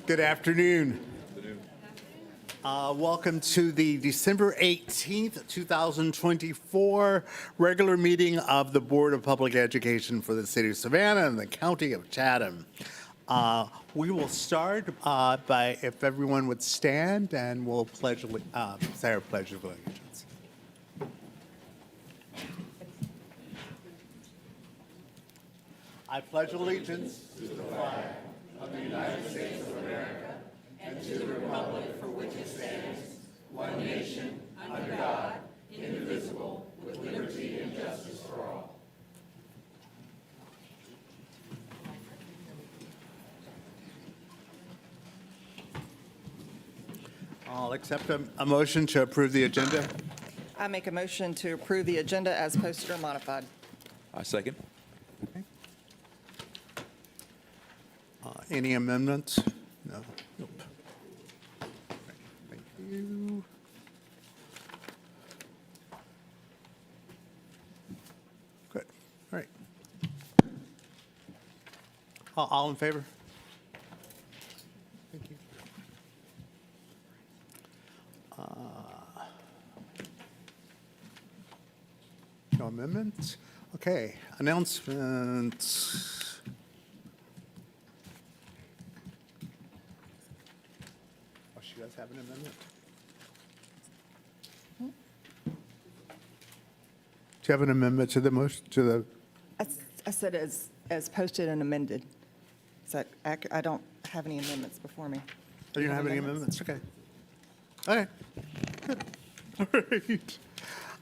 Good afternoon. Welcome to the December 18th, 2024 regular meeting of the Board of Public Education for the City of Savannah and the County of Chatham. We will start by, if everyone would stand, and we'll say our pledge of allegiance. I pledge allegiance to the flag of the United States of America and to the republic for which it stands, one nation, under God, indivisible, with liberty and justice for all. I'll accept a motion to approve the agenda. I make a motion to approve the agenda as posted or modified. I second. Okay. Any amendments? No. Nope. Thank you. Good. All right. All in favor? Thank you. No amendments? Okay. Announcements. You guys have an amendment? Do you have an amendment to the motion, to the? I said as posted and amended. Is that accurate? I don't have any amendments before me. Oh, you don't have any amendments? Okay. Okay. Good. All right.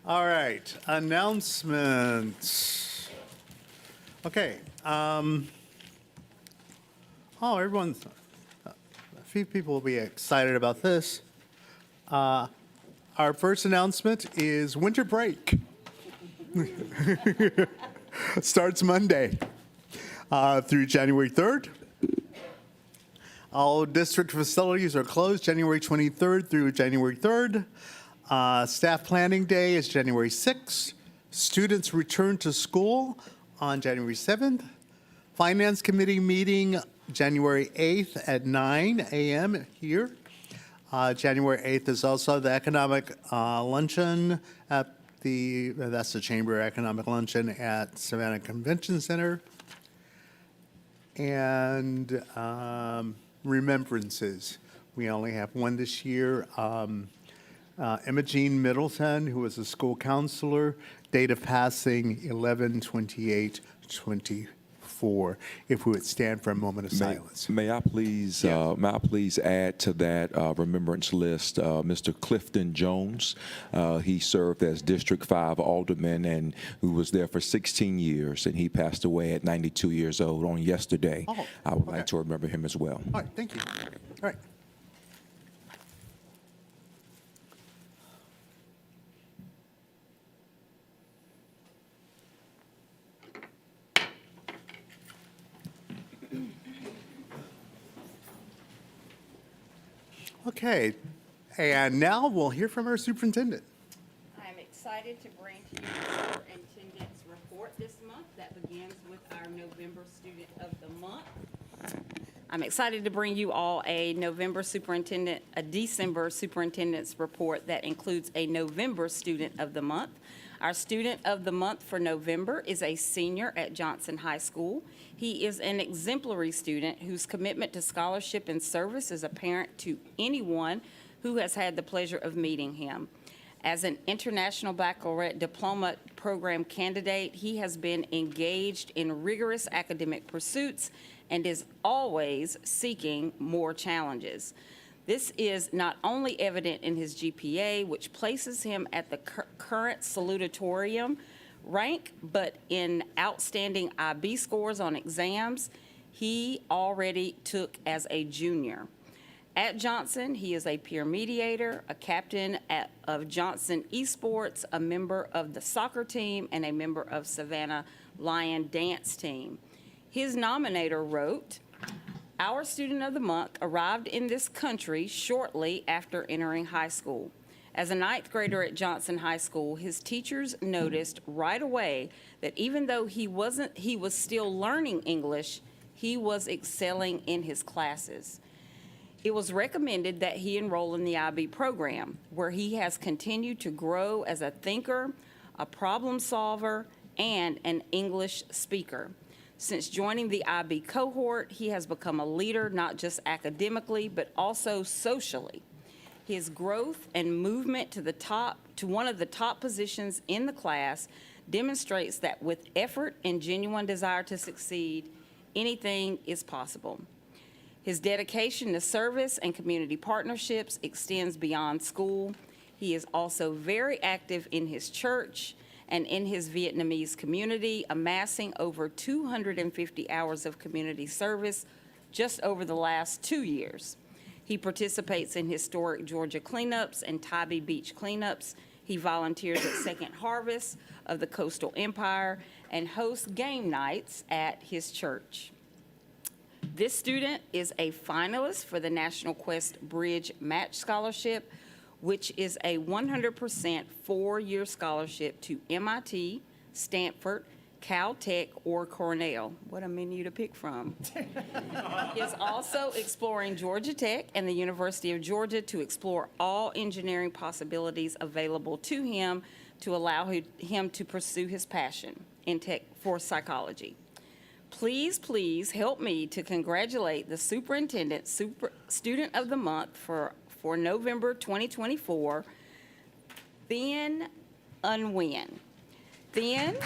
All right. Announcements. Okay. Oh, everyone's. A few people will be excited about this. Our first announcement is winter break. Starts Monday through January 3rd. All district facilities are closed January 23rd through January 3rd. Staff planning day is January 6th. Students return to school on January 7th. Finance committee meeting January 8th at 9 a.m. here. January 8th is also the economic luncheon at that's the Chamber Economic Luncheon at Savannah Convention Center. And remembrances. We only have one this year. Imogene Middleton, who was a school counselor, date of passing 11/28/24. If we would stand for a moment of silence. May I please add to that remembrance list Mr. Clifton Jones. He served as District 5 Alderman and who was there for 16 years, and he passed away at 92 years old on yesterday. Oh, I would like to remember him as well. All right, thank you. All right. Okay, and now we'll hear from our superintendent. I'm excited to bring to you the superintendent's report this month that begins with our November Student of the Month. I'm excited to bring you all a December superintendent's report that includes a November Student of the Month. Our Student of the Month for November is a senior at Johnson High School. He is an exemplary student whose commitment to scholarship and service is apparent to anyone who has had the pleasure of meeting him. As an International Baccalaureate Diploma Program candidate, he has been engaged in rigorous academic pursuits and is always seeking more challenges. This is not only evident in his GPA, which places him at the current salutatorium rank, but in outstanding IB scores on exams he already took as a junior. At Johnson, he is a peer mediator, a captain of Johnson Esports, a member of the soccer team, and a member of Savannah Lion dance team. His nominator wrote, "Our student of the month arrived in this country shortly after entering high school. As a ninth grader at Johnson High School, his teachers noticed right away that even though he was still learning English, he was excelling in his classes. It was recommended that he enroll in the IB program, where he has continued to grow as a thinker, a problem solver, and an English speaker. Since joining the IB cohort, he has become a leader not just academically, but also socially. His growth and movement to one of the top positions in the class demonstrates that with effort and genuine desire to succeed, anything is possible. His dedication to service and community partnerships extends beyond school. He is also very active in his church and in his Vietnamese community, amassing over 250 hours of community service just over the last 2 years. He participates in historic Georgia cleanups and Tybee Beach cleanups. He volunteers at Second Harvest of the Coastal Empire and hosts game nights at his church. This student is a finalist for the National Quest Bridge Match Scholarship, which is a 100% four-year scholarship to MIT, Stanford, Caltech, or Cornell. What a menu to pick from. He is also exploring Georgia Tech and the University of Georgia to explore all engineering possibilities available to him to allow him to pursue his passion in tech for psychology. Please help me to congratulate the Superintendent Student of the Month for November 2024, Thien Nguyen. Thien.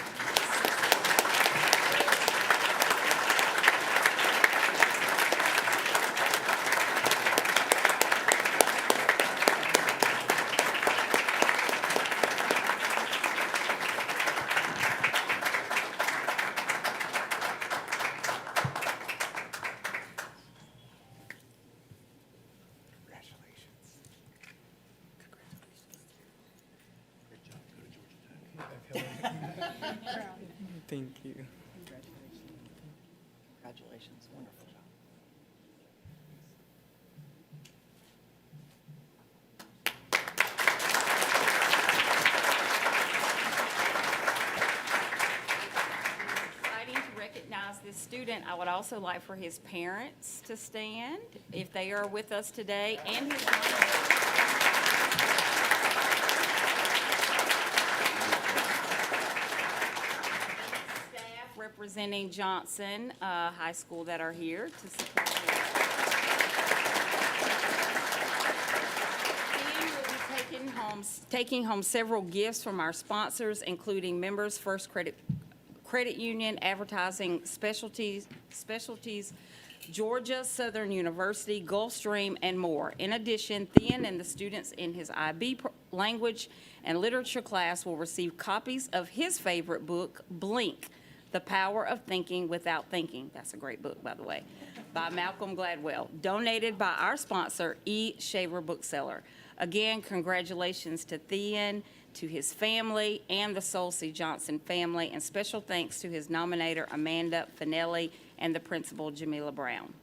Thank you. Congratulations, wonderful job. Exciting to recognize this student. I would also like for his parents to stand if they are with us today, and his representing Johnson High School that are here to support you. Ian will be taking home several gifts from our sponsors, including Members First Credit Union, Advertising Specialties, Georgia Southern University, Gulfstream, and more. In addition, Thien and the students in his IB language and literature class will receive copies of his favorite book, Blink: The Power of Thinking Without Thinking. That's a great book, by the way, by Malcolm Gladwell, donated by our sponsor, E. Shaver Bookseller. Again, congratulations to Thien, to his family, and the Soul C. Johnson family, and special thanks to his nominator, Amanda Finelli, and the principal, Jamila Brown.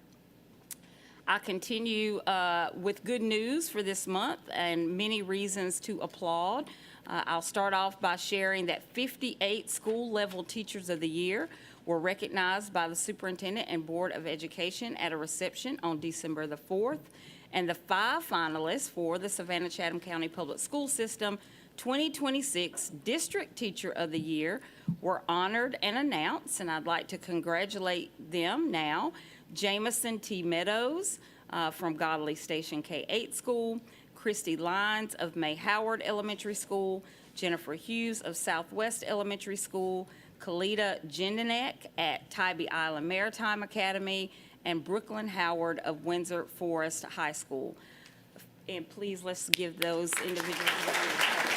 I continue with good news for this month and many reasons to applaud. I'll start off by sharing that 58 school-level teachers of the year were recognized by the Superintendent and Board of Education at a reception on December the 4th, and the 5 finalists for the Savannah-Chatham County Public School System 2026 District Teacher of the Year were honored and announced, and I'd like to congratulate them now. Jamison T. Meadows from Godley Station K-8 School, Christy Lyons of May Howard Elementary School, Jennifer Hughes of Southwest Elementary School, Kalita Jendenek at Tybee Island Maritime Academy, and Brooklyn Howard of Windsor Forest High School. And please, let's give those individuals a round of applause.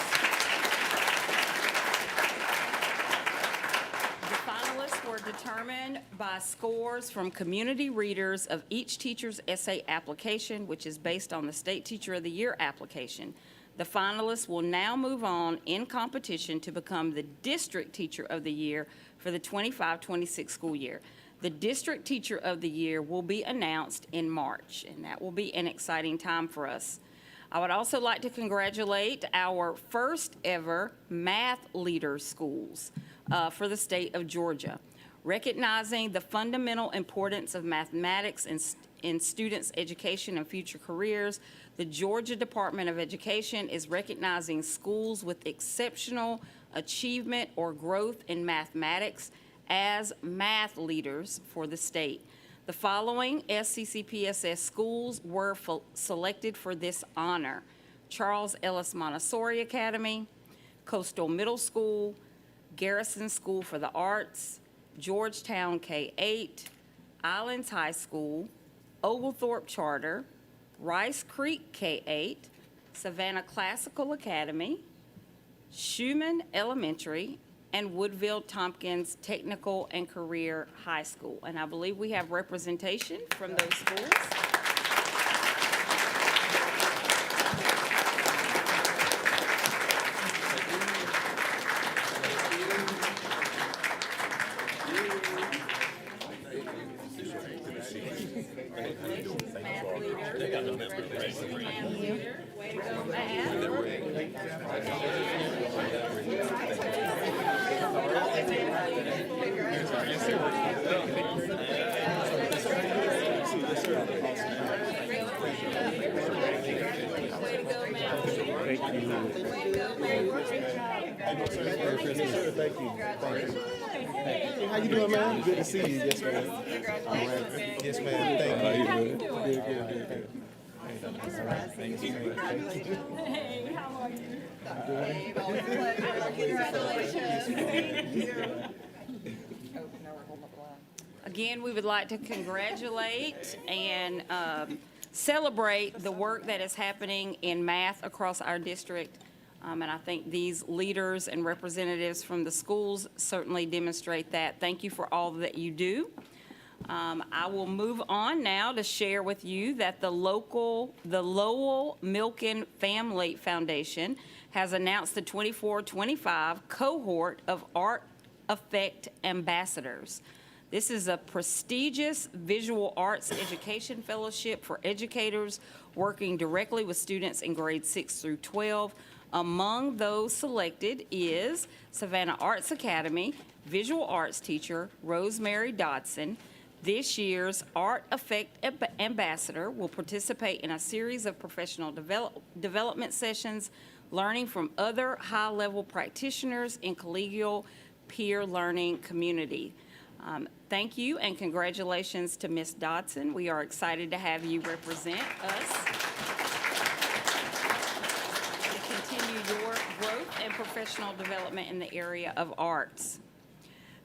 The finalists were determined by scores from community readers of each teacher's essay application, which is based on the State Teacher of the Year application. The finalists will now move on in competition to become the District Teacher of the Year for the 25-26 school year. The District Teacher of the Year will be announced in March, and that will be an exciting time for us. I would also like to congratulate our first ever math leader schools for the state of Georgia. Recognizing the fundamental importance of mathematics in students' education and future careers, the Georgia Department of Education is recognizing schools with exceptional achievement or growth in mathematics as math leaders for the state. The following SCCPSS schools were selected for this honor: Charles Ellis Montessori Academy, Coastal Middle School, Garrison School for the Arts, Georgetown K-8, Islands High School, Oglethorpe Charter, Rice Creek K-8, Savannah Classical Academy, Schumann Elementary, and Woodville Tompkins Technical and Career High School. And I believe we have representation from those schools. How you doing, man? Good to see you. Yes, ma'am. All right. Yes, ma'am. Thank you. Good. Thank you. Hey, how are you? Again, we would like to congratulate and celebrate the work that is happening in math across our district. And I think these leaders and representatives from the schools certainly demonstrate that. Thank you for all that you do. I will move on now to share with you that the Lowell Milken Family Foundation has announced the 24-25 cohort of Art Effect Ambassadors. This is a prestigious visual arts education fellowship for educators working directly with students in grades 6 through 12. Among those selected is Savannah Arts Academy visual arts teacher Rosemary Dodson. This year's Art Effect Ambassador will participate in a series of professional development sessions, learning from other high-level practitioners in collegial peer learning community. Thank you and congratulations to Ms. Dodson. We are excited to have you represent us to continue your growth and professional development in the area of arts.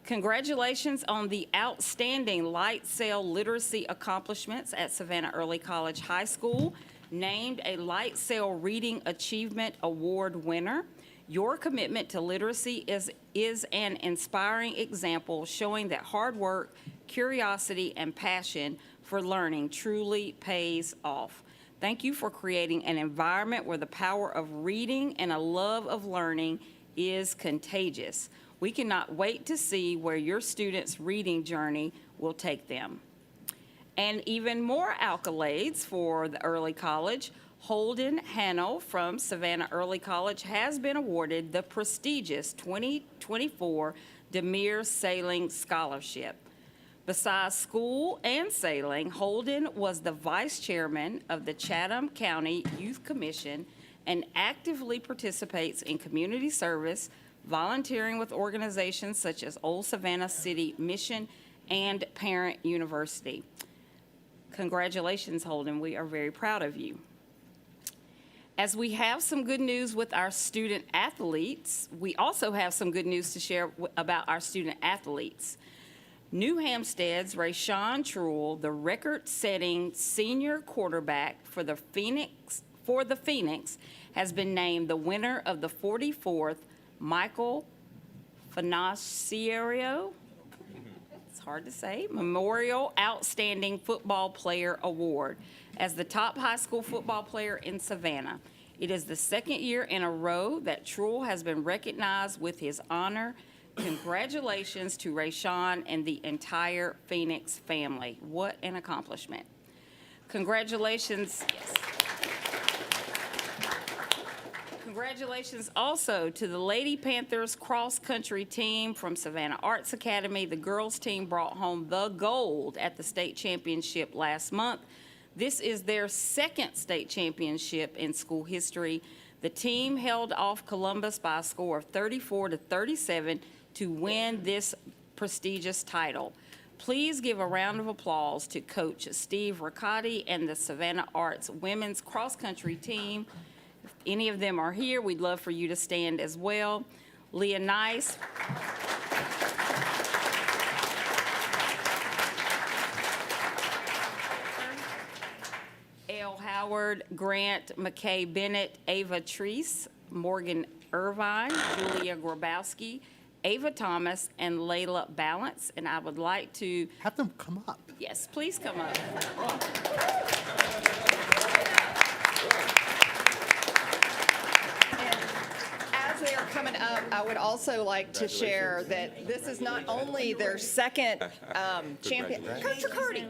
Congratulations on the outstanding light sail literacy accomplishments at Savannah Early College High School, named a Light Sail Reading Achievement Award winner. Your commitment to literacy is an inspiring example showing that hard work, curiosity, and passion for learning truly pays off. Thank you for creating an environment where the power of reading and a love of learning is contagious. We cannot wait to see where your students' reading journey will take them. And even more accolades for the early college. Holden Hanno from Savannah Early College has been awarded the prestigious 2024 Demir Sailing Scholarship. Besides school and sailing, Holden was the vice chairman of the Chatham County Youth Commission and actively participates in community service, volunteering with organizations such as Old Savannah City Mission and Parent University. Congratulations, Holden. We are very proud of you. As we have some good news with our student athletes, we also have some good news to share about our student athletes. New Hampstead's Rayshawn Truel, the record-setting senior quarterback for the Phoenix, has been named the winner of the 44th Michael Finacierio. It's hard to say, Memorial Outstanding Football Player Award as the top high school football player in Savannah. It is the second year in a row that Truel has been recognized with his honor. Congratulations to Rayshawn and the entire Phoenix family. What an accomplishment. Congratulations. Yes. Congratulations also to the Lady Panthers cross-country team from Savannah Arts Academy. The girls' team brought home the gold at the state championship last month. This is their second state championship in school history. The team held off Columbus by a score of 34-37 to win this prestigious title. Please give a round of applause to Coach Steve Riccati and the Savannah Arts women's cross-country team. If any of them are here, we'd love for you to stand as well. Leah Nice. L. Howard, Grant, McKay Bennett, Ava Treese, Morgan Irvine, Julia Grabowski, Ava Thomas, and Layla Balance. And I would like to, Have them come up. yes, please come up. As they are coming up, I would also like to share that this is not only their second champion. Coach Riccardi.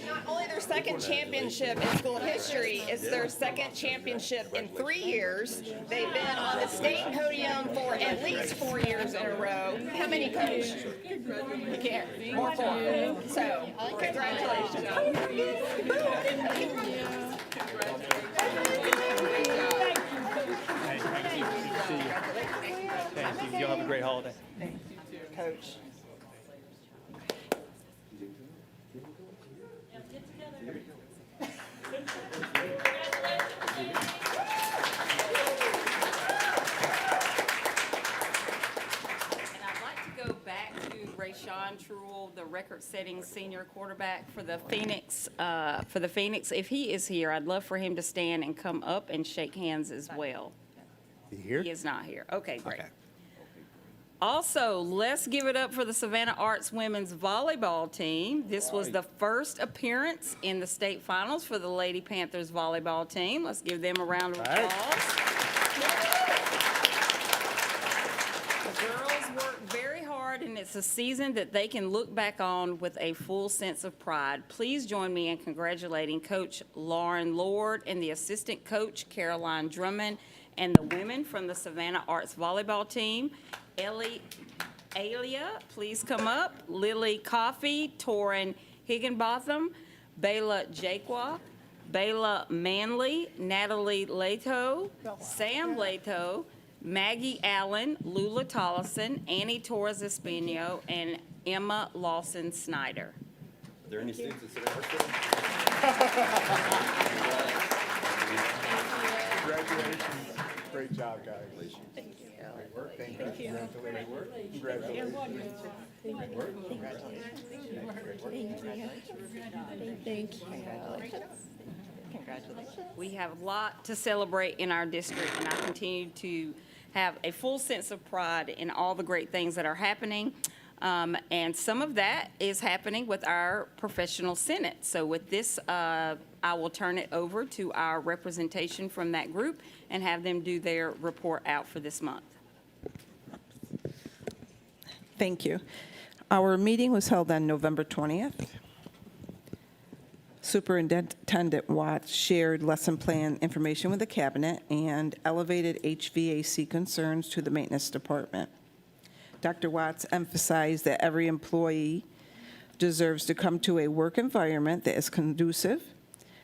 Not only their second championship in school history, it's their second championship in 3 years. They've been on the state podium for at least 4 years in a row. How many, Coach? You can't, or 4. So, congratulations. Thank you. Y'all have a great holiday. Coach. And I'd like to go back to Rayshawn Truel, the record-setting senior quarterback for the Phoenix. If he is here, I'd love for him to stand and come up and shake hands as well. You here? He is not here. Okay, great. Okay. Also, let's give it up for the Savannah Arts women's volleyball team. This was the first appearance in the state finals for the Lady Panthers volleyball team. Let's give them a round of All right. applause. The girls worked very hard, and it's a season that they can look back on with a full sense of pride. Please join me in congratulating Coach Lauren Lord and the assistant coach Caroline Drummond and the women from the Savannah Arts volleyball team. Alia, please come up. Lily Coffey, Torin Higginbotham, Bayla Jaquwa, Bayla Manley, Natalie Lato, Sam Lato, Maggie Allen, Lula Tollison, Annie Torres Espino, and Emma Lawson Snyder. Are there any students that sit at our Congratulations. Great job, guys. Thank you. Great work. Thank you. Congratulations. Congratulations. Congratulations. We have a lot to celebrate in our district, and I continue to have a full sense of pride in all the great things that are happening. And some of that is happening with our professional senate. So with this, I will turn it over to our representation from that group and have them do their report out for this month. Thank you. Our meeting was held on November 20th. Superintendent Watts shared lesson plan information with the cabinet and elevated HVAC concerns to the maintenance department. Dr. Watts emphasized that every employee deserves to come to a work environment that is conducive,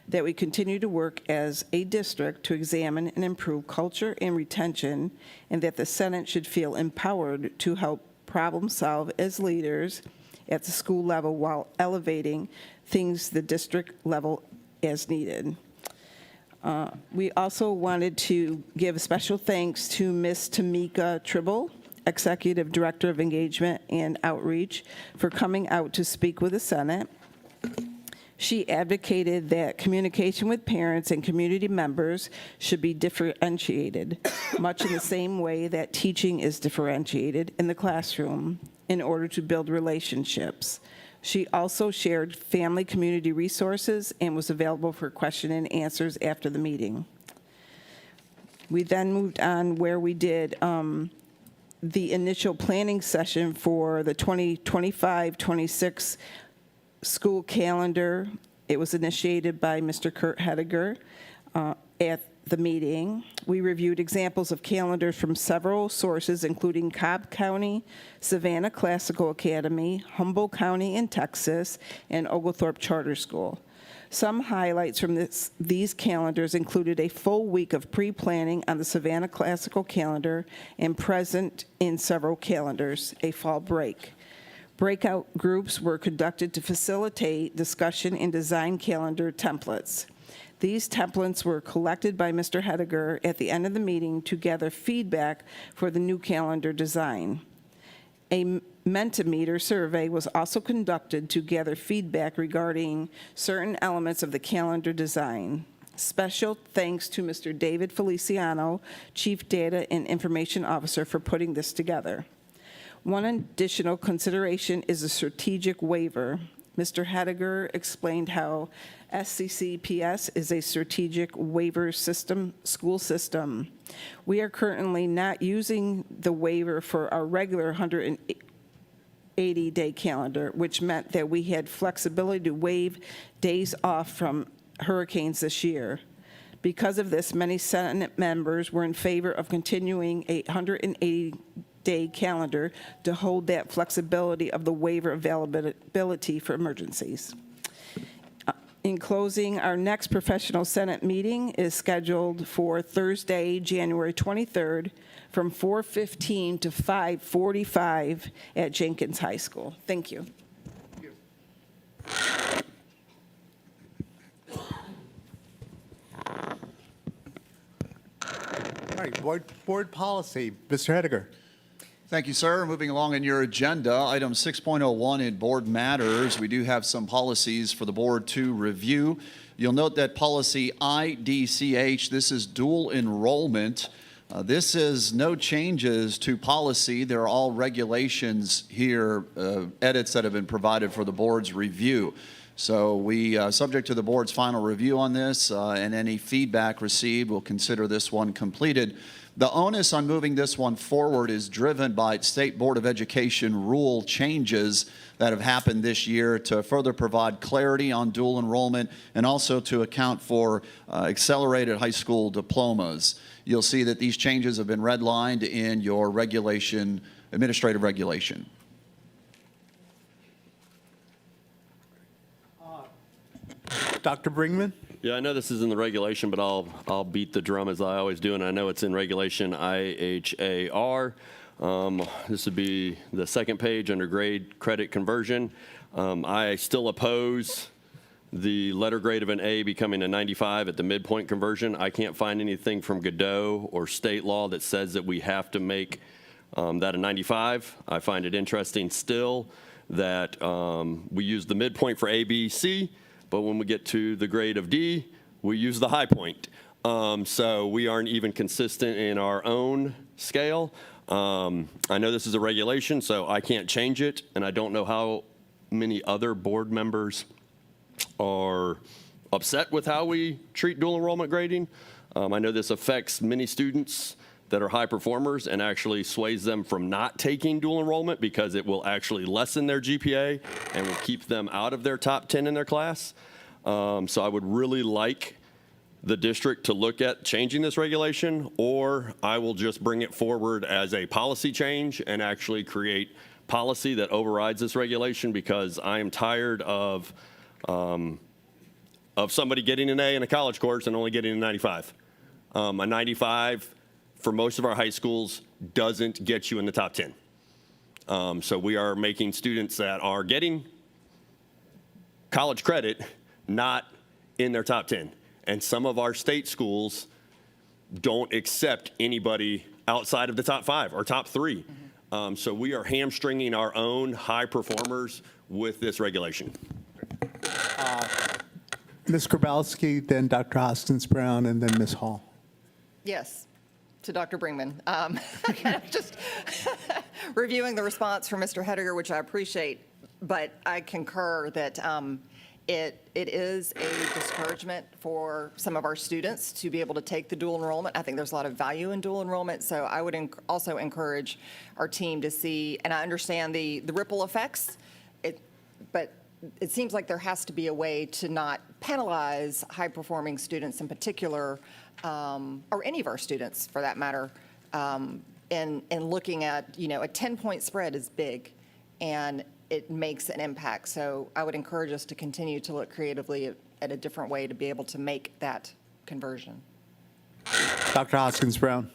that we continue to work as a district to examine and improve culture and retention, and that the Senate should feel empowered to help problem solve as leaders at the school level while elevating things the district level as needed. We also wanted to give special thanks to Ms. Tamika Tribble, Executive Director of Engagement and Outreach, for coming out to speak with the Senate. She advocated that communication with parents and community members should be differentiated, much in the same way that teaching is differentiated in the classroom in order to build relationships. She also shared family community resources and was available for question and answers after the meeting. We then moved on where we did the initial planning session for the 2025-26 school calendar. It was initiated by Mr. Kurt Hediger at the meeting. We reviewed examples of calendars from several sources, including Cobb County, Savannah Classical Academy, Humboldt County in Texas, and Oglethorpe Charter School. Some highlights from these calendars included a full week of pre-planning on the Savannah Classical calendar and present in several calendars, a fall break. Breakout groups were conducted to facilitate discussion and design calendar templates. These templates were collected by Mr. Hediger at the end of the meeting to gather feedback for the new calendar design. A Mentimeter survey was also conducted to gather feedback regarding certain elements of the calendar design. Special thanks to Mr. David Feliciano, Chief Data and Information Officer, for putting this together. One additional consideration is a strategic waiver. Mr. Hediger explained how SCCPS is a strategic waiver system, school system. We are currently not using the waiver for our regular 180-day calendar, which meant that we had flexibility to waive days off from hurricanes this year. Because of this, many Senate members were in favor of continuing a 180-day calendar to hold that flexibility of the waiver availability for emergencies. In closing, our next professional Senate meeting is scheduled for Thursday, January 23rd, from 4:15 to 5:45 at Jenkins High School. Thank you. All right, board policy, Mr. Hediger. Thank you, sir. Moving along in your agenda, item 6.01 in board matters, we do have some policies for the board to review. You'll note that policy IDCH, this is dual enrollment. This is no changes to policy. There are all regulations here, edits that have been provided for the board's review. So we, subject to the board's final review on this and any feedback received, we'll consider this one completed. The onus on moving this one forward is driven by State Board of Education rule changes that have happened this year to further provide clarity on dual enrollment and also to account for accelerated high school diplomas. You'll see that these changes have been redlined in your regulation, administrative regulation. Dr. Brinkman? Yeah, I know this is in the regulation, but I'll beat the drum as I always do, and I know it's in regulation IHAR. This would be the second page under grade credit conversion. I still oppose the letter grade of an A becoming a 95 at the midpoint conversion. I can't find anything from Godot or state law that says that we have to make that a 95. I find it interesting still that we use the midpoint for A, B, C, but when we get to the grade of D, we use the high point. So we aren't even consistent in our own scale. I know this is a regulation, so I can't change it, and I don't know how many other board members are upset with how we treat dual enrollment grading. I know this affects many students that are high performers and actually sways them from not taking dual enrollment because it will actually lessen their GPA and will keep them out of their top 10 in their class. So I would really like the district to look at changing this regulation, or I will just bring it forward as a policy change and actually create policy that overrides this regulation, because I am tired of somebody getting an A in a college course and only getting a 95. A 95 for most of our high schools doesn't get you in the top 10. So we are making students that are getting college credit not in their top 10. And some of our state schools don't accept anybody outside of the top 5 or top 3. So we are hamstringing our own high performers with this regulation. Ms. Grabowski, then Dr. Hoskins Brown, and then Ms. Hall. Yes, to Dr. Bringman. Just reviewing the response from Mr. Hediger, which I appreciate, but I concur that it is a discouragement for some of our students to be able to take the dual enrollment. I think there's a lot of value in dual enrollment, so I would also encourage our team to see, and I understand the ripple effects, but it seems like there has to be a way to not penalize high-performing students in particular, or any of our students for that matter, in looking at, a 10-point spread is big, and it makes an impact. So I would encourage us to continue to look creatively at a different way to be able to make that conversion. Dr. Hoskins Brown.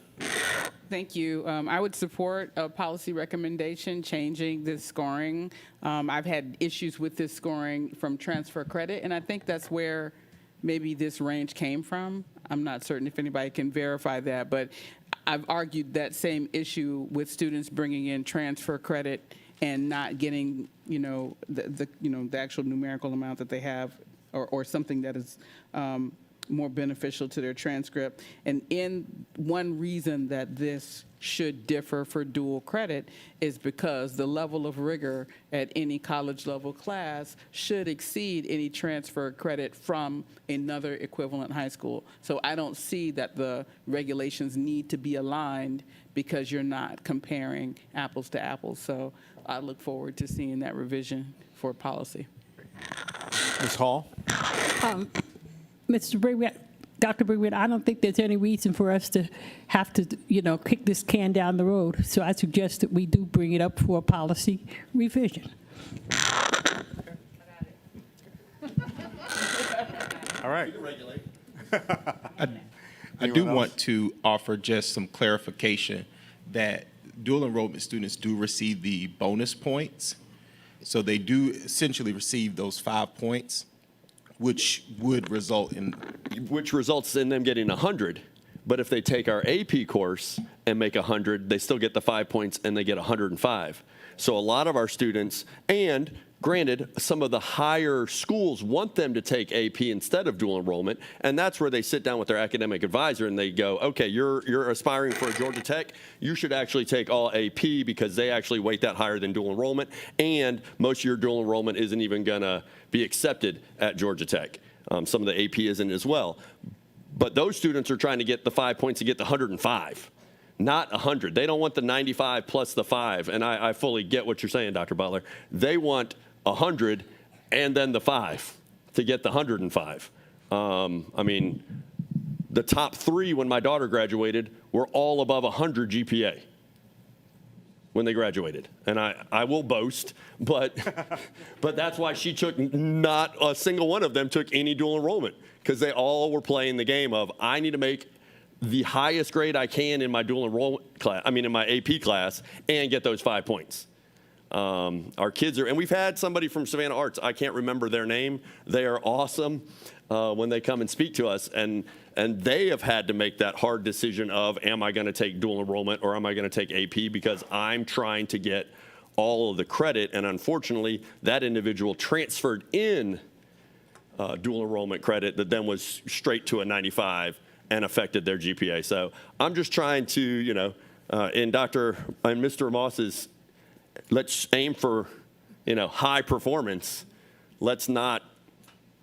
Thank you. I would support a policy recommendation changing this scoring. I've had issues with this scoring from transfer credit, and I think that's where maybe this range came from. I'm not certain if anybody can verify that, but I've argued that same issue with students bringing in transfer credit and not getting, the actual numerical amount that they have, or something that is more beneficial to their transcript. And one reason that this should differ for dual credit is because the level of rigor at any college level class should exceed any transfer credit from another equivalent high school. So I don't see that the regulations need to be aligned because you're not comparing apples to apples. So I look forward to seeing that revision for policy. Ms. Hall. Mr. Brigwood, Dr. Brigwood, I don't think there's any reason for us to have to, kick this can down the road. So I suggest that we do bring it up for a policy revision. All right. I do want to offer just some clarification that dual enrollment students do receive the bonus points. So they do essentially receive those 5 points, which results in them getting 100. But if they take our AP course and make 100, they still get the 5 points and they get 105. So a lot of our students, and granted, some of the higher schools want them to take AP instead of dual enrollment, and that's where they sit down with their academic advisor and they go, okay, you're aspiring for a Georgia Tech, you should actually take all AP because they actually weight that higher than dual enrollment, and most of your dual enrollment isn't even gonna be accepted at Georgia Tech. Some of the AP isn't as well. But those students are trying to get the 5 points to get the 105. Not 100. They don't want the 95 plus the 5, and I fully get what you're saying, Dr. Butler. They want 100 and then the 5 to get the 105. I mean, the top 3 when my daughter graduated were all above 100 GPA when they graduated. And I will boast, but that's why she took, not a single one of them took any dual enrollment, because they all were playing the game of, I need to make the highest grade I can in my dual enrollment class, in my AP class, and get those 5 points. Our kids are, and we've had somebody from Savannah Arts, I can't remember their name. They are awesome when they come and speak to us, and they have had to make that hard decision of, am I gonna take dual enrollment or am I gonna take AP, because I'm trying to get all of the credit, and unfortunately, that individual transferred in dual enrollment credit that then was straight to a 95 and affected their GPA. So I'm just trying to, in Mr. Moss's, let's aim for, high performance. Let's not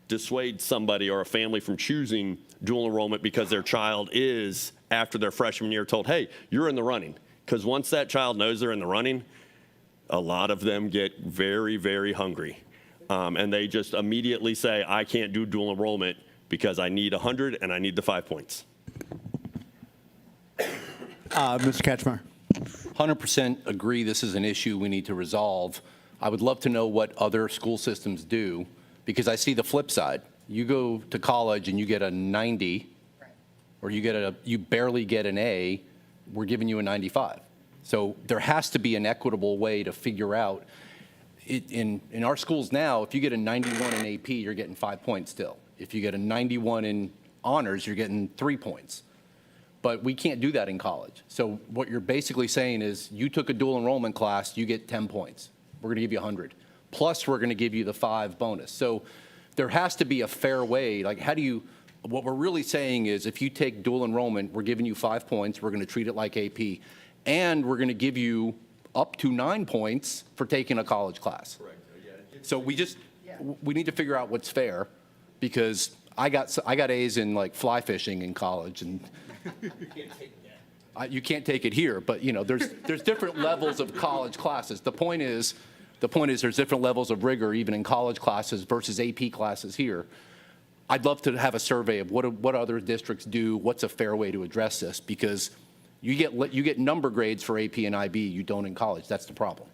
dissuade somebody or a family from choosing dual enrollment because their child is, after their freshman year, told, hey, you're in the running. Because once that child knows they're in the running, a lot of them get very, very hungry. And they just immediately say, I can't do dual enrollment because I need 100 and I need the 5 points. Mr. Katchmar. 100% agree this is an issue we need to resolve. I would love to know what other school systems do, because I see the flip side. You go to college and you get a 90, or you barely get an A, we're giving you a 95. So there has to be an equitable way to figure out. In our schools now, if you get a 91 in AP, you're getting 5 points still. If you get a 91 in honors, you're getting 3 points. But we can't do that in college. So what you're basically saying is, you took a dual enrollment class, you get 10 points. We're gonna give you 100. Plus, we're gonna give you the 5 bonus. So there has to be a fair way. Like, how do you, what we're really saying is if you take dual enrollment, we're giving you 5 points, we're going to treat it like AP, and we're going to give you up to 9 points for taking a college class. Correct. So we need to figure out what's fair, because I got A's in like fly fishing in college, and you can't take it here. But you know, there's different levels of college classes. The point is there's different levels of rigor even in college classes versus AP classes here. I'd love to have a survey of what other districts do. What's a fair way to address this? Because you get number grades for AP and IB, you don't in college. That's the problem.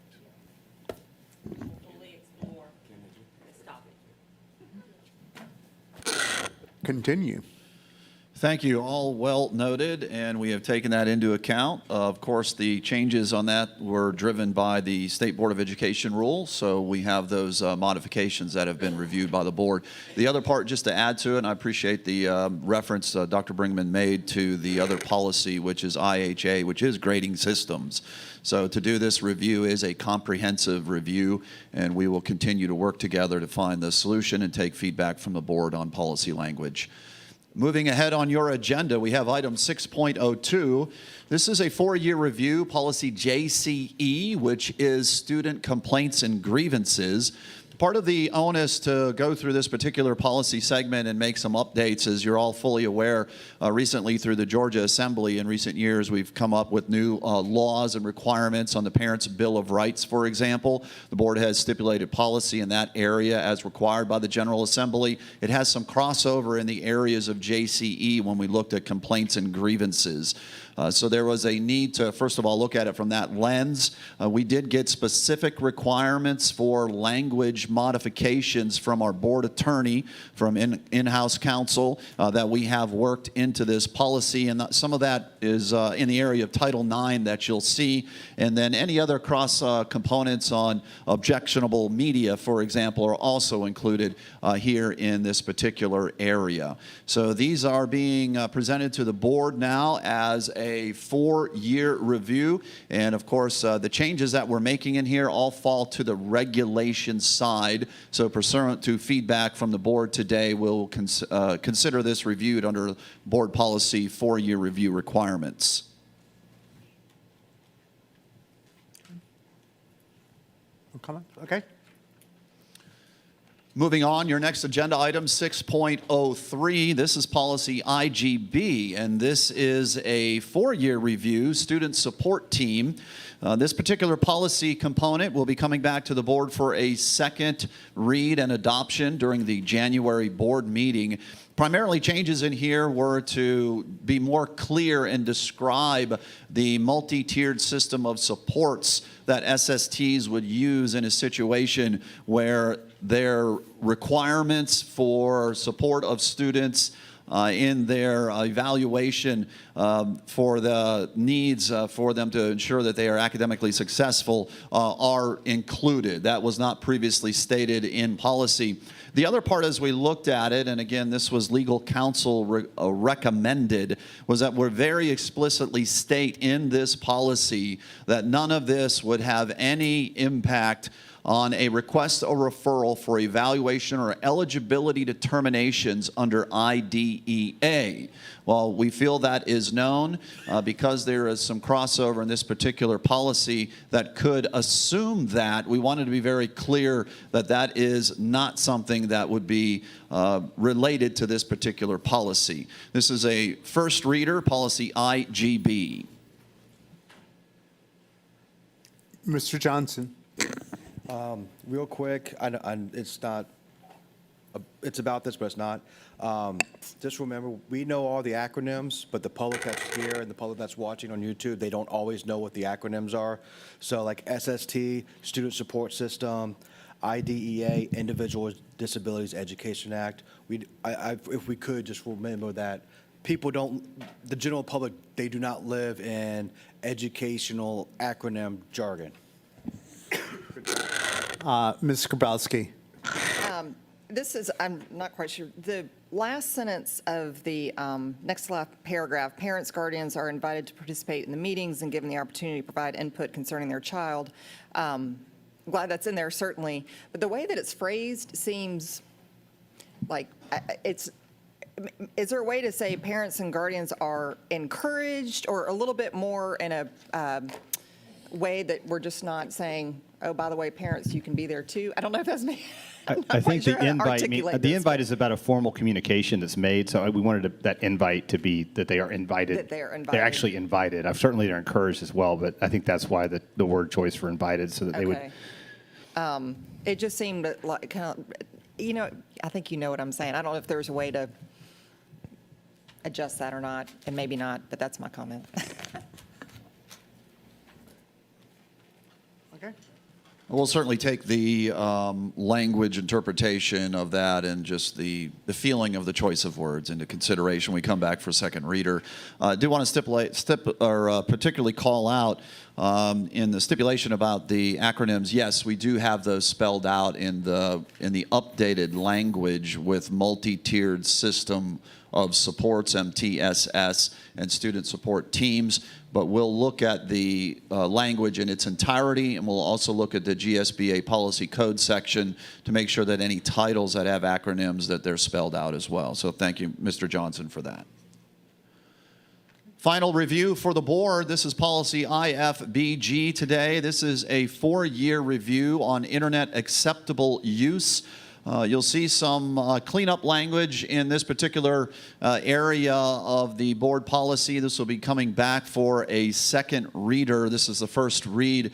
Continue. Thank you. All well noted, and we have taken that into account. Of course, the changes on that were driven by the State Board of Education rule, so we have those modifications that have been reviewed by the board. The other part, just to add to it, and I appreciate the reference Dr. Brinkman made to the other policy, which is IHA, which is grading systems. So to do this review is a comprehensive review, and we will continue to work together to find the solution and take feedback from the board on policy language. Moving ahead on your agenda, we have item 6.02. This is a 4-year review, policy JCE, which is student complaints and grievances. Part of the onus to go through this particular policy segment and make some updates, as you're all fully aware, recently through the Georgia Assembly in recent years, we've come up with new laws and requirements on the Parents' Bill of Rights, for example. The board has stipulated policy in that area as required by the General Assembly. It has some crossover in the areas of JCE when we looked at complaints and grievances. So there was a need to, first of all, look at it from that lens. We did get specific requirements for language modifications from our board attorney, from in-house counsel, that we have worked into this policy. And some of that is in the area of Title IX that you'll see. And then any other cross components on objectionable media, for example, are also included here in this particular area. So these are being presented to the board now as a 4-year review. And of course, the changes that we're making in here all fall to the regulation side. So pursuant to feedback from the board today, we'll consider this reviewed under board policy 4-year review requirements. No comment? Okay. Moving on, your next agenda item, 6.03. This is policy IGB, and this is a 4-year review, student support team. This particular policy component will be coming back to the board for a second read and adoption during the January board meeting. Primarily, changes in here were to be more clear and describe the multi-tiered system of supports that SSTs would use in a situation where their requirements for support of students in their evaluation for the needs for them to ensure that they are academically successful are included. That was not previously stated in policy. The other part, as we looked at it, and again, this was legal counsel recommended, was that we're very explicitly state in this policy that none of this would have any impact on a request or referral for evaluation or eligibility determinations under IDEA. Well, we feel that is known because there is some crossover in this particular policy that could assume that. We wanted to be very clear that that is not something that would be related to this particular policy. This is a first reader, policy IGB. Mr. Johnson. Real quick, it's not, it's about this, but it's not. Just remember, we know all the acronyms, but the public that's here and the public that's watching on YouTube, they don't always know what the acronyms are. So like SST, Student Support System, IDEA, Individual Disabilities Education Act. If we could just remember that people don't, the general public, they do not live in educational acronym jargon. Ms. Grabowski. This is, I'm not quite sure, the last sentence of the next to last paragraph, parents, guardians are invited to participate in the meetings and given the opportunity to provide input concerning their child. I'm glad that's in there, certainly, but the way that it's phrased seems Like, is there a way to say parents and guardians are encouraged, or a little bit more in a way that we're just not saying, oh, by the way, parents, you can be there too? I don't know if that's me. I think sure the how to invite, articulate the this, invite but- is about a formal communication that's made, so we wanted that invite to be that they are invited. That they are invited. They're actually invited. Certainly they're encouraged as well, but I think that's why the word choice for invited, so that they would. Okay. It just seemed like kind of, I think you know what I'm saying. I don't know if there's a way to adjust that or not, and maybe not, but that's my comment. Okay. We'll certainly take the language interpretation of that and just the feeling of the choice of words into consideration. We come back for second reader. I do want to particularly call out in the stipulation about the acronyms. Yes, we do have those spelled out in the updated language with multi-tiered system of supports, MTSS, and student support teams. But we'll look at the language in its entirety, and we'll also look at the GSBA policy code section to make sure that any titles that have acronyms, that they're spelled out as well. So thank you, Mr. Johnson, for that. Final review for the board. This is policy IFBG today. This is a 4-year review on internet acceptable use. You'll see some cleanup language in this particular area of the board policy. This will be coming back for a second reader. This is the first read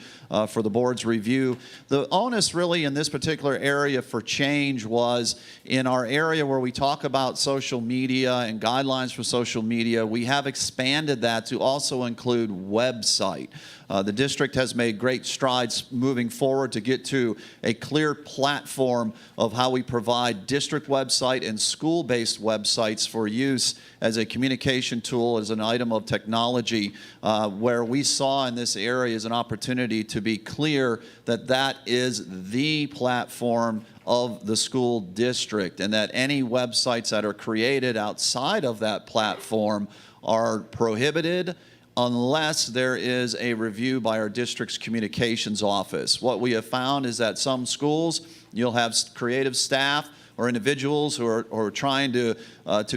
for the board's review. The onus really in this particular area for change was in our area where we talk about social media and guidelines for social media. We have expanded that to also include website. The district has made great strides moving forward to get to a clear platform of how we provide district website and school-based websites for use as a communication tool, as an item of technology, where we saw in this area as an opportunity to be clear that that is the platform of the school district, and that any websites that are created outside of that platform are prohibited unless there is a review by our district's communications office. What we have found is that some schools, you'll have creative staff or individuals who are trying to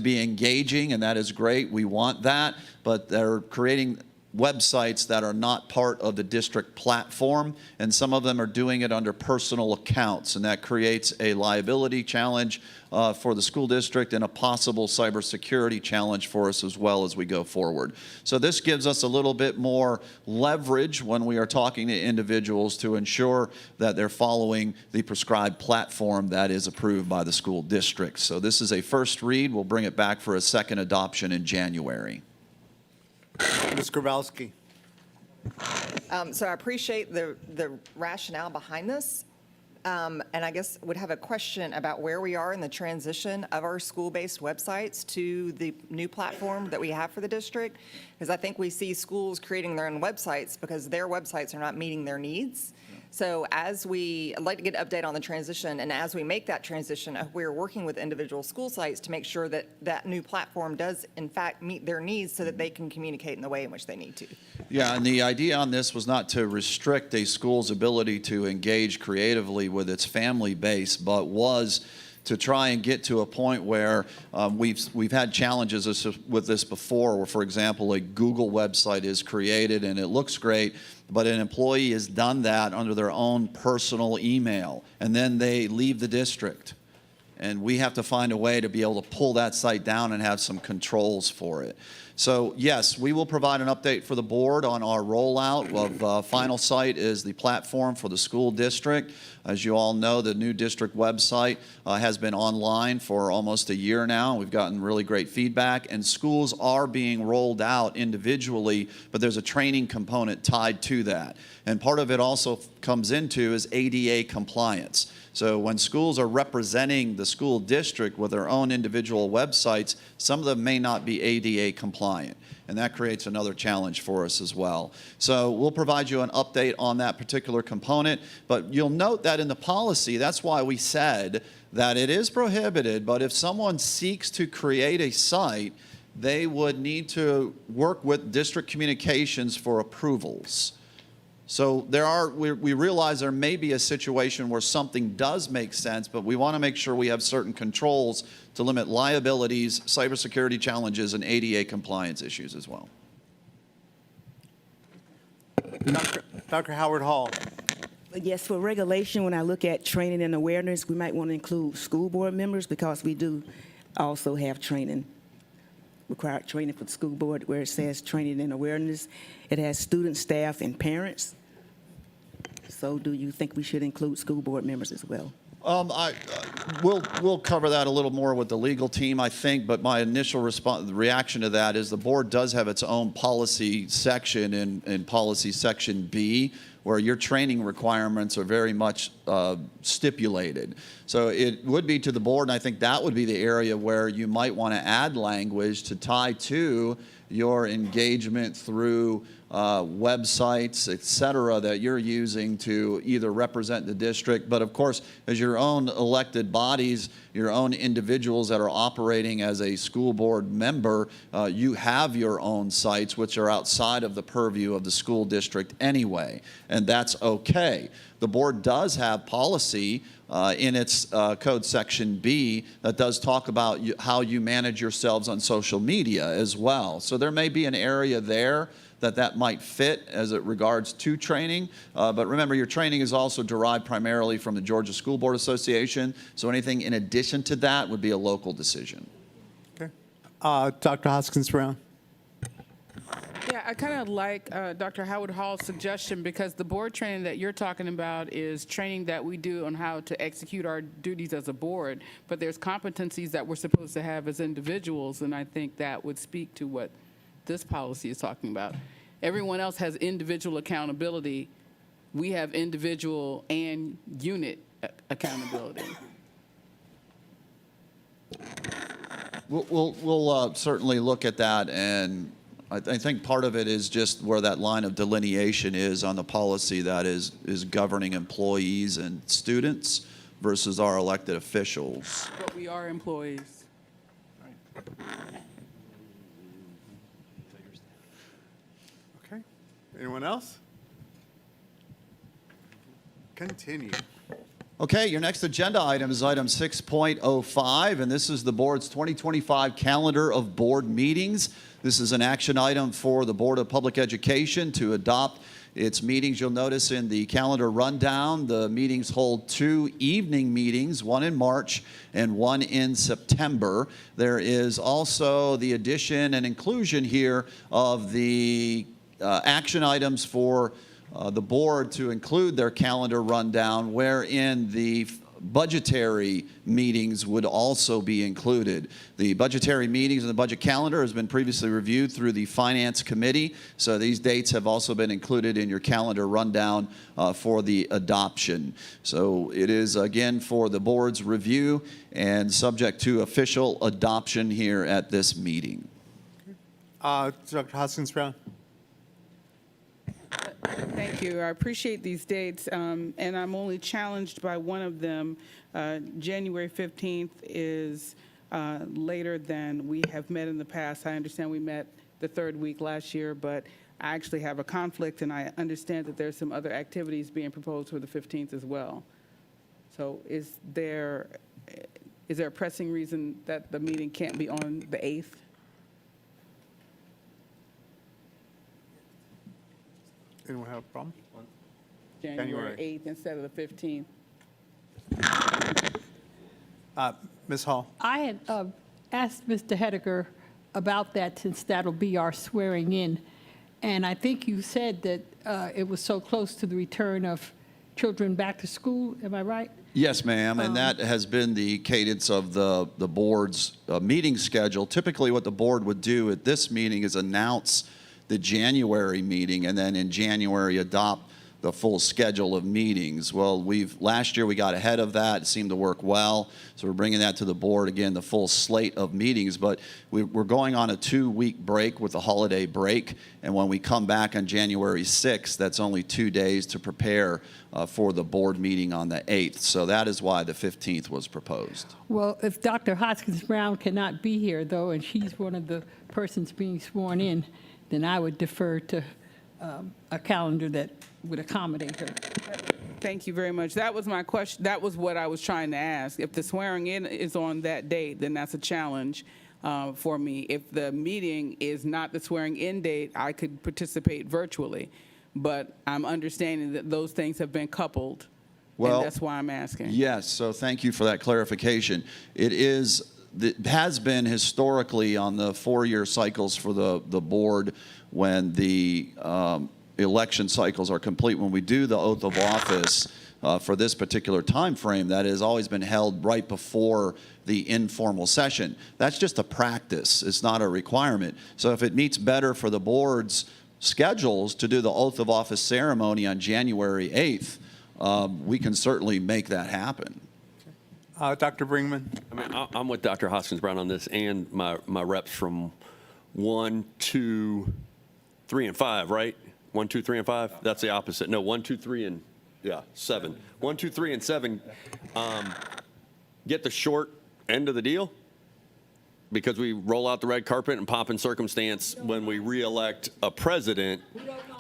be engaging, and that is great. We want that, but they're creating websites that are not part of the district platform, and some of them are doing it under personal accounts, and that creates a liability challenge for the school district and a possible cybersecurity challenge for us as well as we go forward. So this gives us a little bit more leverage when we are talking to individuals to ensure that they're following the prescribed platform that is approved by the school district. So this is a first read. We'll bring it back for a second adoption in January. Ms. Grabowski. So I appreciate the rationale behind this. And I guess would have a question about where we are in the transition of our school-based websites to the new platform that we have for the district. Because I think we see schools creating their own websites because their websites are not meeting their needs. So I'd like to get an update on the transition, and as we make that transition, we're working with individual school sites to make sure that that new platform does in fact meet their needs so that they can communicate in the way in which they need to. Yeah, and the idea on this was not to restrict a school's ability to engage creatively with its family base, but was to try and get to a point where we've had challenges with this before, where, for example, a Google website is created and it looks great, but an employee has done that under their own personal email, and then they leave the district. And we have to find a way to be able to pull that site down and have some controls for it. So yes, we will provide an update for the board on our rollout of Final Site is the platform for the school district. As you all know, the new district website has been online for almost a year now. We've gotten really great feedback, and schools are being rolled out individually, but there's a training component tied to that. And part of it also comes into is ADA compliance. So when schools are representing the school district with their own individual websites, some of them may not be ADA compliant, and that creates another challenge for us as well. So we'll provide you an update on that particular component, but you'll note that in the policy, that's why we said that it is prohibited, but if someone seeks to create a site, they would need to work with district communications for approvals. So we realize there may be a situation where something does make sense, but we want to make sure we have certain controls to limit liabilities, cybersecurity challenges, and ADA compliance issues as well. Dr. Howard Hall. Yes, for regulation, when I look at training and awareness, we might want to include school board members because we do also have training, required training for the school board where it says training and awareness. It has students, staff, and parents. So do you think we should include school board members as well? We'll cover that a little more with the legal team, I think, but my initial reaction to that is the board does have its own policy section in policy section B, where your training requirements are very much stipulated. So it would be to the board, and I think that would be the area where you might want to add language to tie to your engagement through websites, et cetera, that you're using to either represent the district, but of course, as your own elected bodies, your own individuals that are operating as a school board member, you have your own sites which are outside of the purview of the school district anyway, and that's okay. The board does have policy in its code section B that does talk about how you manage yourselves on social media as well. So there may be an area there that might fit as it regards to training. But remember, your training is also derived primarily from the Georgia School Board Association. So anything in addition to that would be a local decision. Okay. Dr. Hoskins Brown. Yeah, I kind of like Dr. Howard Hall's suggestion because the board training that you're talking about is training that we do on how to execute our duties as a board, but there's competencies that we're supposed to have as individuals, and I think that would speak to what this policy is talking about. Everyone else has individual accountability. We have individual and unit accountability. We'll certainly look at that, and I think part of it is just where that line of delineation is on the policy that is governing employees and students versus our elected officials. But we are employees. Okay. Anyone else? Continue. Okay, your next agenda item is item 6.05, and this is the board's 2025 calendar of board meetings. This is an action item for the Board of Public Education to adopt its meetings. You'll notice in the calendar rundown, the meetings hold 2 evening meetings, one in March and one in September. There is also the addition and inclusion here of the action items for the board to include their calendar rundown, wherein the budgetary meetings would also be included. The budgetary meetings and the budget calendar has been previously reviewed through the Finance Committee, so these dates have also been included in your calendar rundown for the adoption. So it is, again, for the board's review and subject to official adoption here at this meeting. Dr. Hoskins Brown. Thank you. I appreciate these dates, and I'm only challenged by one of them. January 15th is later than we have met in the past. I understand we met the third week last year, but I actually have a conflict, and I understand that there's some other activities being proposed for the 15th as well. So is there a pressing reason that the meeting can't be on the 8th? Anyone have a problem? January 8th instead of the 15th. Ms. Hall. I had asked Mr. Hediger about that since that'll be our swearing in. And I think you said that it was so close to the return of children back to school. Am I right? Yes, ma'am, and that has been the cadence of the board's meeting schedule. Typically, what the board would do at this meeting is announce the January meeting, and then in January adopt the full schedule of meetings. Well, last year we got ahead of that. It seemed to work well, so we're bringing that to the board again, the full slate of meetings. But we're going on a 2-week break with the holiday break, and when we come back on January 6th, that's only 2 days to prepare for the board meeting on the 8th. So that is why the 15th was proposed. Well, if Dr. Hoskins Brown cannot be here, though, and she's one of the persons being sworn in, then I would defer to a calendar that would accommodate her. Thank you very much. That was my question. That was what I was trying to ask. If the swearing in is on that date, then that's a challenge for me. If the meeting is not the swearing in date, I could participate virtually. But I'm understanding that those things have been coupled, Well, and that's why I'm asking. Yes, so thank you for that clarification. It has been historically on the 4-year cycles for the board when the election cycles are complete. When we do the oath of office for this particular time frame, that has always been held right before the informal session. That's just a practice. It's not a requirement. So if it meets better for the board's schedules to do the oath of office ceremony on January 8th, we can certainly make that happen. Dr. Brinkman? I mean, I'm with Dr. Hoskins Brown on this and my reps from 1, 2, 3, and 5, right? 1, 2, 3, and 5? That's the opposite. No, 1, 2, 3, and 7. 1, 2, 3, and 7 get the short end of the deal because we roll out the red carpet and pomp and circumstance when we reelect a president.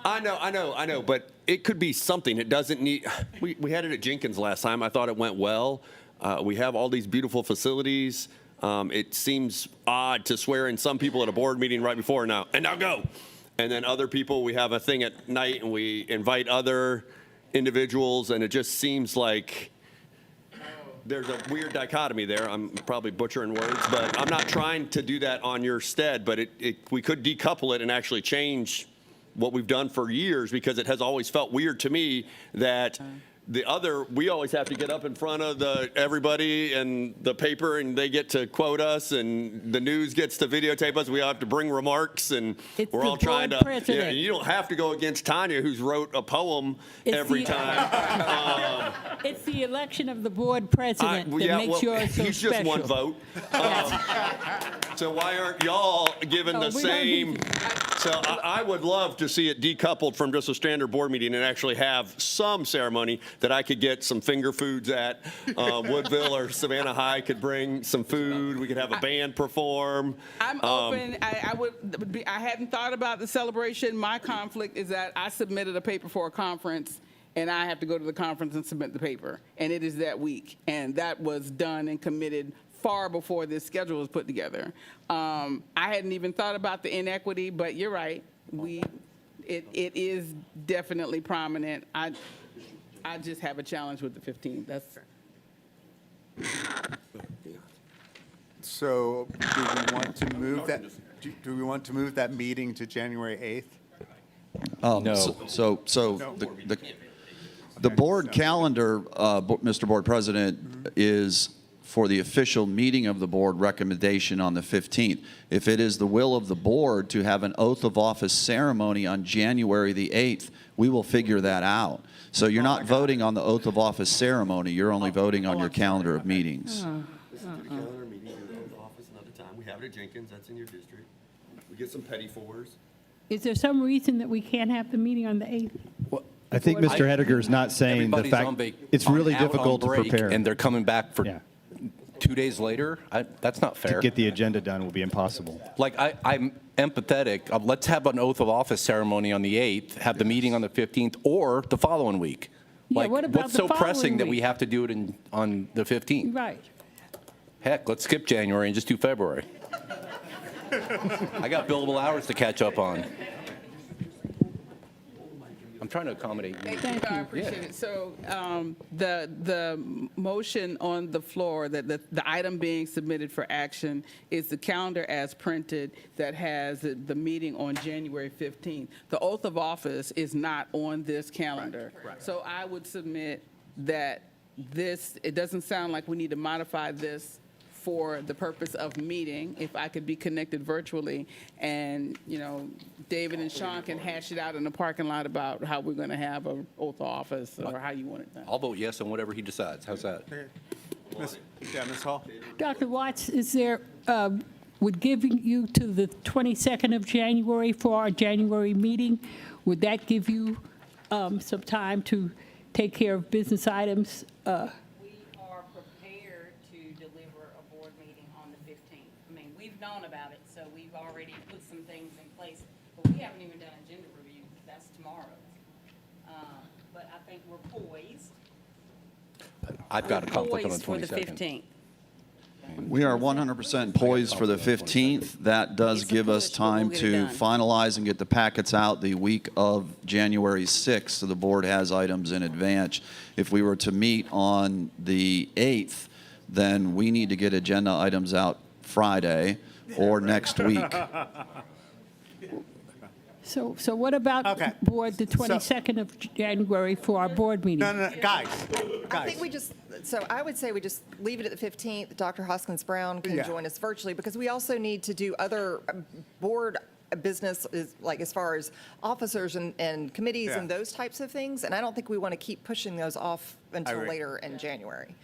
I know, but it could be something. It doesn't need, we had it at Jenkins last time. I thought it went well. We have all these beautiful facilities. It seems odd to swear in some people at a board meeting right before now go. And then other people, we have a thing at night and we invite other individuals, and it just seems like there's a weird dichotomy there. I'm probably butchering words, but I'm not trying to do that on your stead, but we could decouple it and actually change what we've done for years, because it has always felt weird to me that we always have to get up in front of everybody and the paper, and they get to quote us, and the news gets to videotape us. We all have to bring remarks, and It's we're the all trying board to. president. You don't have to go against Tanya, who's wrote a poem every time. It's the election of the board president that makes yours so he's special. just one vote. So why aren't y'all given No, the we don't same? need So I would love to see it decoupled from just a standard board meeting and actually have some ceremony that I could get some finger foods at. Woodville or Savannah High could bring some food. We could have a band perform. I'm open. I hadn't thought about the celebration. My conflict is that I submitted a paper for a conference, and I have to go to the conference and submit the paper, and it is that week. And that was done and committed far before this schedule was put together. I hadn't even thought about the inequity, but you're right. It is definitely prominent. I just have a challenge with the 15th. That's. So do we want to move that? Do we want to move that meeting to January 8th? No. The board calendar, Mr. Board President, is for the official meeting of the board recommendation on the 15th. If it is the will of the board to have an oath of office ceremony on January the 8th, we will figure that out. So you're not voting on the oath of office ceremony, you're only voting on your calendar of meetings. This is the calendar meeting, do the oath of office another time. We have it at Jenkins, that's in your district. We get some petty fours. Is there some reason that we can't have the meeting on the 8th? Well, I think Mr. Hediger is not saying the Everybody's on fact, it's really out on difficult to break, prepare. and they're coming back for Yeah. 2 days later. That's not fair. To get the agenda done will be impossible. Like, I'm empathetic. Let's have an oath of office ceremony on the 8th, have the meeting on the 15th, or the following week. Yeah, Like, what about what's the so pressing following that we week? have to do it on the 15th? Right. Heck, let's skip January and just do February. I got billable hours to catch up on. I'm trying to accommodate you. Thank you. I appreciate it. So the motion on the floor, that the item being submitted for action is the calendar as printed that has the meeting on January 15th. The oath of office is not on this calendar. Right. So I would submit that it doesn't sound like we need to modify this for the purpose of meeting, if I could be connected virtually, and, David and Sean can hash it out in the parking lot about how we're going to have an oath of office, or how you want it done. I'll vote yes on whatever he decides. How's that? Ms. Hall? Dr. Watts, is there, would giving you to the 22nd of January for our January meeting, would that give you some time to take care of business items? We are prepared to deliver a board meeting on the 15th. I mean, we've known about it, so we've already put some things in place, but we haven't even done agenda review. That's tomorrow. But I think we're poised. I've got a conflict on the Poised for the 22nd. 15th. We are 100% poised for the 15th. That does It's a give us push, but we'll time get it to done. finalize and get the packets out the week of January 6th, so the board has items in advance. If we were to meet on the 8th, then we need to get agenda items out Friday or next week. So what about Okay. board the 22nd of January for our board meeting? No, guys, I think we just, so I would say we just leave it at the 15th. Dr. Hoskins Brown can Yeah. join us virtually because we also need to do other board business, like as far as officers and committees Yeah. and those types of things. And I don't think we want to keep pushing those off until agree. later in January.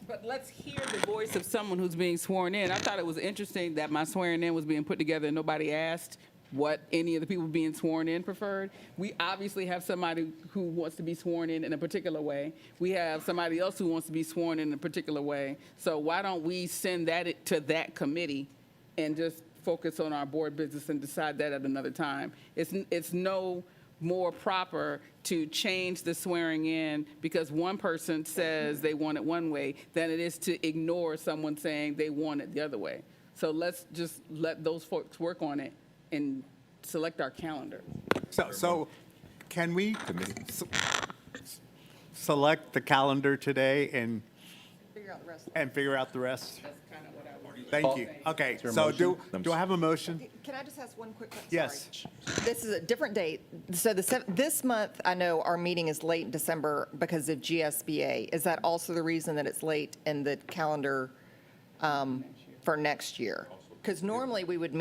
But let's hear the voice of someone who's being sworn in. I thought it was interesting that my swearing in was being put together and nobody asked what any of the people being sworn in preferred. We obviously have somebody who wants to be sworn in a particular way. We have somebody else who wants to be sworn in a particular way. So why don't we send that to that committee and just focus on our board business and decide that at another time? It's no more proper to change the swearing in because one person says they want it one way than it is to ignore someone saying they want it the other way. So let's just let those folks work on it and select our calendar. so can we select the calendar today and Figure out the rest. figure out the rest? That's kind of what I want. Thank you. Okay, there a so motion? do I have a motion? Can I just ask one quick question? Yes. This is a different date. So this month, I know our meeting is late in December because of GSBA. Is that also the reason that it's late in the calendar for next year? Because normally we would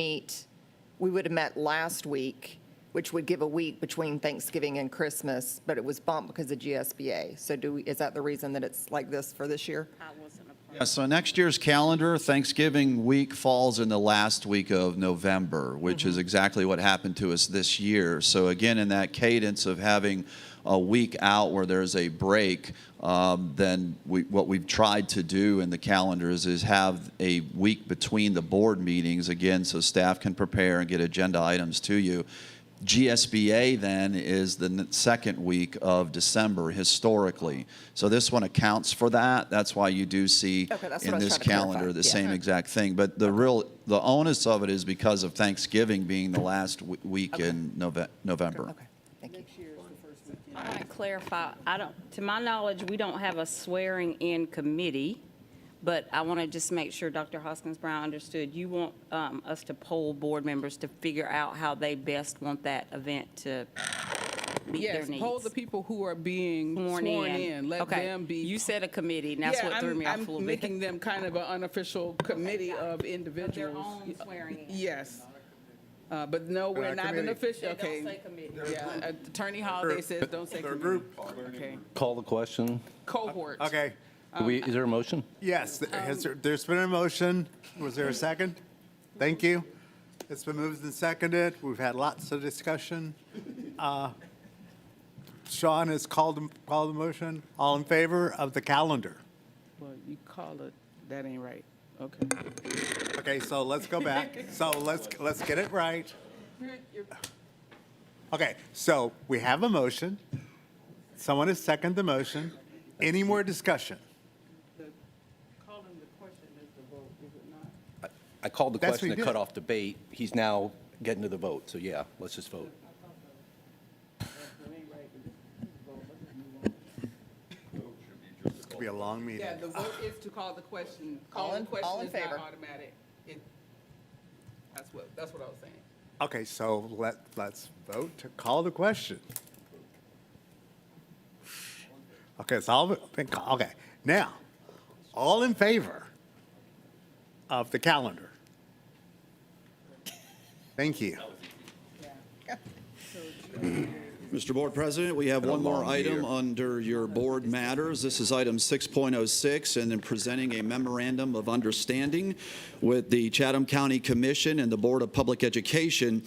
have met last week, which would give a week between Thanksgiving and Christmas, but it was bumped because of GSBA. So is that the reason that it's like this for this year? I wasn't a part. Yeah, so next year's calendar, Thanksgiving week falls in the last week of November, which is exactly what happened to us this year. So again, in that cadence of having a week out where there's a break, then what we've tried to do in the calendars is have a week between the board meetings, again, so staff can prepare and get agenda items to you. GSBA then is the second week of December historically. So this one accounts for that. That's why you do see Okay, that's what I in was this trying to clarify. calendar the Yeah. same exact thing. But the onus of it is because of Thanksgiving being the last week in November. Okay, thank you. I want to clarify, to my knowledge, we don't have a swearing-in committee, but I want to just make sure Dr. Hoskins Brown understood. You want us to poll board members to figure out how they best want that event to meet their Yes, needs. poll the people who are being Sworn sworn in. Let Okay. them be. You said a committee, and that's Yeah, what threw me off a I'm little bit. making them kind of an unofficial committee of individuals. Their own swearing in. Yes. But no, we're not an committee. official, They don't okay. say committee. Yeah, Attorney Holiday says don't say Their committee. group. Okay. Call the question. Cohort. Okay, Is there a motion? yes, there's been a motion. Was there a second? Thank you. It's been moved and seconded. We've had lots of discussion. Sean has called the motion. All in favor of the calendar? Well, you call it, that ain't right. Okay. Okay, so let's go back. So let's get it right. Okay, so we have a motion. Someone has seconded the motion. Any more discussion? Calling the question is the vote, is it not? I called the That's question what to you cut did. off debate. He's now getting to the vote. So yeah, let's just vote. This could be a long meeting. Yeah, the vote is to call the question. All Calling in- the question all in is not favor. automatic. That's what I was saying. Okay, so let's vote to call the question. Okay, it's all been called. Okay, now, all in favor of the calendar? Thank you. Mr. Board President, we have one more item under your board matters. This is item 6.06, and then presenting a memorandum of understanding with the Chatham County Commission and the Board of Public Education.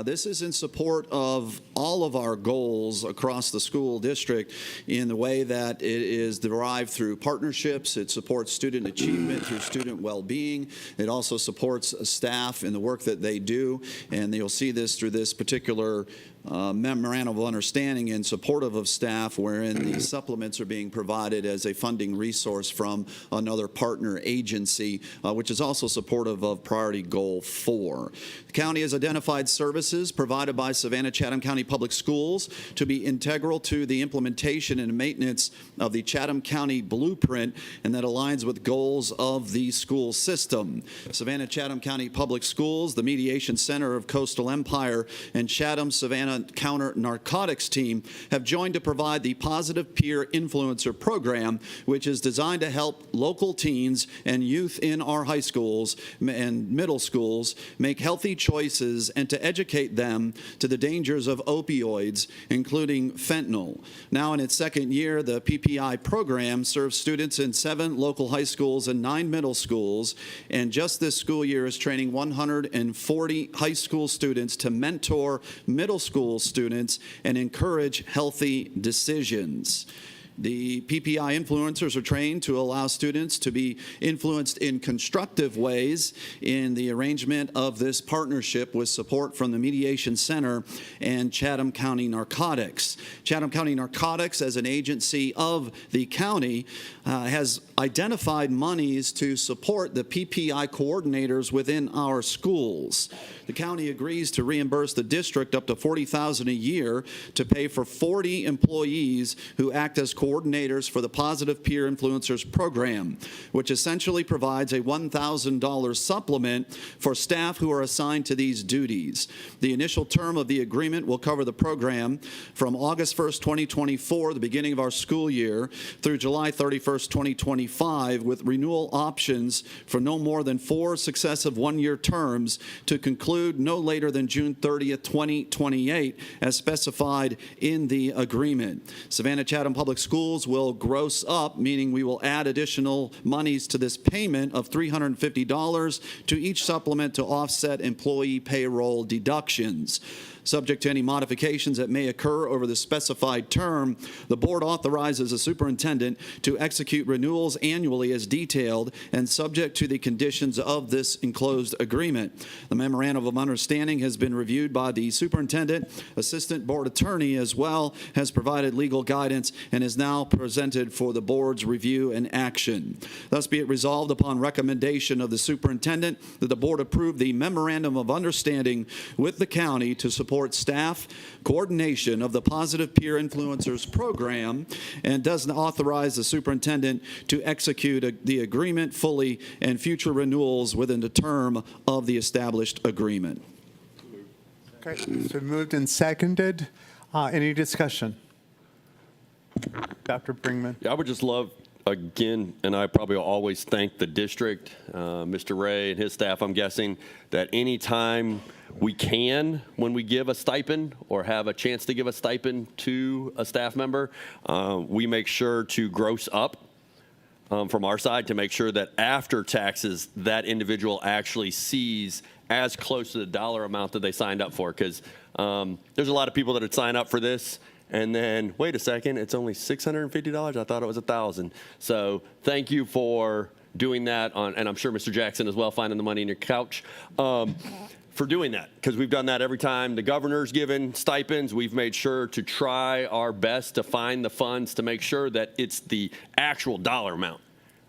This is in support of all of our goals across the school district in the way that it is derived through partnerships. It supports student achievement through student well-being. It also supports staff in the work that they do, and you'll see this through this particular memorandum of understanding and supportive of staff, wherein the supplements are being provided as a funding resource from another partner agency, which is also supportive of Priority Goal 4. The county has identified services provided by Savannah-Chatham County Public Schools to be integral to the implementation and maintenance of the Chatham County Blueprint, and that aligns with goals of the school system. Savannah-Chatham County Public Schools, the Mediation Center of Coastal Empire, and Chatham-Savannah Counter Narcotics Team have joined to provide the Positive Peer Influencer Program, which is designed to help local teens and youth in our high schools and middle schools make healthy choices and to educate them to the dangers of opioids, including fentanyl. Now in its second year, the PPI program serves students in 7 local high schools and 9 middle schools, and just this school year is training 140 high school students to mentor middle school students and encourage healthy decisions. The PPI influencers are trained to allow students to be influenced in constructive ways in the arrangement of this partnership with support from the Mediation Center and Chatham County Narcotics. Chatham County Narcotics, as an agency of the county, has identified monies to support the PPI coordinators within our schools. The county agrees to reimburse the district up to $40,000 a year to pay for 40 employees who act as coordinators for the Positive Peer Influencers Program, which essentially provides a $1,000 supplement for staff who are assigned to these duties. The initial term of the agreement will cover the program from August 1st, 2024, the beginning of our school year, through July 31st, 2025, with renewal options for no more than 4 successive one-year terms to conclude no later than June 30th, 2028, as specified in the agreement. Savannah-Chatham Public Schools will gross up, meaning we will add additional monies to this payment of $350 to each supplement to offset employee payroll deductions. Subject to any modifications that may occur over the specified term, the board authorizes the superintendent to execute renewals annually as detailed and subject to the conditions of this enclosed agreement. The memorandum of understanding has been reviewed by the superintendent, assistant board attorney, as well as provided legal guidance, and is now presented for the board's review and action. Thus be it resolved upon recommendation of the superintendent that the board approve the memorandum of understanding with the county to support staff coordination of the Positive Peer Influencers Program, and does authorize the superintendent to execute the agreement fully and future renewals within the term of the established agreement. Okay, so moved and seconded. Any discussion? Dr. Bringman. Yeah, I would just love, again, and I probably will always thank the district, Mr. Ray and his staff, I'm guessing, that any time we can, when we give a stipend or have a chance to give a stipend to a staff member, we make sure to gross up from our side to make sure that after taxes, that individual actually sees as close to the dollar amount that they signed up for. Because there's a lot of people that would sign up for this and then, wait a second, it's only $650? I thought it was $1,000. So thank you for doing that, and I'm sure Mr. Jackson as well, finding the money in your couch. For doing that, because we've done that every time the governor's given stipends. We've made sure to try our best to find the funds to make sure that it's the actual dollar amount.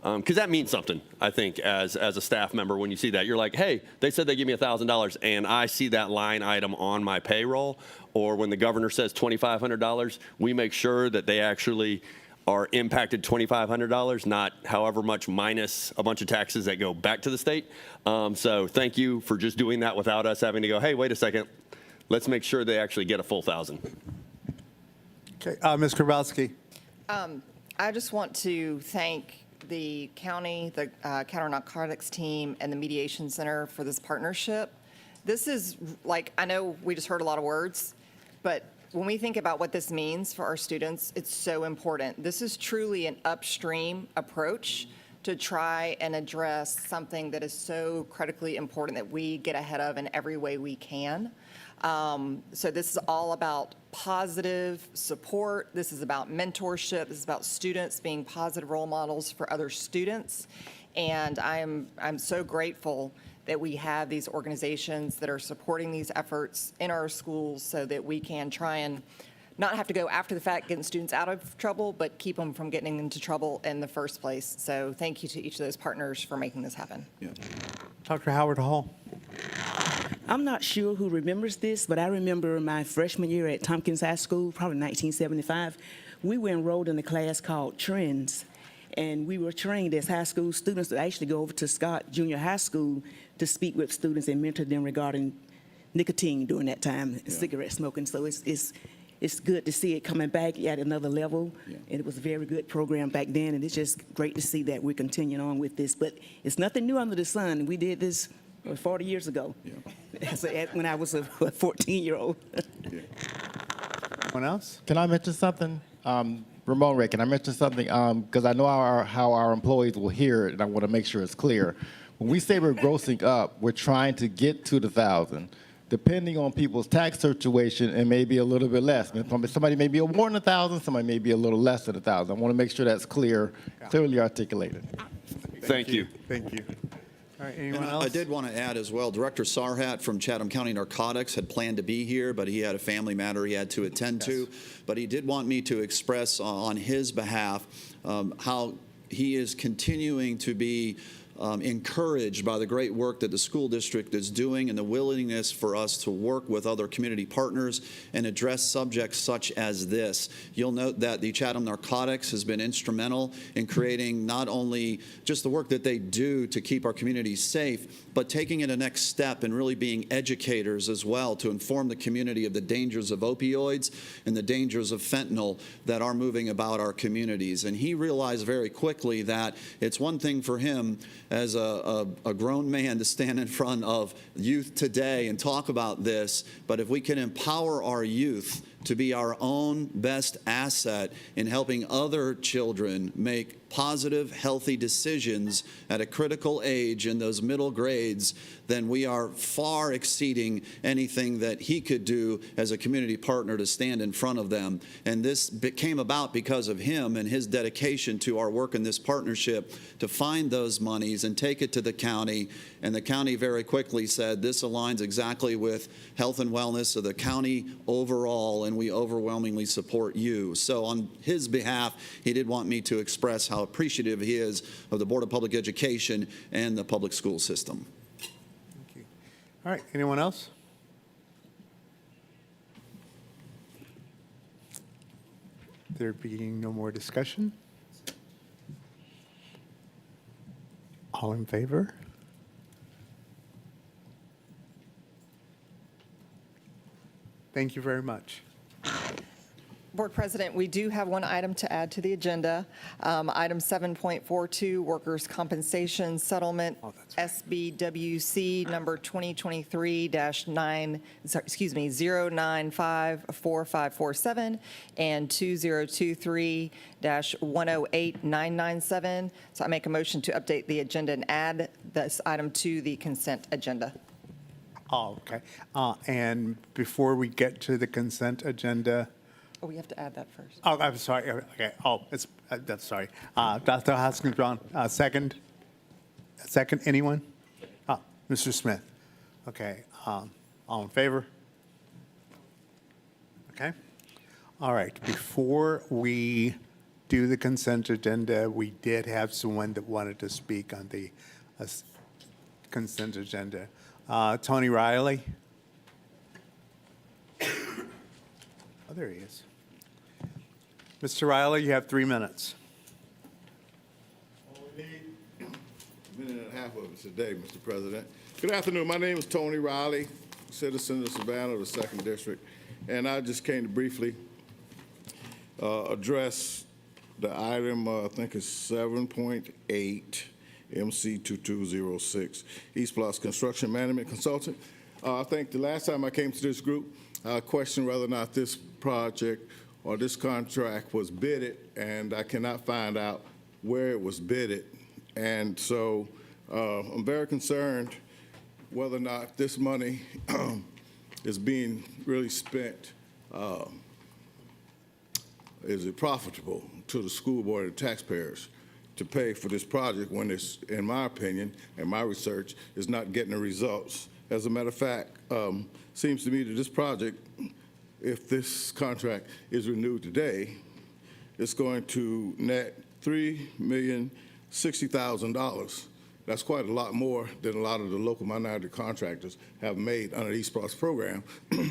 Because that means something, I think, as a staff member. When you see that, you're like, hey, they said they give me $1,000, and I see that line item on my payroll. Or when the governor says $2,500, we make sure that they actually are impacted $2,500, not however much minus a bunch of taxes that go back to the state. So thank you for just doing that without us having to go, hey, wait a second, let's make sure they actually get a full $1,000. Okay, Ms. Kowalski. I just want to thank the county, the counter narcotics team, and the mediation center for this partnership. This is, like, I know we just heard a lot of words, but when we think about what this means for our students, it's so important. This is truly an upstream approach to try and address something that is so critically important that we get ahead of in every way we can. So this is all about positive support. This is about mentorship. This is about students being positive role models for other students. And I'm so grateful that we have these organizations that are supporting these efforts in our schools so that we can try and not have to go after the fact getting students out of trouble, but keep them from getting into trouble in the first place. So thank you to each of those partners for making this happen. Dr. Howard Hall. I'm not sure who remembers this, but I remember my freshman year at Tompkins High School, probably 1975. We were enrolled in a class called Trends, and we were trained as high school students to actually go over to Scott Junior High School to speak with students and mentor them regarding nicotine during that time, cigarette smoking. So it's good to see it coming back at another level. And it was a very good program back then, and it's just great to see that we're continuing on with this. But it's nothing new under the sun. We did this 40 years ago, when I was a 14-year-old. Anyone else? Can I mention something? Ramon Ray, can I mention something? Because I know how our employees will hear it, and I want to make sure it's clear. When we say we're grossing up, we're trying to get to the 1,000. Depending on people's tax situation, it may be a little bit less. Somebody may be more than 1,000, somebody may be a little less than 1,000. I want to make sure that's clearly articulated. Thank you. Thank you. All right, anyone And else? I did want to add as well, Director Sarhat from Chatham County Narcotics had planned to be here, but he had a family matter he had to attend to. But he did want me to express on his behalf how he is continuing to be encouraged by the great work that the school district is doing and the willingness for us to work with other community partners and address subjects such as this. You'll note that the Chatham Narcotics has been instrumental in creating not only just the work that they do to keep our communities safe, but taking it a next step and really being educators as well to inform the community of the dangers of opioids and the dangers of fentanyl that are moving about our communities. And he realized very quickly that it's one thing for him as a grown man to stand in front of youth today and talk about this, but if we can empower our youth to be our own best asset in helping other children make positive, healthy decisions at a critical age in those middle grades, then we are far exceeding anything that he could do as a community partner to stand in front of them. And this came about because of him and his dedication to our work in this partnership to find those monies and take it to the county. And the county very quickly said this aligns exactly with health and wellness of the county overall, and we overwhelmingly support you. So on his behalf, he did want me to express how appreciative he is of the Board of Public Education and the public school system. Thank you. All right, anyone else? There being no more discussion? All in favor? Thank you very much. Board President, we do have one item to add to the agenda. Item 7.42, Workers' Compensation Settlement, SBWC number 2023-0954547 and 2023-108997. So I make a motion to update the agenda and add this item to the consent agenda. Oh, okay. And before we get to the consent agenda, Oh, we have to add that first. oh, I'm sorry. Okay. Oh, that's sorry. Dr. Hoskins Brown, second. Second, anyone? Mr. Smith. Okay. All in favor? Okay. All right. Before we do the consent agenda, we did have someone that wanted to speak on the consent agenda. Tony Riley. Oh, there he is. Mr. Riley, you have 3 minutes. We need a minute and a half of it today, Mr. President. Good afternoon. My name is Tony Riley, citizen of Savannah, the 2nd District, and I just came to briefly address the item, I think it's 7.8, MC2206, East Plus Construction Management Consultant. I think the last time I came to this group, I questioned whether or not this project or this contract was bidded, and I cannot find out where it was bidded. And so I'm very concerned whether or not this money is being really spent. Is it profitable to the school board and taxpayers? to pay for this project when it's, in my opinion, and my research, is not getting the results. As a matter of fact, seems to me that this project, if this contract is renewed today, it's going to net $3,060,000. That's quite a lot more than a lot of the local minority contractors have made under the East Plus program.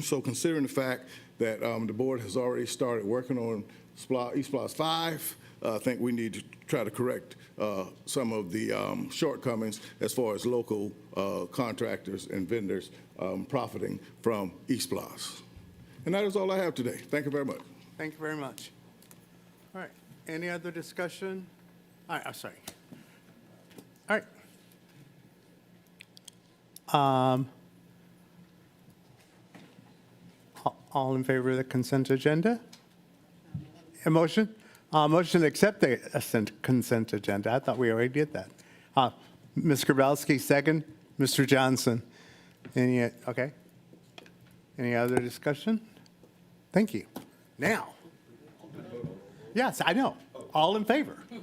So considering the fact that the board has already started working on East Plus 5, I think we need to try to correct some of the shortcomings as far as local contractors and vendors profiting from East Plus. And that is all I have today. Thank you very much. Thank you very much. All right, any other discussion? All right, I'm sorry. All right. All in favor of the consent agenda? A motion? Motion to accept the consent agenda. I thought we already did that. Ms. Grabowski, second. Mr. Johnson. Okay. Any other discussion? Thank you. Now. Yes, I know. All in favor? All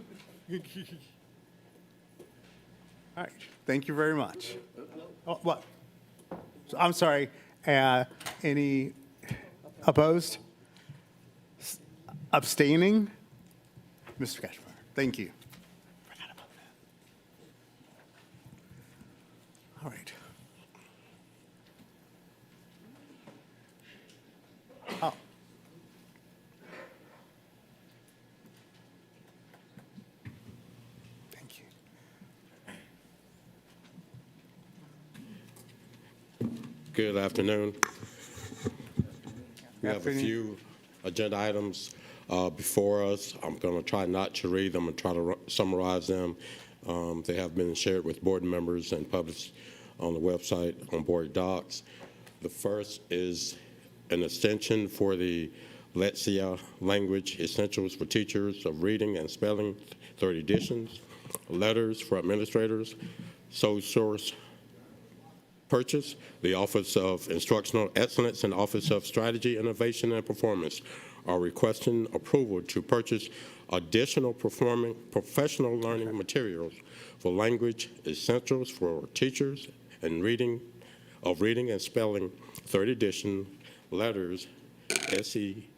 right. Thank you very much. Oh, what? I'm sorry. Any opposed? Abstaining? Mr. Cashmore, thank you. Forgot about that. All right. Oh. Thank you. Good afternoon. We have a Afternoon. few agenda items before us. I'm going to try not to read them and try to summarize them. They have been shared with board members and published on the website on board docs. The first is an extension for the Lexia Language Essentials for Teachers of Reading and Spelling, third editions, letters for administrators, sole source purchase, the Office of Instructional Excellence and Office of Strategy, Innovation, and Performance are requesting approval to purchase additional professional learning materials for language essentials for teachers and reading and spelling, third edition, letters, SE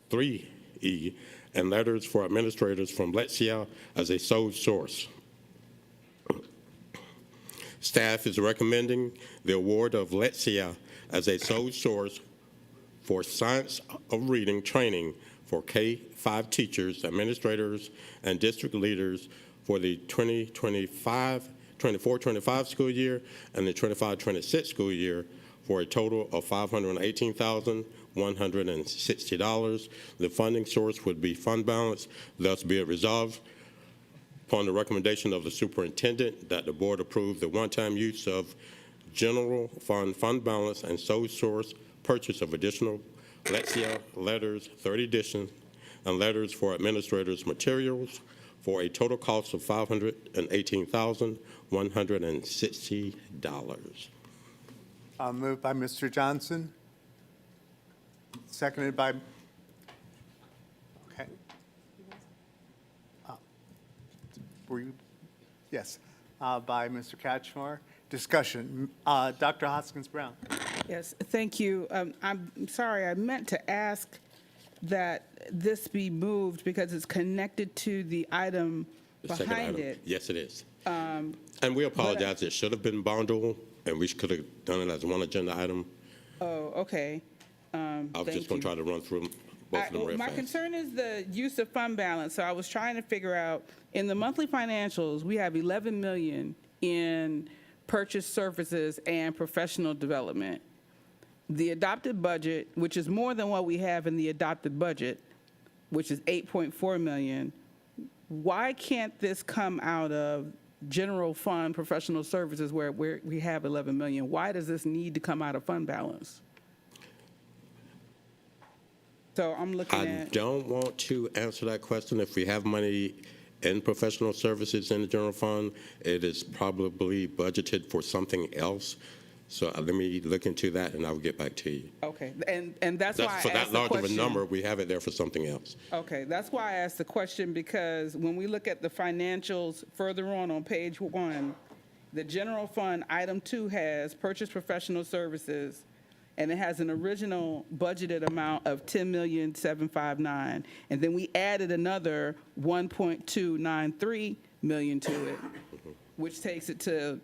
3E, and letters for administrators from Lexia as a sole source. Staff is recommending the award of Lexia as a sole source for Science of Reading training for K-5 teachers, administrators, and district leaders for the 24-25 school year and the 25-26 school year for a total of $518,160. The funding source would be fund balance. Thus be it resolved upon the recommendation of the superintendent that the board approve the one-time use of general fund balance and sole source purchase of additional Lexia letters, third edition, and letters for administrators' materials for a total cost of $518,160. Moved by Mr. Johnson. Seconded by, okay. Were you? Yes, by Mr. Catchmore. Discussion. Dr. Hoskins-Brown. Yes, thank you. I'm sorry, I meant to ask that this be moved because it's connected to the item The second behind item. it. Yes, it is. And we apologize. It should have been bundled, and we could have done it as one agenda item. Oh, okay. I was just going to try to run through both of them real My fast. concern is the use of fund balance. So I was trying to figure out, in the monthly financials, we have 11 million in purchase services and professional development. The adopted budget, which is more than what we have in the adopted budget, which is 8.4 million, why can't this come out of general fund professional services where we have 11 million? Why does this need to come out of fund balance? So I'm looking I at. don't want to answer that question. If we have money in professional services in the general fund, it is probably budgeted for something else. So let me look into that, and I'll get back to you. Okay, and that's why I For that asked the large of a question. number, we have it there for something else. Okay, that's why I asked the question, because when we look at the financials further on page 1, the general fund, item 2 has purchase professional services, and it has an original budgeted amount of $10,759,000. And then we added another $1.293 million to it, which takes it to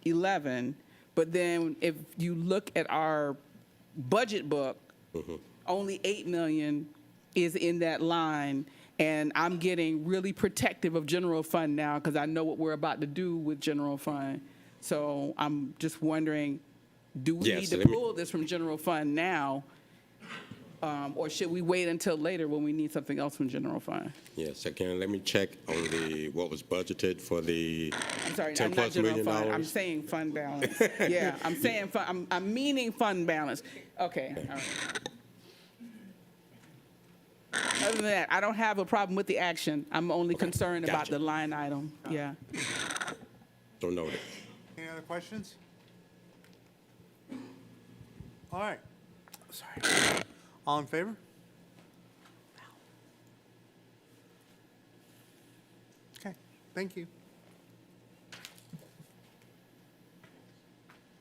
11. But then if you look at our budget book, only 8 million is in that line. And I'm getting really protective of general fund now because I know what we're about to do with general fund. So I'm just wondering, do we need to pull this from general fund now? Or should we wait until later when we need something else from general fund? Yes, again, let me check on what was budgeted for the I'm sorry, $10+ not general million. fund. I'm saying fund balance. Yeah, I'm saying fund. I'm meaning fund balance. Okay, all right. Other than that, I don't have a problem with the action. I'm only concerned about the line item. Yeah. Don't know it. Any other questions? All right. Sorry. All in favor? Okay, thank you.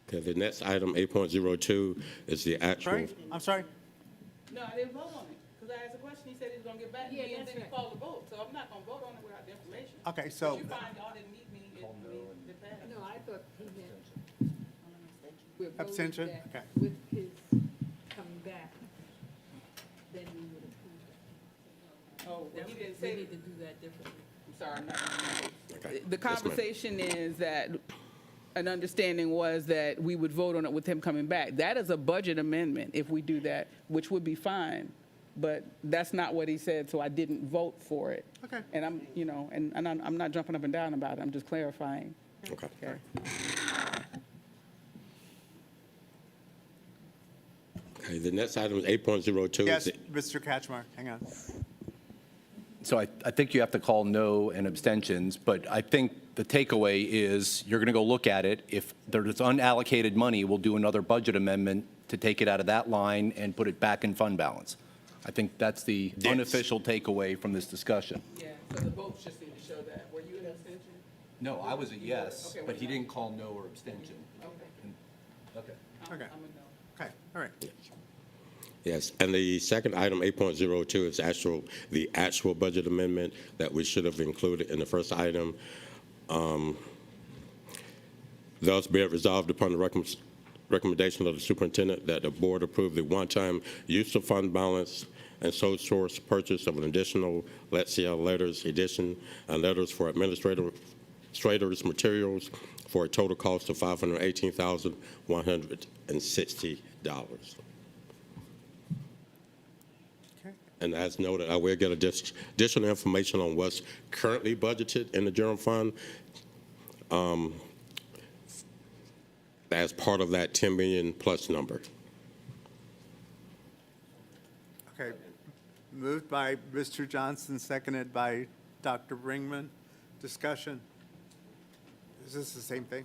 Okay, the next item, 8.02, is the actual. Sorry, I'm sorry. No, I didn't vote on it, because I asked a question, he said he was gonna get back to me, and then he called the vote, so I'm not gonna vote on it without the information. Okay, so- If you find y'all didn't need me, it passed. No, I thought he meant. Abstention? Okay. With his coming back, then we would approve that. Oh, well, he didn't say. We need to do that differently. I'm sorry, I'm not. Okay. The conversation is that, an understanding was that we would vote on it with him coming back. That is a budget amendment if we do that, which would be fine. But that's not what he said, so I didn't vote for it. Okay. And I'm, and I'm not jumping up and down about it, I'm just clarifying. Okay. Okay. Okay, the next item is 8.02. Yes, Is the- Mr. Catchmark, hang on. So I think you have to call no and abstentions, but I think the takeaway is you're going to go look at it. If there's unallocated money, we'll do another budget amendment to take it out of that line and put it back in fund balance. I think that's the unofficial takeaway from this discussion. Yeah, so the votes just need to show that. Were you an abstention? No, I was a yes, Okay, but he didn't call no or abstention. Okay. Okay. Okay. I'm a no. Okay, all right. Yes, and the second item, 8.02, is the actual budget amendment that we should have included in the first item. Thus be it resolved upon the recommendation of the superintendent that the board approve the one-time use of fund balance and sole source purchase of an additional Let's See Our Letters edition and letters for administrators materials for a total cost of $518,160. And as noted, I will get additional information on what's currently budgeted in the general fund as part of that 10 million plus number. Okay, moved by Mr. Johnson, seconded by Dr. Bringman. Discussion? Is this the same thing?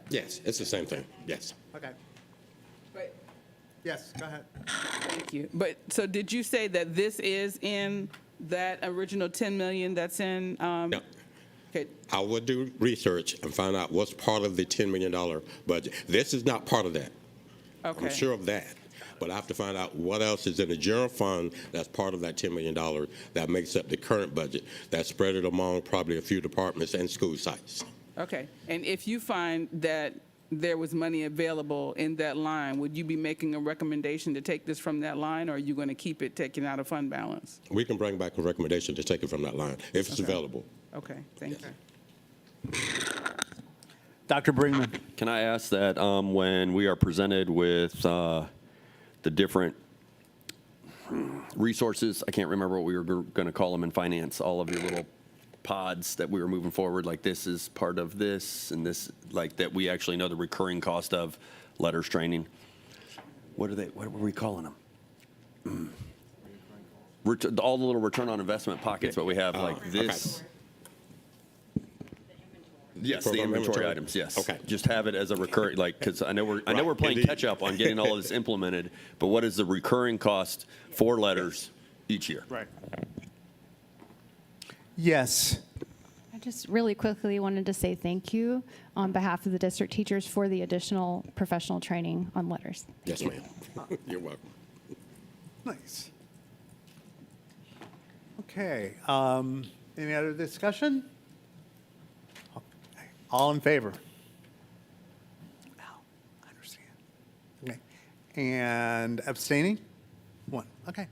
Yes, it's the same thing, yes. Okay, But, yes, go ahead. thank you. But, so did you say that this is in that original 10 million that's in? No. Okay, I will do research and find out what's part of the $10 million budget. This is not part of that. okay. I'm sure of that. But I have to find out what else is in the general fund that's part of that $10 million that makes up the current budget that's spread it among probably a few departments and school sites. Okay, and if you find that there was money available in that line, would you be making a recommendation to take this from that line, or are you going to keep it taken out of fund balance? We can bring back a recommendation to take it from that line if it's available. Okay, thank you. Dr. Bringman. Can I ask that when we are presented with the different resources, I can't remember what we were going to call them in finance, all of your little pods that we were moving forward, like this is part of this and this, like that we actually know the recurring cost of letters training. What were we calling them? All the little return on investment pockets, but we have like this. Yes, the program inventory items, yes. Okay. Just have it as a recurring, like, because I know we're playing indeed. catch-up on getting all of this implemented, but what is the recurring cost for letters each year? Right. Yes. I just really quickly wanted to say thank you on behalf of the district teachers for the additional professional training on letters. Yes, ma'am. You're welcome. Nice. Okay. Any other discussion? Okay. All in favor? No, I understand. Okay. And abstaining? One. Okay.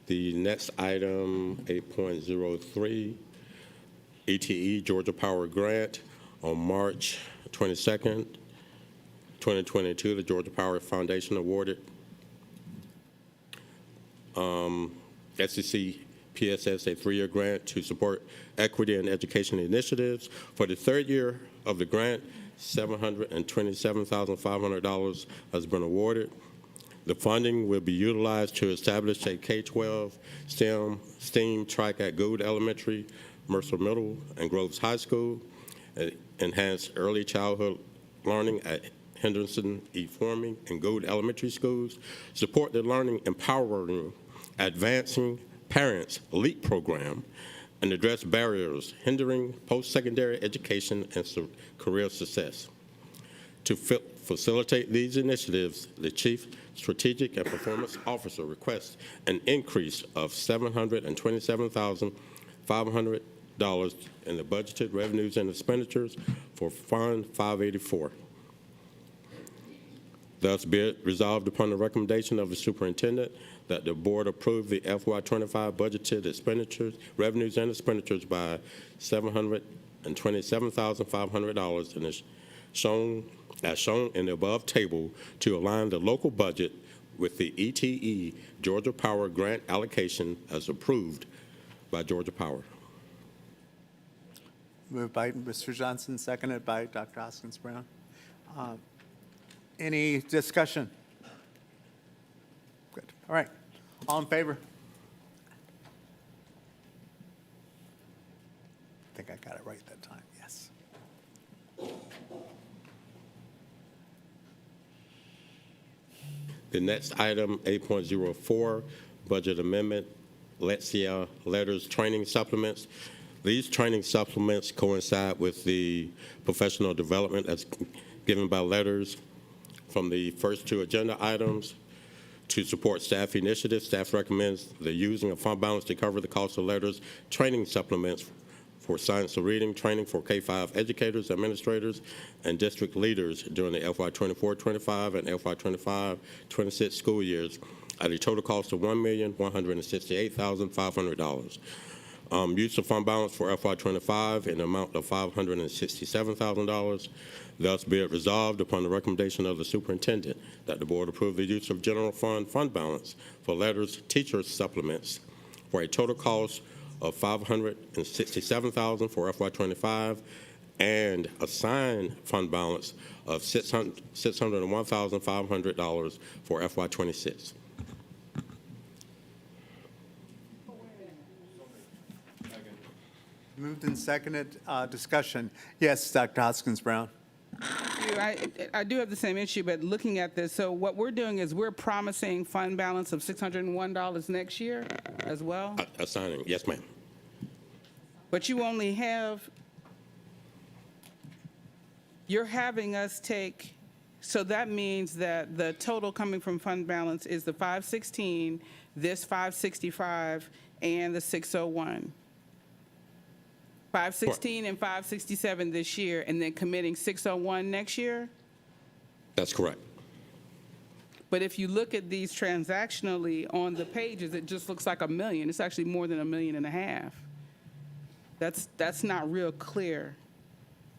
The next item, 8.03, ETE Georgia Power Grant on March 22nd, 2022, the Georgia Power Foundation awarded SEC PSS a 3-year grant to support equity and education initiatives. For the third year of the grant, $727,500 has been awarded. The funding will be utilized to establish a K-12 STEM track at Gould Elementary, Mercer Middle, and Groves High School, enhance early childhood learning at Henderson E. Forming and Gould Elementary Schools, support the Learning Empowering Advancing Parents LEAP program, and address barriers hindering post-secondary education and career success. To facilitate these initiatives, the Chief Strategic and Performance Officer requests an increase of $727,500 in the budgeted revenues and expenditures for Fund 584. Thus be it resolved upon the recommendation of the superintendent that the board approve the FY25 budgeted expenditures, revenues and expenditures by $727,500 and is as shown in the above table to align the local budget with the ETE Georgia Power grant allocation as approved by Georgia Power. Moved by Mr. Johnson, seconded by Dr. Hoskins Brown. Any discussion? Good. All right. All in favor? I think I got it right that time. Yes. The next item, 8.04, budget amendment, Lexia letters training supplements. These training supplements coincide with the professional development that's given by letters from the first two agenda items. To support staff initiatives, staff recommends the using of fund balance to cover the cost of letters training supplements for science of reading training for K-5 educators, administrators, and district leaders during the FY24-25 and FY25-26 school years at a total cost of $1,168,500. Use of fund balance for FY25 in the amount of $567,000. Thus be it resolved upon the recommendation of the superintendent that the board approve the use of general fund balance for letters teacher supplements for a total cost of $567,000 for FY25 and assign fund balance of $601,500 for FY26. Moved and seconded. Discussion. Yes, Dr. Hoskins Brown. I do have the same issue, but looking at this, so what we're doing is we're promising fund balance of $601 next year as well? Assigning, yes, ma'am. But you only have, you're having us take, so that means that the total coming from fund balance is the 516, this 565, and the 601. 516 and 567 this year, and then committing 601 next year? That's correct. But if you look at these transactionally on the pages, it just looks like $1 million. It's actually more than $1.5 million. That's not real clear.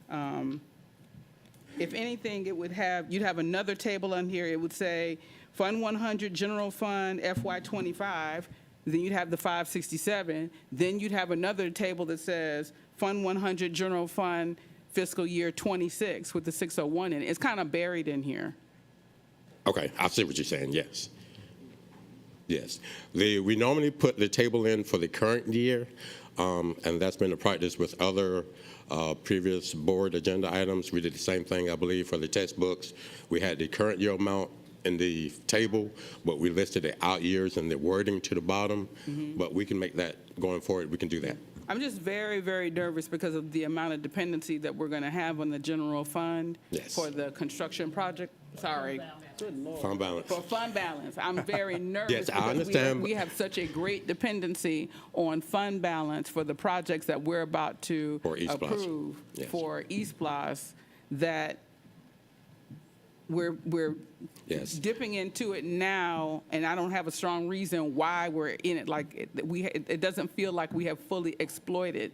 If anything, it would have, you'd have another table on here. It would say Fund 100 General Fund FY25. Then you'd have the 567. Then you'd have another table that says Fund 100 General Fund Fiscal Year 26 with the 601 in it. It's kind of buried in here. Okay, I see what you're saying, yes. Yes. We normally put the table in for the current year, and that's been the practice with other previous board agenda items. We did the same thing, I believe, for the textbooks. We had the current year amount in the table, but we listed the out years and the wording to the bottom. But we can make that, going forward, we can do that. I'm just very, very nervous because of the amount of dependency that we're going to have on the general fund for the construction project. Sorry. Fund balance. For fund balance. I'm very nervous. Yes, I because understand. We have such a great dependency on fund balance for the projects that we're about to approve for East Blos that we're dipping into it now, and I don't have a strong reason why we're in it. Like it doesn't feel like we have fully exploited.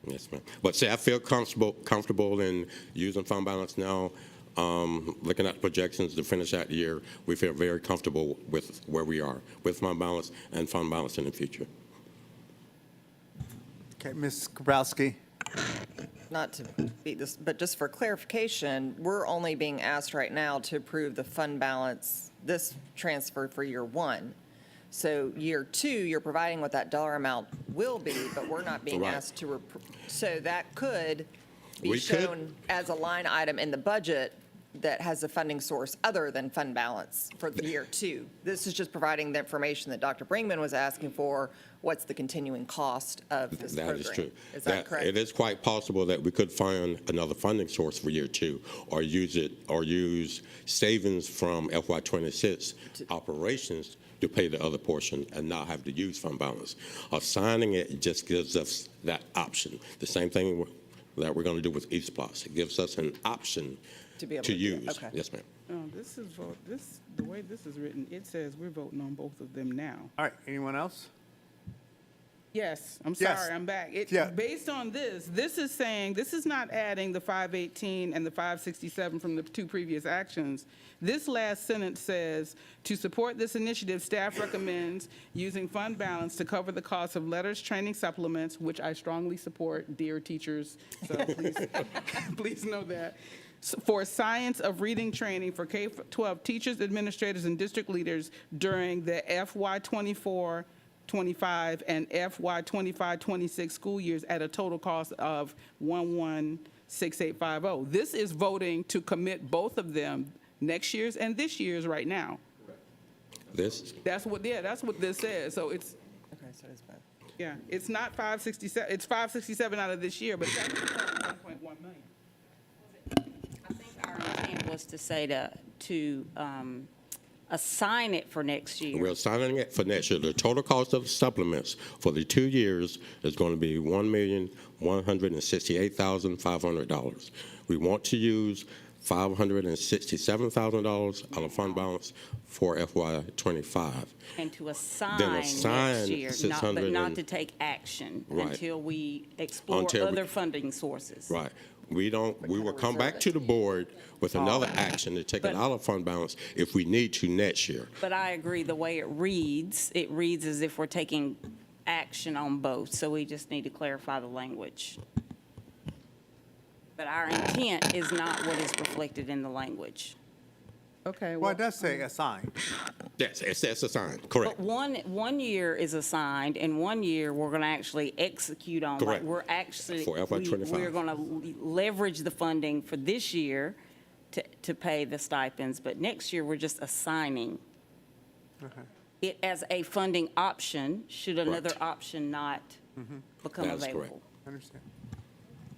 Yes, ma'am. But see, I feel comfortable in using fund balance now. Looking at projections to finish out the year, we feel very comfortable with where we are with fund balance and fund balance in the future. Okay, Ms. Kabrowski. Not to beat this, but just for clarification, we're only being asked right now to approve the fund balance, this transfer for year one. So year two, you're providing what that dollar amount will be, but we're not being asked to, so that could be shown as a line item in the budget that has a funding source other than fund balance for the year two. This is just providing the information that Dr. Brinkman was asking for. What's the continuing cost of this program? That is true. Is that correct? It is quite possible that we could find another funding source for year two, or use savings from FY26 operations to pay the other portion and not have to use fund balance. Assigning it just gives us that option. The same thing that we're going to do with East Blos. It gives us an option to be able to use. Okay. Yes, ma'am. This is the way this is written. It says we're voting on both of them now. All right, anyone else? Yes, I'm Yes. sorry, I'm back. Yeah. Based on this is saying, this is not adding the 518 and the 567 from the two previous actions. This last sentence says, to support this initiative, staff recommends using fund balance to cover the cost of letters, training supplements, which I strongly support, dear teachers, so please, please know that. For science of reading training for K-12 teachers, administrators, and district leaders during the FY24 25 and FY 25-26 school years at a total cost of $11,650. This is voting to commit both of them, next year's and this year's right now. This? That's what this says. So it's Okay, so it's bad. yeah, it's not 567. It's 567 out of this year, but it's actually 1.1 million. I think our intent was to say to assign it for next year. We're assigning it for next year. The total cost of supplements for the 2 years is going to be $1,168,500. We want to use $567,000 out of fund balance for FY25. And to assign Next year, but not to take action until we explore other funding sources. Right. We will come back to the board with another action to take it out of fund balance if we need to next year. But I agree, the way it reads as if we're taking action on both, so we just need to clarify the language. But our intent is not what is reflected in the language. Okay. Well, it does say assigned. Yes, it's assigned, correct. But one year is assigned, and 1 year we're going to actually execute on. Correct. Like we're actually, For FY25. we're going to leverage the funding for this year to pay the stipends, but next year we're just assigning it as a funding option, should another option not become That is available. correct. I understand.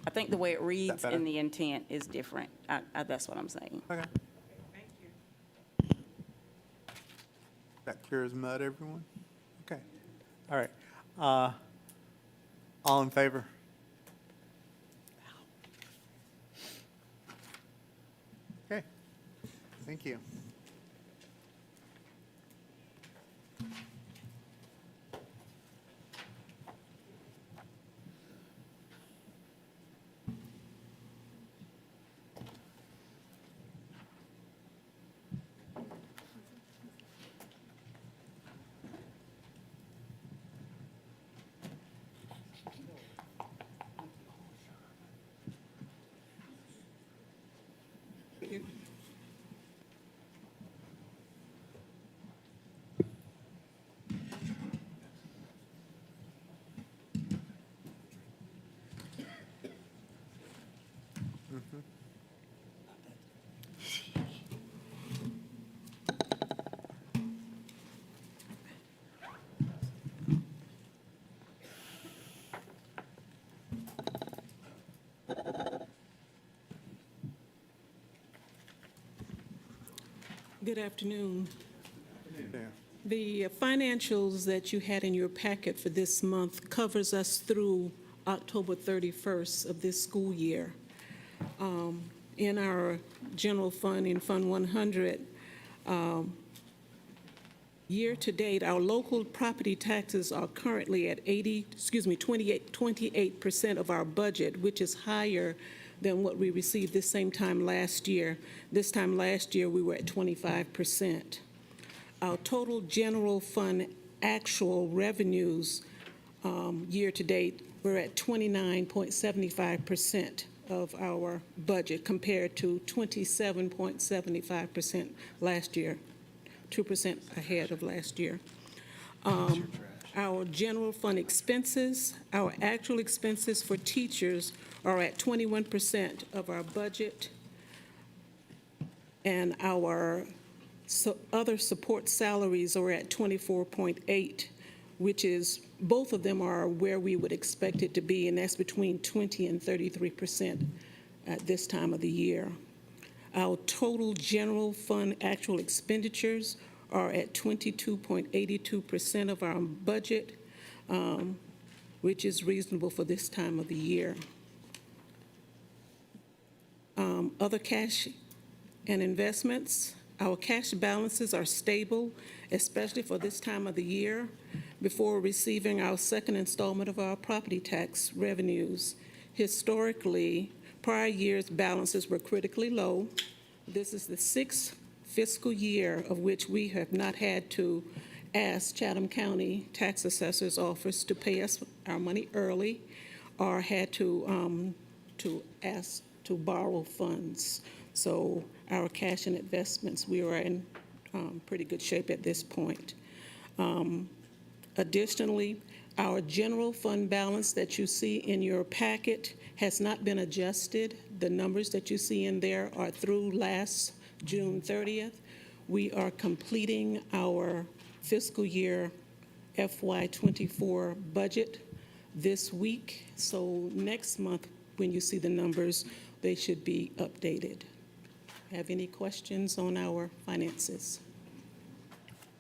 I think the way it reads better? and the intent is different. That's what I'm saying. Okay. That clear as mud, everyone? Okay. All right. All in favor? Okay. Thank you. Good afternoon. The financials that you had in your packet for this month covers us through October 31st of this school year. In our general fund, in Fund 100, year-to-date, our local property taxes are currently at 28% of our budget, which is higher than what we received this same time last year. This time last year, we were at 25%. Our total general fund actual revenues year-to-date, we're at 29.75% of our budget compared to 27.75% last year. 2% ahead of last year. Our general fund expenses, our actual expenses for teachers are at 21% of our budget, and our other support salaries are at 24.8, which is, both of them are where we would expect it to be, and that's between 20 and 33% at this time of the year. Our total general fund actual expenditures are at 22.82% of our budget, which is reasonable for this time of the year. Other cash and investments, our cash balances are stable, especially for this time of the year, before receiving our second installment of our property tax revenues. Historically, prior year's balances were critically low. This is the sixth fiscal year of which we have not had to ask Chatham County Tax Assessor's Office to pay us our money early, or had to ask to borrow funds. So our cash and investments, we are in pretty good shape at this point. Additionally, our general fund balance that you see in your packet has not been adjusted. The numbers that you see in there are through last June 30th. We are completing our fiscal year FY24 budget this week. So next month, when you see the numbers, they should be updated. Have any questions on our finances?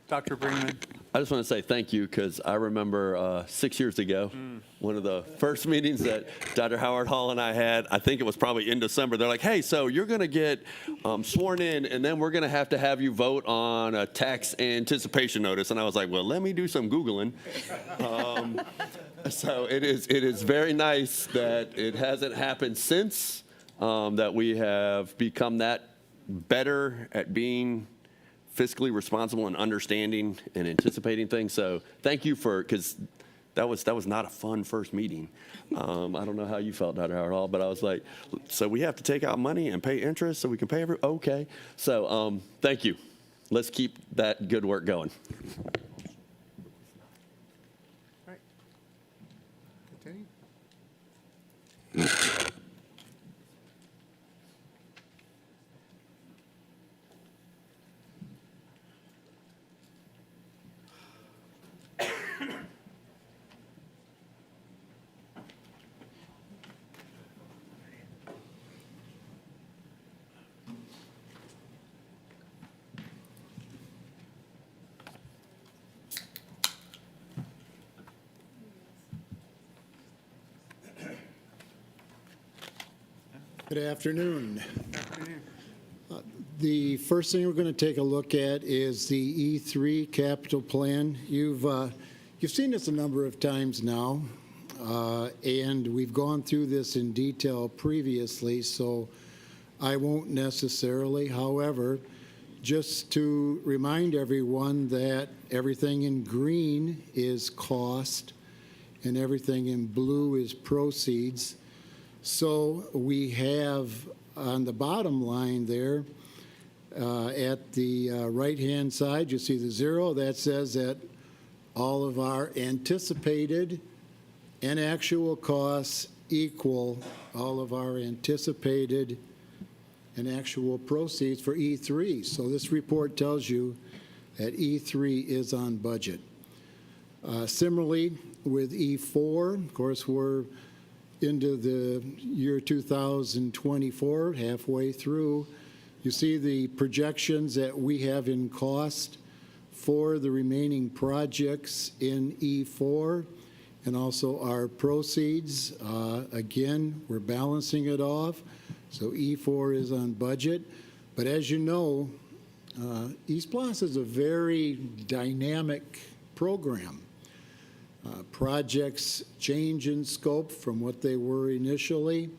Dr. Brinkman. I just want to say thank you, because I remember 6 years ago, one of the first meetings that Dr. Howard Hall and I had, I think it was probably in December, they're like, hey, so you're going to get sworn in, and then we're going to have you vote on a tax anticipation notice. And I was like, well, let me do some Googling. So it is very nice that it hasn't happened since, that we have become that better at being fiscally responsible and understanding and anticipating things. So thank you because that was not a fun first meeting. I don't know how you felt, Dr. Howard Hall, but I was like, so we have to take out money and pay interest so we can pay okay. So thank you. Let's keep that good work going. All right. Continue. Good afternoon. The first thing we're going to take a look at is the E3 capital plan. You've seen this a number of times now, and we've gone through this in detail previously, so I won't necessarily. However, just to remind everyone that everything in green is cost and everything in blue is proceeds. So we have on the bottom line there, at the right-hand side, you see the zero. That says that all of our anticipated and actual costs equal all of our anticipated and actual proceeds for E3. So this report tells you that E3 is on budget. Similarly, with E4, of course, we're into the year 2024, halfway through. You see the projections that we have in cost for the remaining projects in E4 and also our proceeds. Again, we're balancing it off, so E4 is on budget. But as you know, East Bluffs is a very dynamic program. Projects change in scope from what they were initially.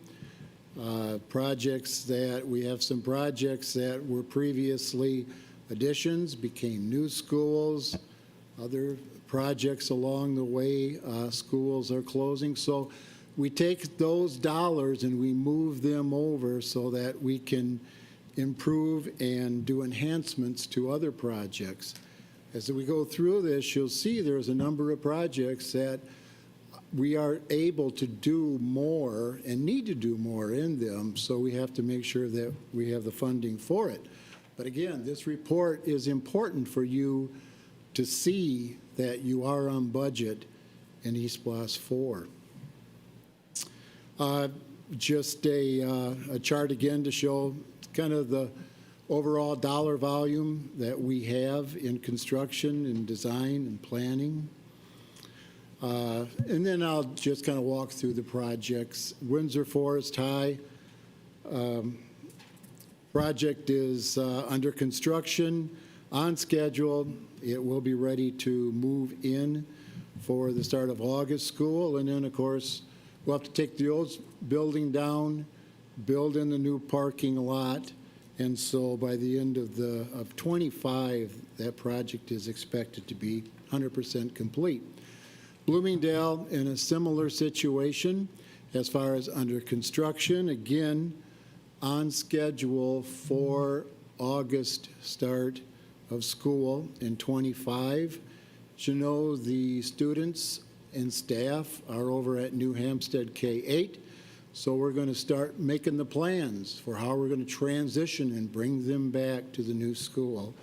Projects that we have some projects that were previously additions became new schools. Other projects along the way, schools are closing. So we take those dollars and we move them over so that we can improve and do enhancements to other projects. As we go through this, you'll see there's a number of projects that we are able to do more and need to do more in them, so we have to make sure that we have the funding for it. But again, this report is important for you to see that you are on budget in East Bluffs 4. Just a chart again to show kind of the overall dollar volume that we have in construction and design and planning. And then I'll just kind of walk through the projects. Windsor Forest High project is under construction, on schedule. It will be ready to move in for the start of August school. And then, of course, we'll have to take the old building down, build in the new parking lot. And so by the end of 25, that project is expected to be 100% complete. Bloomingdale in a similar situation as far as under construction, again, on schedule for August start of school in 25. As you know, the students and staff are over at New Hampstead K-8, so we're going to start making the plans for how we're going to transition and bring them back to the new school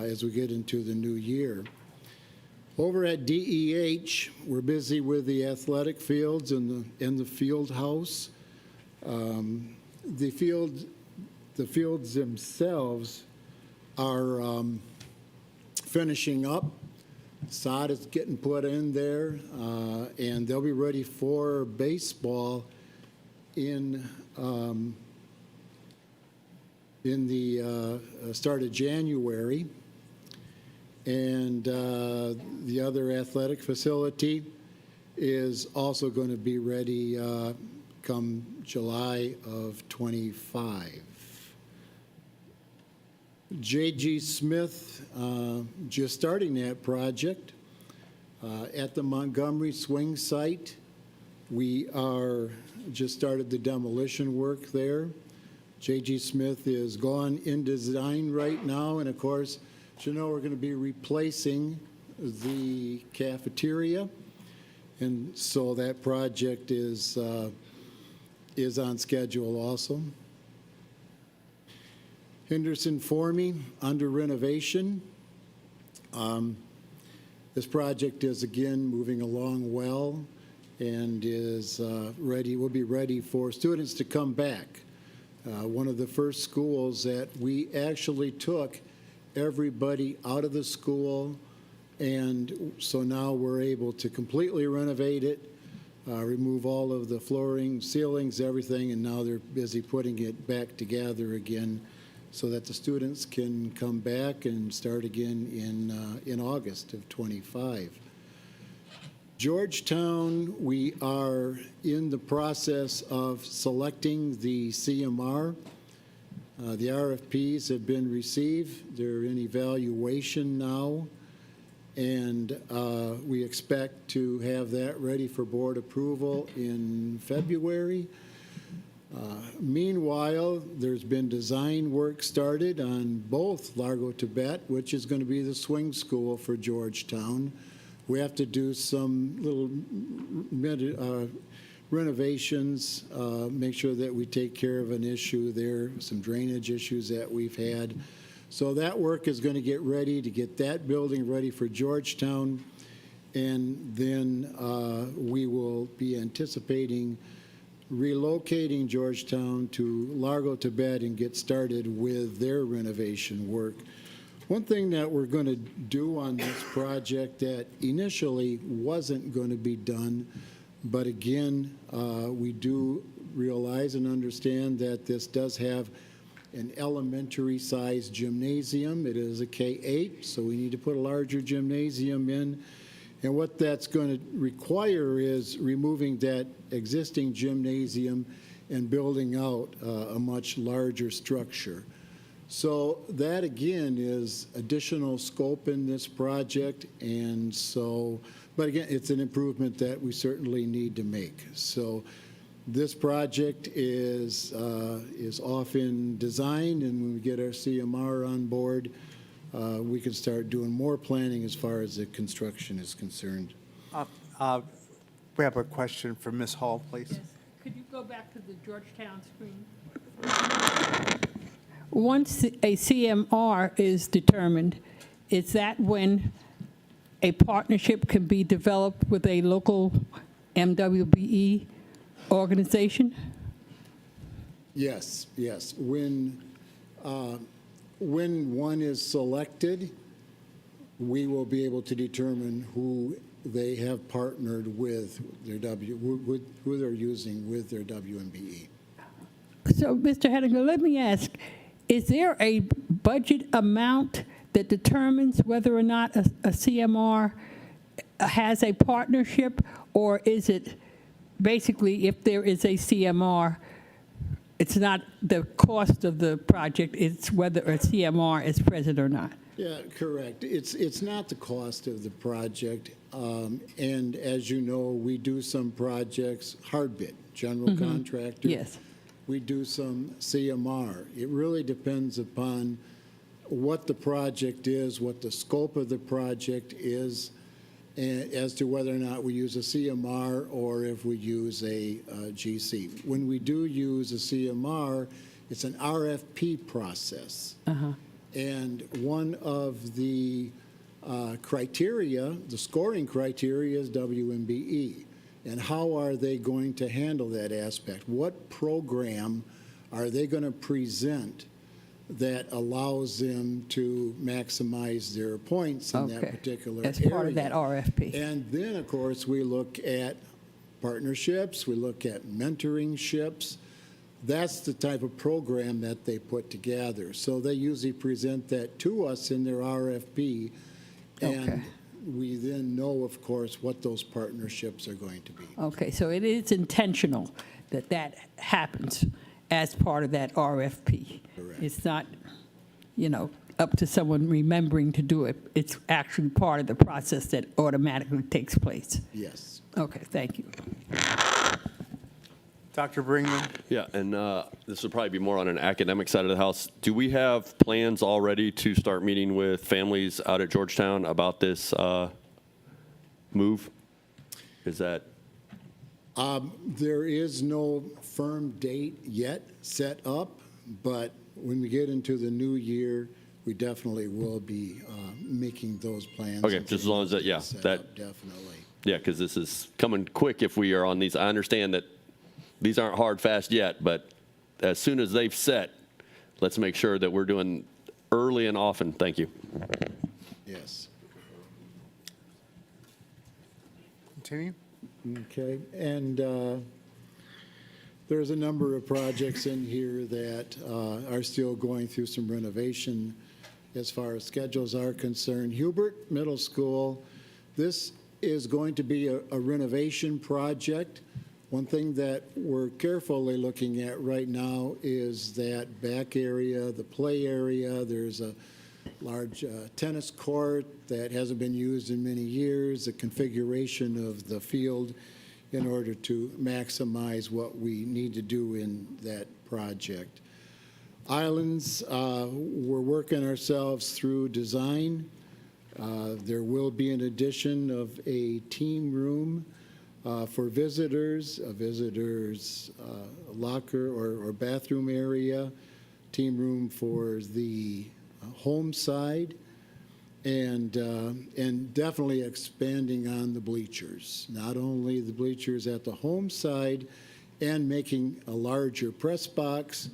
as we get into the new year. Over at DEH, we're busy with the athletic fields and the field house. The fields themselves are finishing up. Sod is getting put in there, and they'll be ready for baseball in the start of January. And the other athletic facility is also going to be ready come July of 25. J.G. Smith, just starting that project. At the Montgomery swing site, we are just started the demolition work there. J.G. Smith is gone in design right now, and of course, as you know, we're going to be replacing the cafeteria, and so that project is on schedule also. Henderson Formey, under renovation. This project is again moving along well and is ready, will be ready for students to come back. One of the first schools that we actually took everybody out of the school, and so now we're able to completely renovate it, remove all of the flooring, ceilings, everything, and now they're busy putting it back together again so that the students can come back and start again in August of 25. Georgetown, we are in the process of selecting the CMR. The RFPs have been received. They're in evaluation now, and we expect to have that ready for board approval in February. Meanwhile, there's been design work started on both Largo Tibet, which is going to be the swing school for Georgetown. We have to do some little renovations, make sure that we take care of an issue there, some drainage issues that we've had. So that work is going to get ready to get that building ready for Georgetown, and then we will be anticipating relocating Georgetown to Largo, Tibet, and get started with their renovation work. One thing that we're going to do on this project that initially wasn't going to be done, but again, we do realize and understand that this does have an elementary-sized gymnasium. It is a K-8, so we need to put a larger gymnasium in. And what that's going to require is removing that existing gymnasium and building out a much larger structure. So that, again, is additional scope in this project, and so, but again, it's an improvement that we certainly need to make. So this project is off in design, and when we get our CMR on board, we can start doing more planning as far as the construction is concerned. We have a question from Ms. Hall, please. Yes. Could you go back to the Georgetown screen? Once a CMR is determined, is that when a partnership can be developed with a local MWBE organization? Yes, yes. When one is selected, we will be able to determine who they have partnered with, who they're using with their WMBE. So, Mr. Hedinger, let me ask, is there a budget amount that determines whether or not a CMR has a partnership, or is it basically if there is a CMR, it's not the cost of the project, it's whether a CMR is present or not? Yeah, correct. It's not the cost of the project. And as you know, we do some projects, hard bid, general contractor. Yes. We do some CMR. It really depends upon what the project is, what the scope of the project is, and as to whether or not we use a CMR or if we use a GC. When we do use a CMR, it's an RFP process. And one of the criteria, the scoring criteria, is WMBE. And how are they going to handle that aspect? What program are they going to present that allows them to maximize their points in that particular area? As part of that RFP. And then, of course, we look at partnerships, we look at mentoringships. That's the type of program that they put together. So they usually present that to us in their RFP, and we then know, of course, what those partnerships are going to be. Okay, so it is intentional that that happens as part of that RFP. Correct. It's not, up to someone remembering to do it. It's actually part of the process that automatically takes place. Yes. Okay, thank you. Dr. Brinkman? Yeah, and this would probably be more on an academic side of the house. Do we have plans already to start meeting with families out at Georgetown about this move? Is that? There is no firm date yet set up, but when we get into the new year, we definitely will be making those plans. Okay, just as long as that, yeah, that. Definitely. Yeah, because this is coming quick if we are on these. I understand that these aren't hard, fast yet, but as soon as they've set, let's make sure that we're doing early and often. Thank you. Yes. Continue. Okay, and there's a number of projects in here that are still going through some renovation as far as schedules are concerned. Hubert Middle School, this is going to be a renovation project. One thing that we're carefully looking at right now is that back area, the play area. There's a large tennis court that hasn't been used in many years, the configuration of the field in order to maximize what we need to do in that project. Islands, we're working ourselves through design. There will be an addition of a team room for visitors, a visitor's locker or bathroom area, team room for the home side, and definitely expanding on the bleachers. Not only the bleachers at the home side and making a larger press box,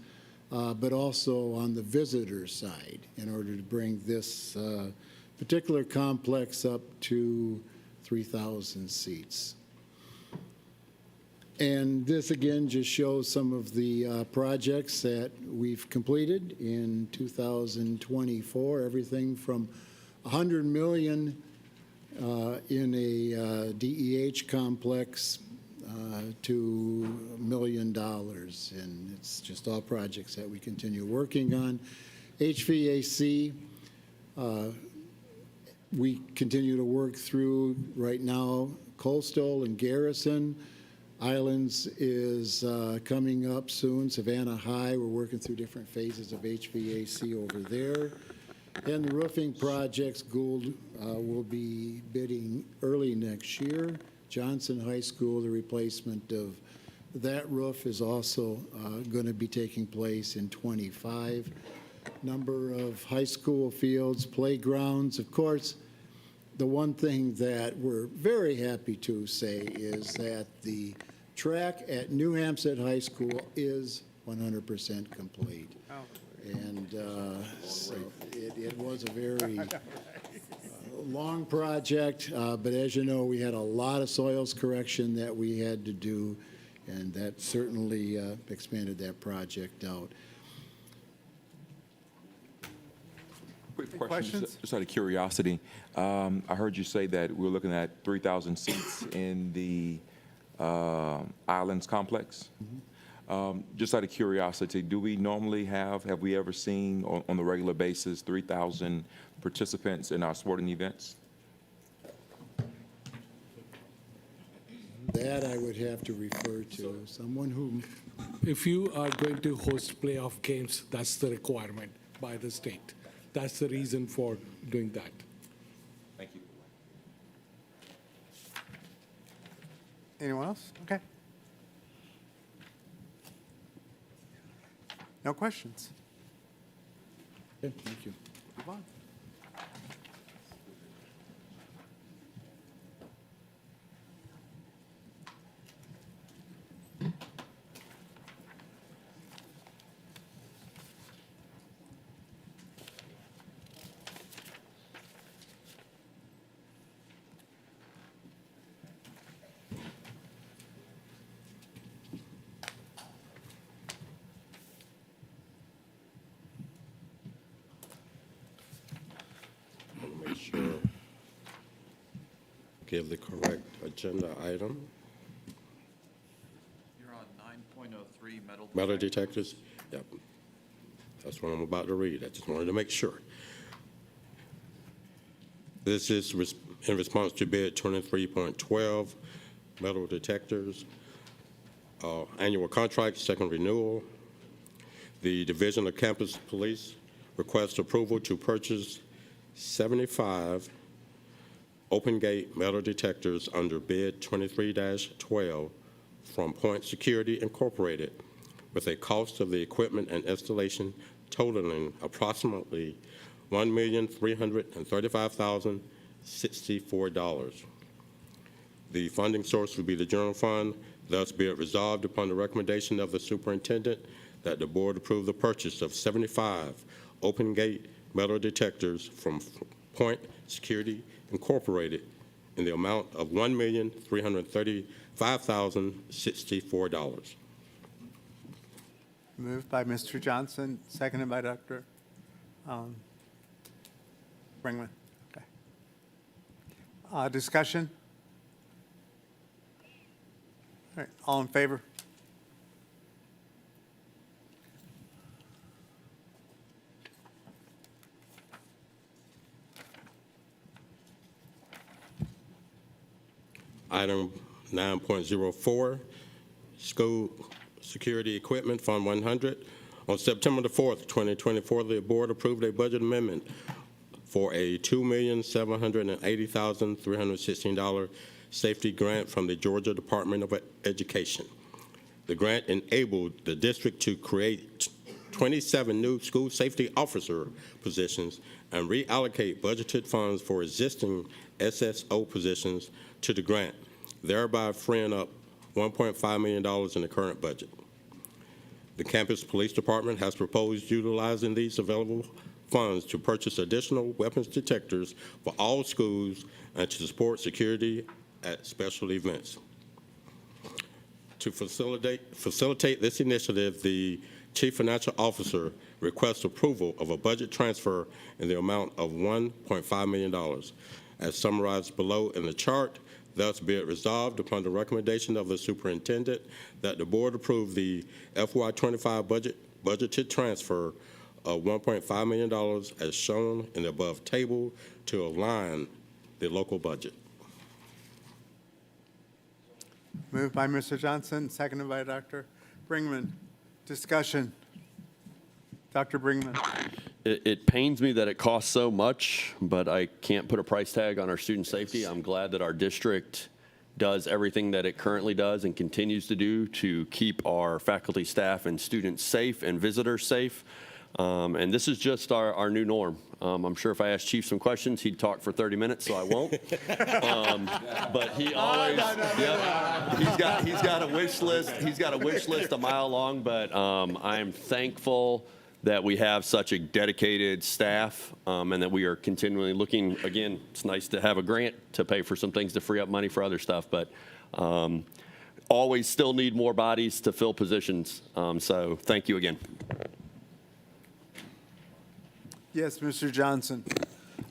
but also on the visitor side in order to bring this particular complex up to 3,000 seats. And this again just shows some of the projects that we've completed in 2024, everything from $100 million in a DEH complex to $1 million. And it's just all projects that we continue working on. HVAC, we continue to work through right now Coastal and Garrison. Islands is coming up soon. Savannah High, we're working through different phases of HVAC over there. And the roofing projects, Gould will be bidding early next year. Johnson High School, the replacement of that roof is also going to be taking place in '25. Number of high school fields, playgrounds. Of course, the one thing that we're very happy to say is that the track at New Hampstead High School is 100% complete. And so it was a very long project, but as you know, we had a lot of soils correction that we had to do, and that certainly expanded that project out. Quick question, just out of curiosity. I heard you say that we're looking at 3,000 seats in the Islands complex. Just out of curiosity, do we normally have we ever seen on the regular basis 3,000 participants in our sporting events? That I would have to refer to someone who... If you are going to host playoff games, that's the requirement by the state. That's the reason for doing that. Thank you. Anyone else? Okay. No questions. Okay, thank you. Move on. Make sure, give the correct agenda item. You're on 9.03 Metal detectors? Yep. That's what I'm about to read. I just wanted to make sure. This is in response to bid 23.12, metal detectors, annual contract, second renewal. The Division of Campus Police requests approval to purchase 75 open gate metal detectors under bid 23-12 from Point Security Incorporated with a cost of the equipment and installation totaling approximately $1,335,064. The funding source would be the general fund. Thus be it resolved upon the recommendation of the superintendent that the board approve the purchase of 75 open gate metal detectors from Point Security Incorporated in the amount of $1,335,064. Moved by Mr. Johnson, seconded by Dr. Ringman. Okay. Discussion? All right, all in favor? Item 9.04, School Security Equipment, Fund 100. On September the 4th, 2024, the board approved a budget amendment for a $2,780,316 safety grant from the Georgia Department of Education. The grant enabled the district to create 27 new school safety officer positions and reallocate budgeted funds for existing SSO positions to the grant, thereby freeing up $1.5 million in the current budget. The campus police department has proposed utilizing these available funds to purchase additional weapons detectors for all schools and to support security at special events. To facilitate this initiative, the Chief Financial Officer requests approval of a budget transfer in the amount of $1.5 million. As summarized below in the chart, thus be it resolved upon the recommendation of the superintendent that the board approve the FY25 budgeted transfer of $1.5 million as shown in the above table to align the local budget. Moved by Mr. Johnson, seconded by Dr. Brinkman. Discussion. Dr. Brinkman. It pains me that it costs so much, but I can't put a price tag on our student safety. I'm glad that our district does everything that it currently does and continues to do to keep our faculty, staff, and students safe and visitors safe. And this is just our new norm. I'm sure if I asked Chief some questions, he'd talk for 30 minutes, so I won't. But he always, he's got a wish list. He's got a wish list a mile long. But I'm thankful that we have such a dedicated staff and that we are continually looking. Again, it's nice to have a grant to pay for some things to free up money for other stuff, but always still need more bodies to fill positions. So thank you again. Yes, Mr. Johnson.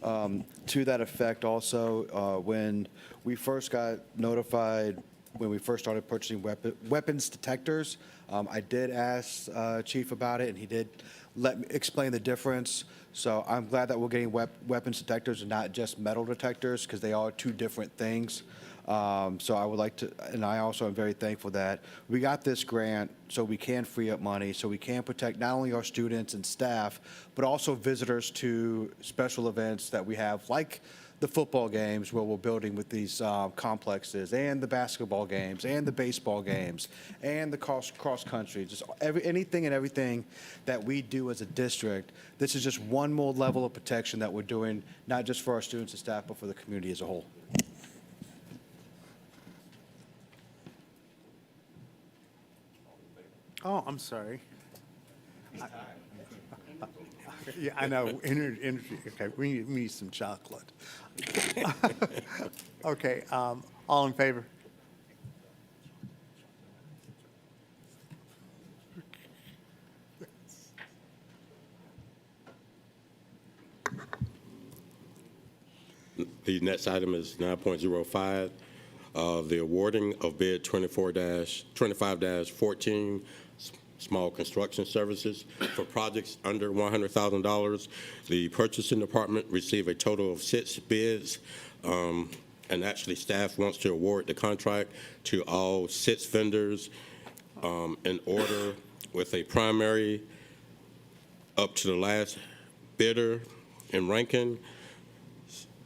To that effect also, when we first got notified, when we first started purchasing weapons detectors, I did ask Chief about it, and he did let me explain the difference. So I'm glad that we're getting weapons detectors and not just metal detectors, because they are two different things. So I would like to, and I also am very thankful that we got this grant so we can free up money, so we can protect not only our students and staff, but also visitors to special events that we have, like the football games where we're building with these complexes, and the basketball games, and the baseball games, and the cross country, just anything and everything that we do as a district. This is just one more level of protection that we're doing, not just for our students and staff, but for the community as a whole. Oh, I'm sorry. Yeah, I know. Energy. Okay, we need some chocolate. Okay, all in favor? The next item is 9.05, the awarding of bid 25-14, small construction services for projects under $100,000. The purchasing department received a total of 6 bids, and actually staff wants to award the contract to all 6 vendors in order with a primary up to the last bidder in ranking.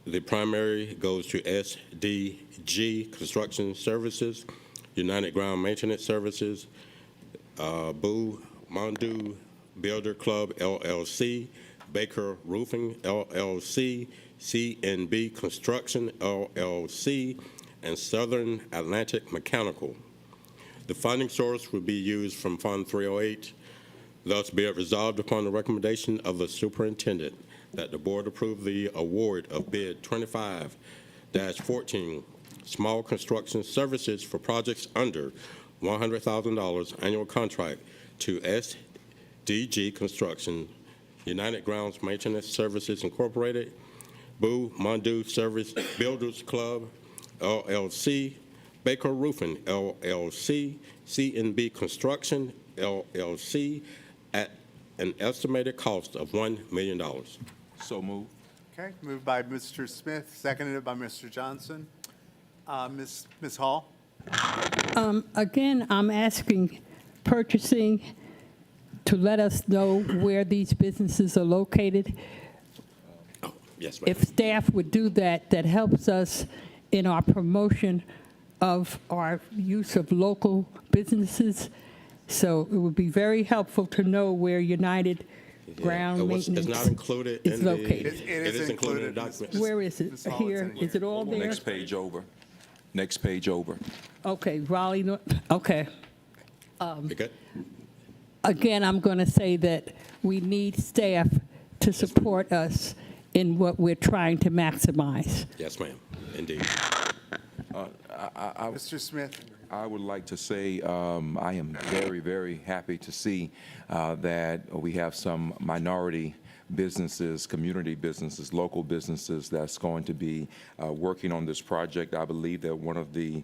The primary goes to SDG Construction Services, United Ground Maintenance Services, Boo Mondu Builder Club, LLC, Baker Roofing, LLC, CNB Construction, LLC, and Southern Atlantic Mechanical. The funding source would be used from Fund 308. Thus be it resolved upon the recommendation of the superintendent that the board approve the award of bid 25-14, small construction services for projects under $100,000 annual contract to SDG Construction, United Grounds Maintenance Services Incorporated, Boo Mondu Service Builders Club, LLC, Baker Roofing, LLC, CNB Construction, LLC, at an estimated cost of $1 million. So moved. Okay, moved by Mr. Smith, seconded by Mr. Johnson. Ms. Hall? Again, I'm asking purchasing to let us know where these businesses are located. Yes, ma'am. If staff would do that, that helps us in our promotion of our use of local businesses. So it would be very helpful to know where United Ground It's Maintenance not included is in the. located. It is included in the included. documents. Where is it? Ms. Hall, it's Here? in here. Is it all there? Next page over. Next page over. Okay, Raleigh, okay. You good? Again, I'm going to say that we need staff to support us in what we're trying to maximize. Yes, ma'am. Indeed. Mr. Smith? I would like to say I am very, very happy to see that we have some minority businesses, community businesses, local businesses that's going to be working on this project. I believe that one of the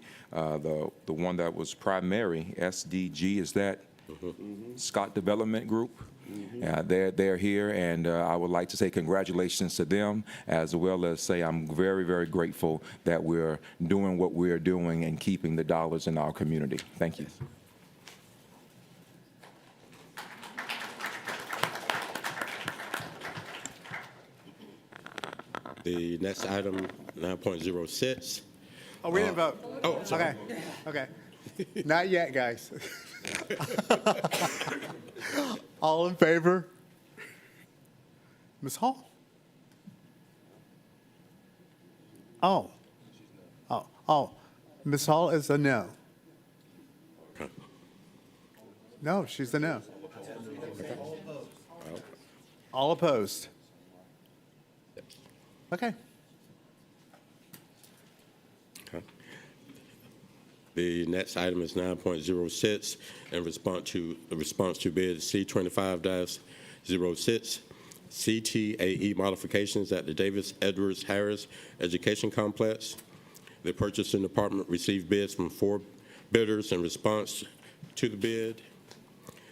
one that was primary, SDG, is that Scott Development Group? They're here, and I would like to say congratulations to them, as well as say I'm very, very grateful that we're doing what we're doing and keeping the dollars in our community. Thank you. The next item, 9.06. Oh, we didn't vote. Oh, sorry. Okay. Not yet, guys. All in favor? Ms. Hall? Oh. Ms. Hall is a no. No, she's a no. All opposed? Okay. The next item is 9.06, in response to bid C25-06, CTAE modifications at the Davis Edwards Harris Education Complex. The purchasing department received bids from 4 bidders in response to the bid.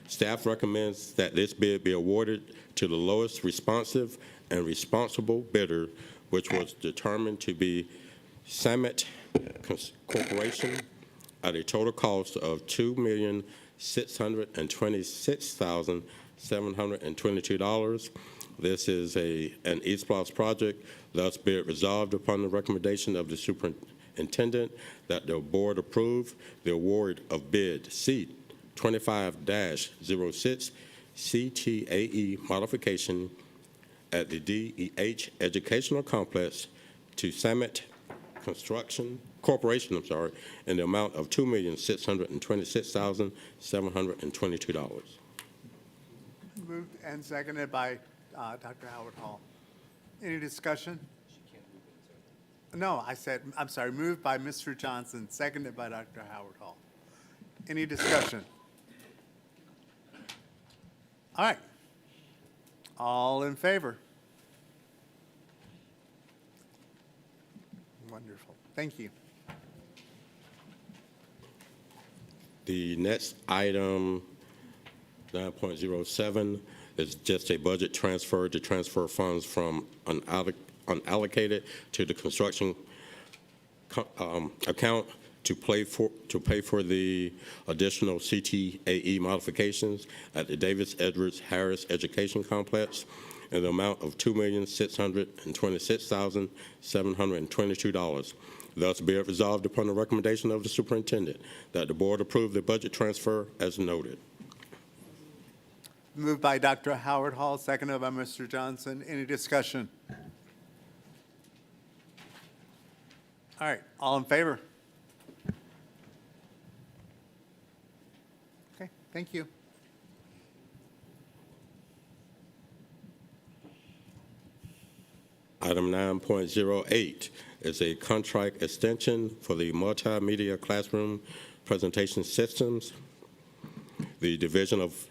Staff recommends that this bid be awarded to the lowest responsive and responsible bidder, which was determined to be Summit Corporation, at a total cost of $2,626,722. This is an East Bluffs project. Thus, be it resolved upon the recommendation of the superintendent that the board approve the award of bid C25-06 CTAE modification at the DEH Educational Complex to Summit Corporation, in the amount of $2,626,722. Moved and seconded by Dr. Howard Hall. Any discussion? No, I'm sorry, moved by Mr. Johnson, seconded by Dr. Howard Hall. Any discussion? All right. All in favor? Wonderful. Thank you. The next item, 9.07, is just a budget transfer to transfer funds from unallocated to the construction account to pay for the additional CTAE modifications at the Davis Edwards Harris Education Complex in the amount of $2,626,722. Thus, be it resolved upon the recommendation of the superintendent that the board approve the budget transfer as noted. Moved by Dr. Howard Hall, seconded by Mr. Johnson. Any discussion? All right, all in favor? Okay, thank you. Item 9.08 is a contract extension for the multimedia classroom presentation systems. The Division of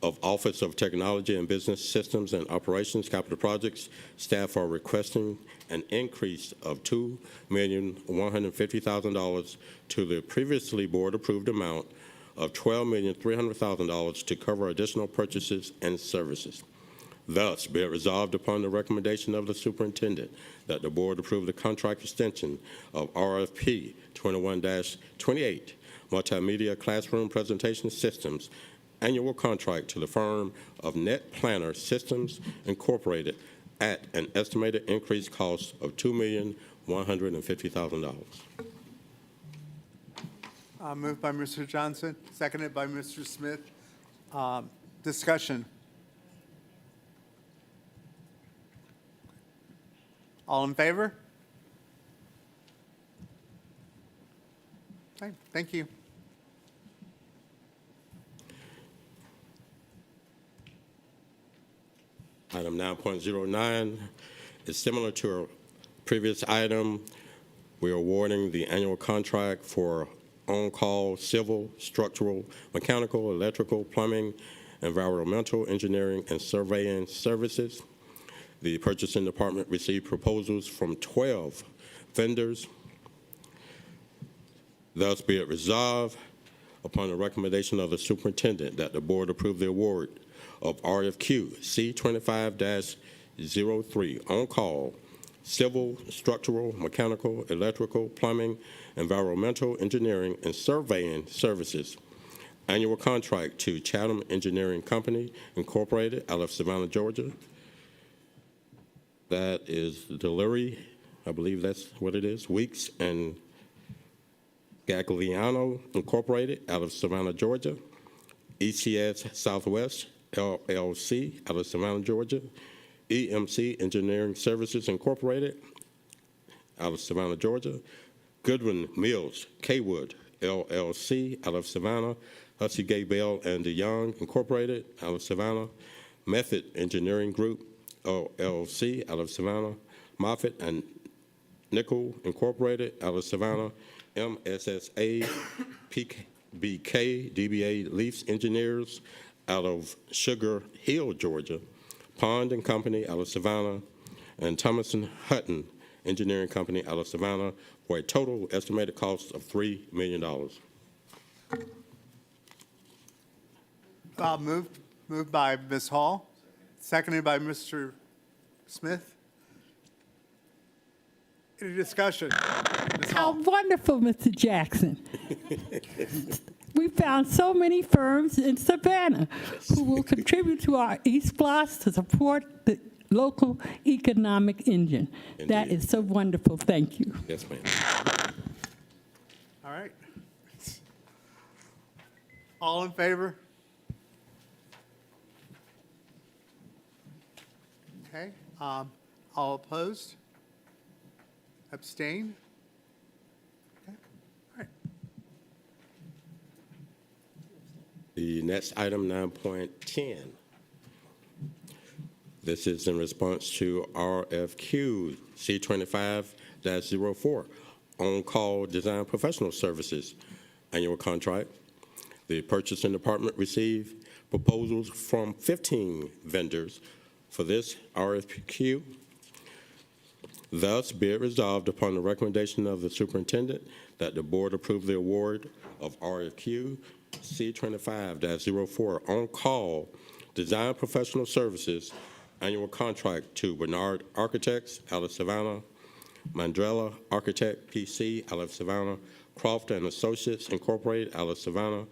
Office of Technology and Business Systems and Operations Capital Projects staff are requesting an increase of $2,150,000 to the previously board-approved amount of $12,300,000 to cover additional purchases and services. Thus, be it resolved upon the recommendation of the superintendent that the board approve the contract extension of RFP 21-28 Multimedia Classroom Presentation Systems annual contract to the firm of Net Planner Systems Incorporated at an estimated increased cost of $2,150,000. Moved by Mr. Johnson, seconded by Mr. Smith. Discussion. All in favor? Okay, thank you. Item 9.09 is similar to a previous item. We're awarding the annual contract for on-call civil, structural, mechanical, electrical, plumbing, environmental engineering, and surveying services. The purchasing department received proposals from 12 vendors. Thus be it resolved, upon the recommendation of the superintendent, that the board approve the award of RFQ C25-03 on-call civil, structural, mechanical, electrical, plumbing, environmental engineering, and surveying services. Annual contract to Chatham Engineering Company, Incorporated, out of Savannah, Georgia. That is Delivery, I believe that's what it is, Weeks and Gagliano, Incorporated, out of Savannah, Georgia. ECS Southwest, LLC, out of Savannah, Georgia. EMC Engineering Services, Incorporated, out of Savannah, Georgia. Goodwin Mills, Kaywood, LLC, out of Savannah. Hussey Gay Bell and DeYoung, Incorporated, out of Savannah. Method Engineering Group, LLC, out of Savannah. Moffitt and Nickel, Incorporated, out of Savannah. MSSA, PBK, DBA Leafs Engineers, out of Sugar Hill, Georgia. Pond and Company, out of Savannah. And Thomas and Hutton Engineering Company, out of Savannah, for a total estimated cost of $3 million. Moved by Ms. Hall, seconded by Mr. Smith. Any discussion? Ms. How Hall. wonderful, Mr. Jackson. We found so many firms in Savannah who will contribute to our East Blast to support the local economic engine. That is so wonderful. Thank you. Yes, ma'am. All right. All in favor? Okay. All opposed? Abstain? Okay. All right. The next item, 9.10. This is in response to RFQ C25-04, on-call design professional services, annual contract. The purchasing department received proposals from 15 vendors for this RFQ. Thus, be it resolved upon the recommendation of the superintendent that the board approve the award of RFQ C25-04 on-call design professional services annual contract to Bernard Architects out of Savannah, Mandrella Architect PC out of Savannah, Croft and Associates Incorporated out of Savannah,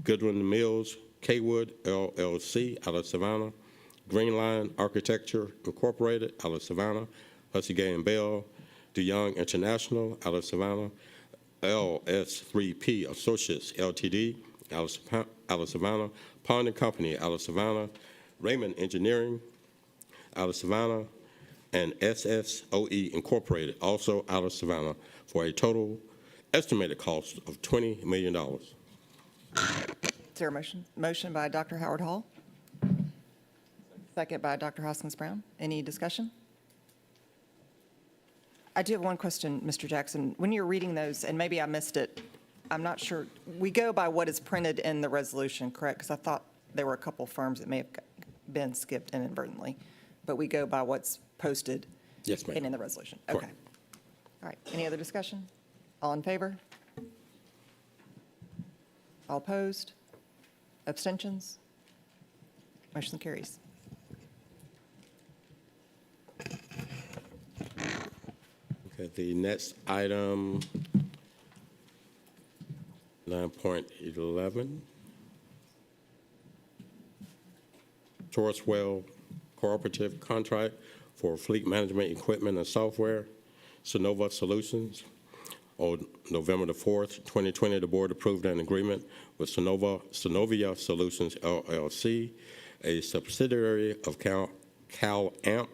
Goodwin Mills Kaywood LLC out of Savannah, Greenline Architecture Incorporated out of Savannah, Hussey Gay and Bell, DeYoung International out of Savannah, LS3P Associates Ltd. out of Savannah, Pond and Company out of Savannah, Raymond Engineering out of Savannah, and SSOE Incorporated, also out of Savannah, for a total estimated cost of $20 million. Is there a motion? Motion by Dr. Howard Hall. Second by Dr. Hoskins Brown. Any discussion? I do have one question, Mr. Jackson. When you're reading those, and maybe I missed it, I'm not sure, we go by what is printed in the resolution, correct? Because I thought there were a couple firms that may have been skipped inadvertently, but we go by what's posted. Yes, ma'am. And in the resolution. Correct. Okay. All right. Any other discussion? All in favor? All opposed? Abstentions? Motion carries. Okay, the next item, 9.11, Sourcewell Cooperative Contract for Fleet Management Equipment and Software, Sonova Solutions. On November the 4th, 2020, the board approved an agreement with Sonovia Solutions LLC, a subsidiary of CalAmp,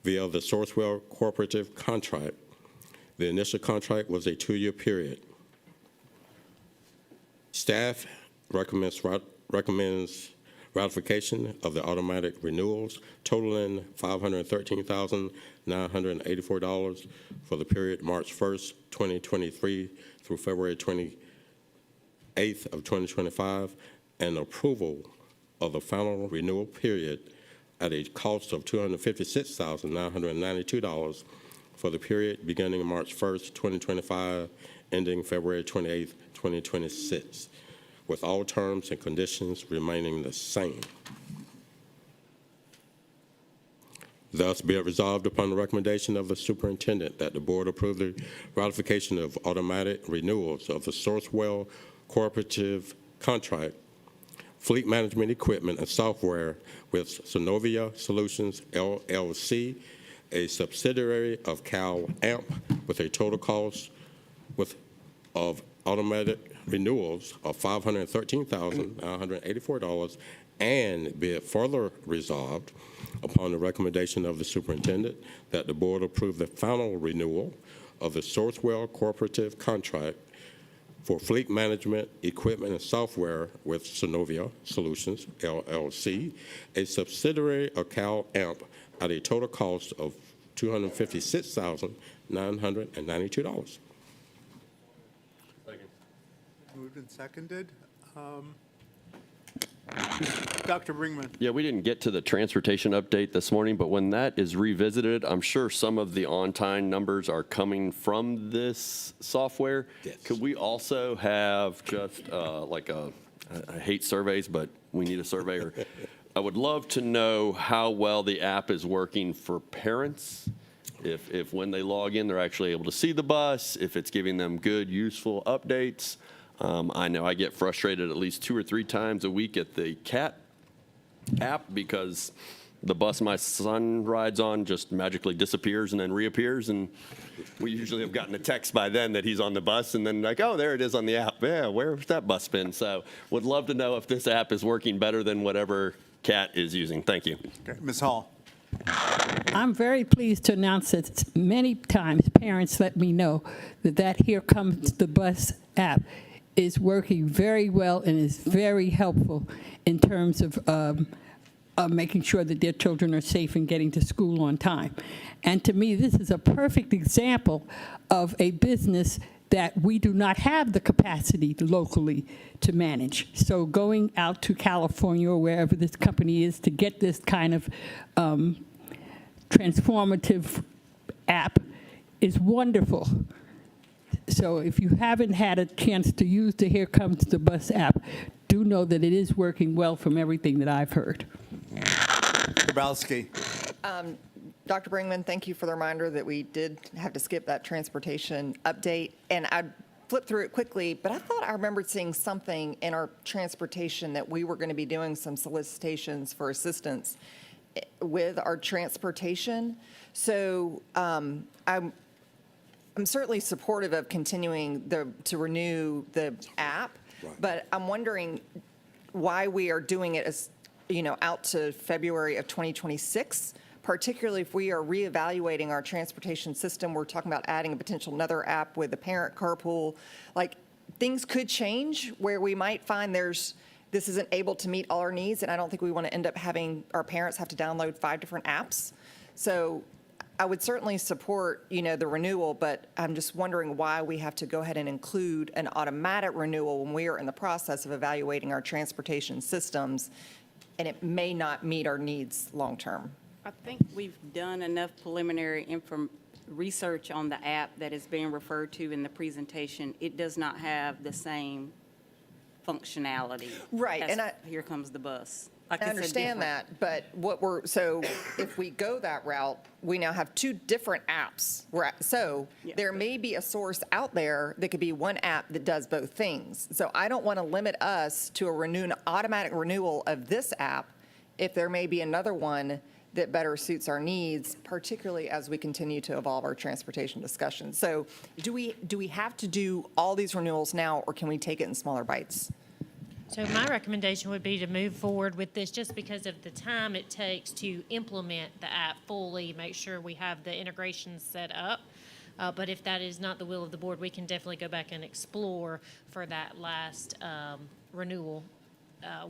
via the Sourcewell Cooperative Contract. The initial contract was a 2-year period. Staff recommends ratification of the automatic renewals totaling $513,984 for the period March 1st, 2023 through February 28th of 2025, and approval of the final renewal period at a cost of $256,992 for the period beginning March 1st, 2025, ending February 28th, 2026, with all terms and conditions remaining the same. Thus, be it resolved upon the recommendation of the superintendent that the board approve the ratification of automatic renewals of the Sourcewell Cooperative Contract, Fleet Management Equipment and Software with Synovia Solutions, LLC, a subsidiary of Cal Amp, with a total cost of automatic renewals of $513,984, and be it further resolved upon the recommendation of the superintendent that the board approve the final renewal of the Sourcewell Cooperative Contract for Fleet Management Equipment and Software with Synovia Solutions, LLC, a subsidiary of Cal Amp, at a total cost of $256,992. Moved and seconded. Dr. Brinkman. Yeah, we didn't get to the transportation update this morning, but when that is revisited, I'm sure some of the on-time numbers are coming from this software. Yes. Could we also have just I hate surveys, but we need a surveyor. I would love to know how well the app is working for parents. If when they log in, they're actually able to see the bus, if it's giving them good, useful updates. I know I get frustrated at least 2 or 3 times a week at the CAT app because the bus my son rides on just magically disappears and then reappears, and we usually have gotten a text by then that he's on the bus, and then like, oh, there it is on the app. Yeah, where's that bus been? So would love to know if this app is working better than whatever CAT is using. Thank you. Okay, Ms. Hall. I'm very pleased to announce that many times parents let me know that Here Comes the Bus app is working very well and is very helpful in terms of making sure that their children are safe and getting to school on time. And to me, this is a perfect example of a business that we do not have the capacity locally to manage. So going out to California or wherever this company is to get this kind of transformative app is wonderful. So if you haven't had a chance to use the Here Comes the Bus app, do know that it is working well from everything that I've heard. Grabowski. Dr. Brinkman, thank you for the reminder that we did have to skip that transportation update. And I flipped through it quickly, but I thought I remembered seeing something in our transportation that we were going to be doing some solicitations for assistance with our transportation. So I'm certainly supportive of continuing to renew the app, but I'm wondering why we are doing it as, out to February of 2026, particularly if we are reevaluating our transportation system. We're talking about adding a potential another app with a parent carpool. Like, things could change where we might find this isn't able to meet all our needs, and I don't think we want to end up having our parents have to download 5 different apps. So I would certainly support, the renewal, but I'm just wondering why we have to go ahead and include an automatic renewal when we are in the process of evaluating our transportation systems, and it may not meet our needs long-term. I think we've done enough preliminary research on the app that is being referred to in the presentation. It does not have the same functionality. Right, as and Here Comes the Bus. I understand that, but so if we go that route, we now have 2 different apps. So there may be a source out there that could be one app that does both things. So I don't want to limit us to an automatic renewal of this app if there may be another one that better suits our needs, particularly as we continue to evolve our transportation discussion. So do we have to do all these renewals now, or can we take it in smaller bites? So my recommendation would be to move forward with this just because of the time it takes to implement the app fully, make sure we have the integration set up. But if that is not the will of the board, we can definitely go back and explore for that last renewal,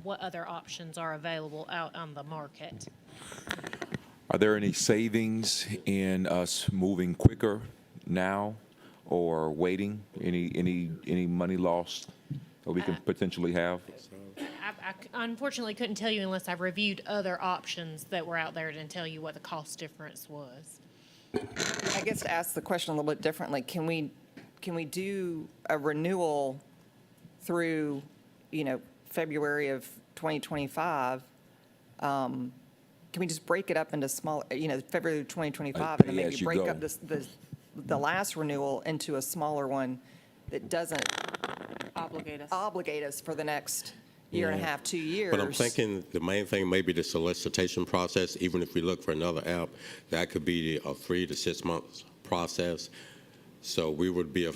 what other options are available out on the market. Are there any savings in us moving quicker now or waiting? Any money lost that we can potentially have? I unfortunately couldn't tell you unless I've reviewed other options that were out there to tell you what the cost difference was. I guess to ask the question a little bit differently, can we do a renewal through, February of 2025? Can we just break it up into small, February of 2025, and then pay maybe as you break go. up the last renewal into a smaller one that doesn't obligate us for the next year and a half, 2 years? But I'm thinking the main thing may be the solicitation process. Even if we look for another app, that could be a 3 to 6 months process. So we would be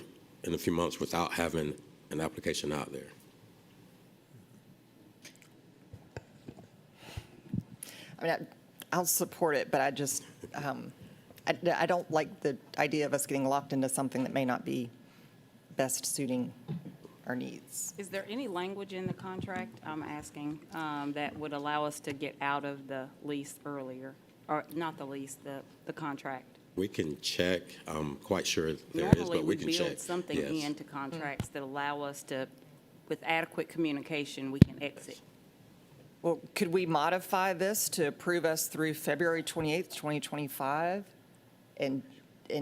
in a few months without having an application out there. I mean, I'll support it, but I just, I don't like the idea of us getting locked into something that may not be best suiting our needs. Is there any language in the contract, I'm asking, that would allow us to get out of the lease earlier? Or not the lease, the contract? We can check. I'm quite sure there is, Normally, but we we can check. build something Yes. into contracts that allow us to, with adequate communication, we can exit. Well, could we modify this to approve us through February 28th, 2025, and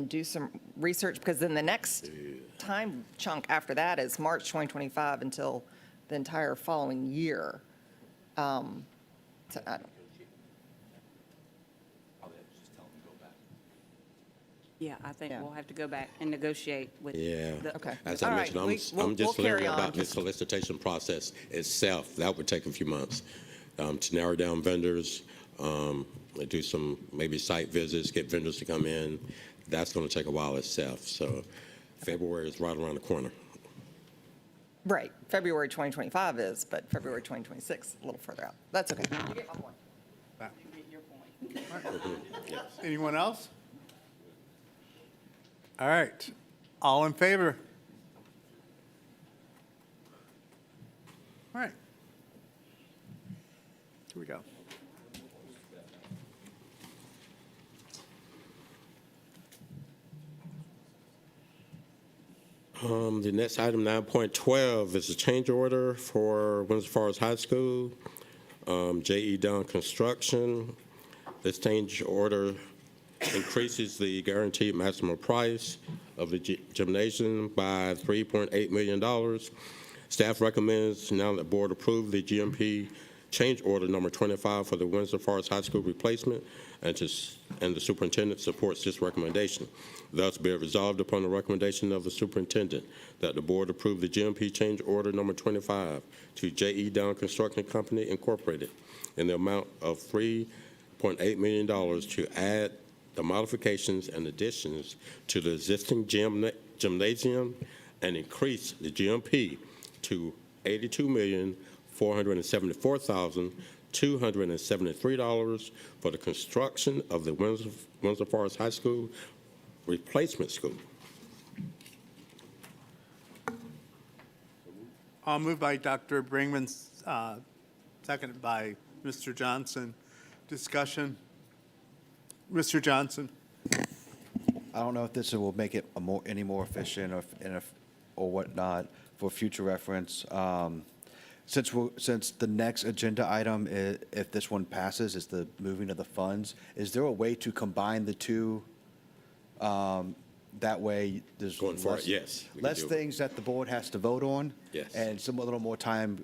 do some research? Because then the next time chunk after that is March 2025 until the entire following year. So I don't- Yeah, I think we'll have to go back and negotiate with Yeah. the. Okay. As All I right, mentioned, we'll I'm just carry learning on. about the solicitation process itself. That would take a few months to narrow down vendors, do some maybe site visits, get vendors to come in. That's going to take a while itself. So February is right around the corner. Right, February 2025 is, but February 2026, a little further out. That's okay. You get my point. Yes. Anyone else? All right. All in favor? All right. Here we go. The next item, 9.12, is a change order for Windsor Forest High School, J.E. Dunn Construction. This change order increases the guaranteed maximum price of the gymnasium by $3.8 million. Staff recommends now that the board approve the GMP change order number 25 for the Windsor Forest High School replacement, and the superintendent supports this recommendation. Thus, be it resolved upon the recommendation of the superintendent that the board approve the GMP change order number 25 to J.E. Dunn Construction Company Incorporated in the amount of $3.8 million to add the modifications and additions to the existing gymnasium and increase the GMP to $82,474,273 for the construction of the Windsor Forest High School replacement school. I'll move by Dr. Brinkman, seconded by Mr. Johnson. Discussion. Mr. Johnson. I don't know if this will make it any more efficient or whatnot for future reference. Since the next agenda item, if this one passes, is the moving of the funds, is there a way to combine the two? That way, there's Going for it, yes, we can less do it. things that the board has to vote on. Yes. And a little more time,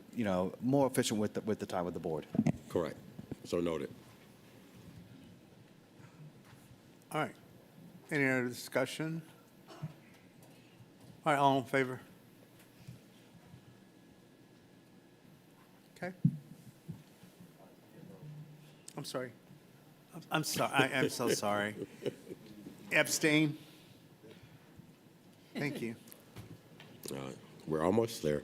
more efficient with the time with the board. Correct. So noted. All right. Any other discussion? All right, all in favor? Okay. I'm sorry. I'm sorry. I'm so sorry. Abstain? Thank you. We're almost there.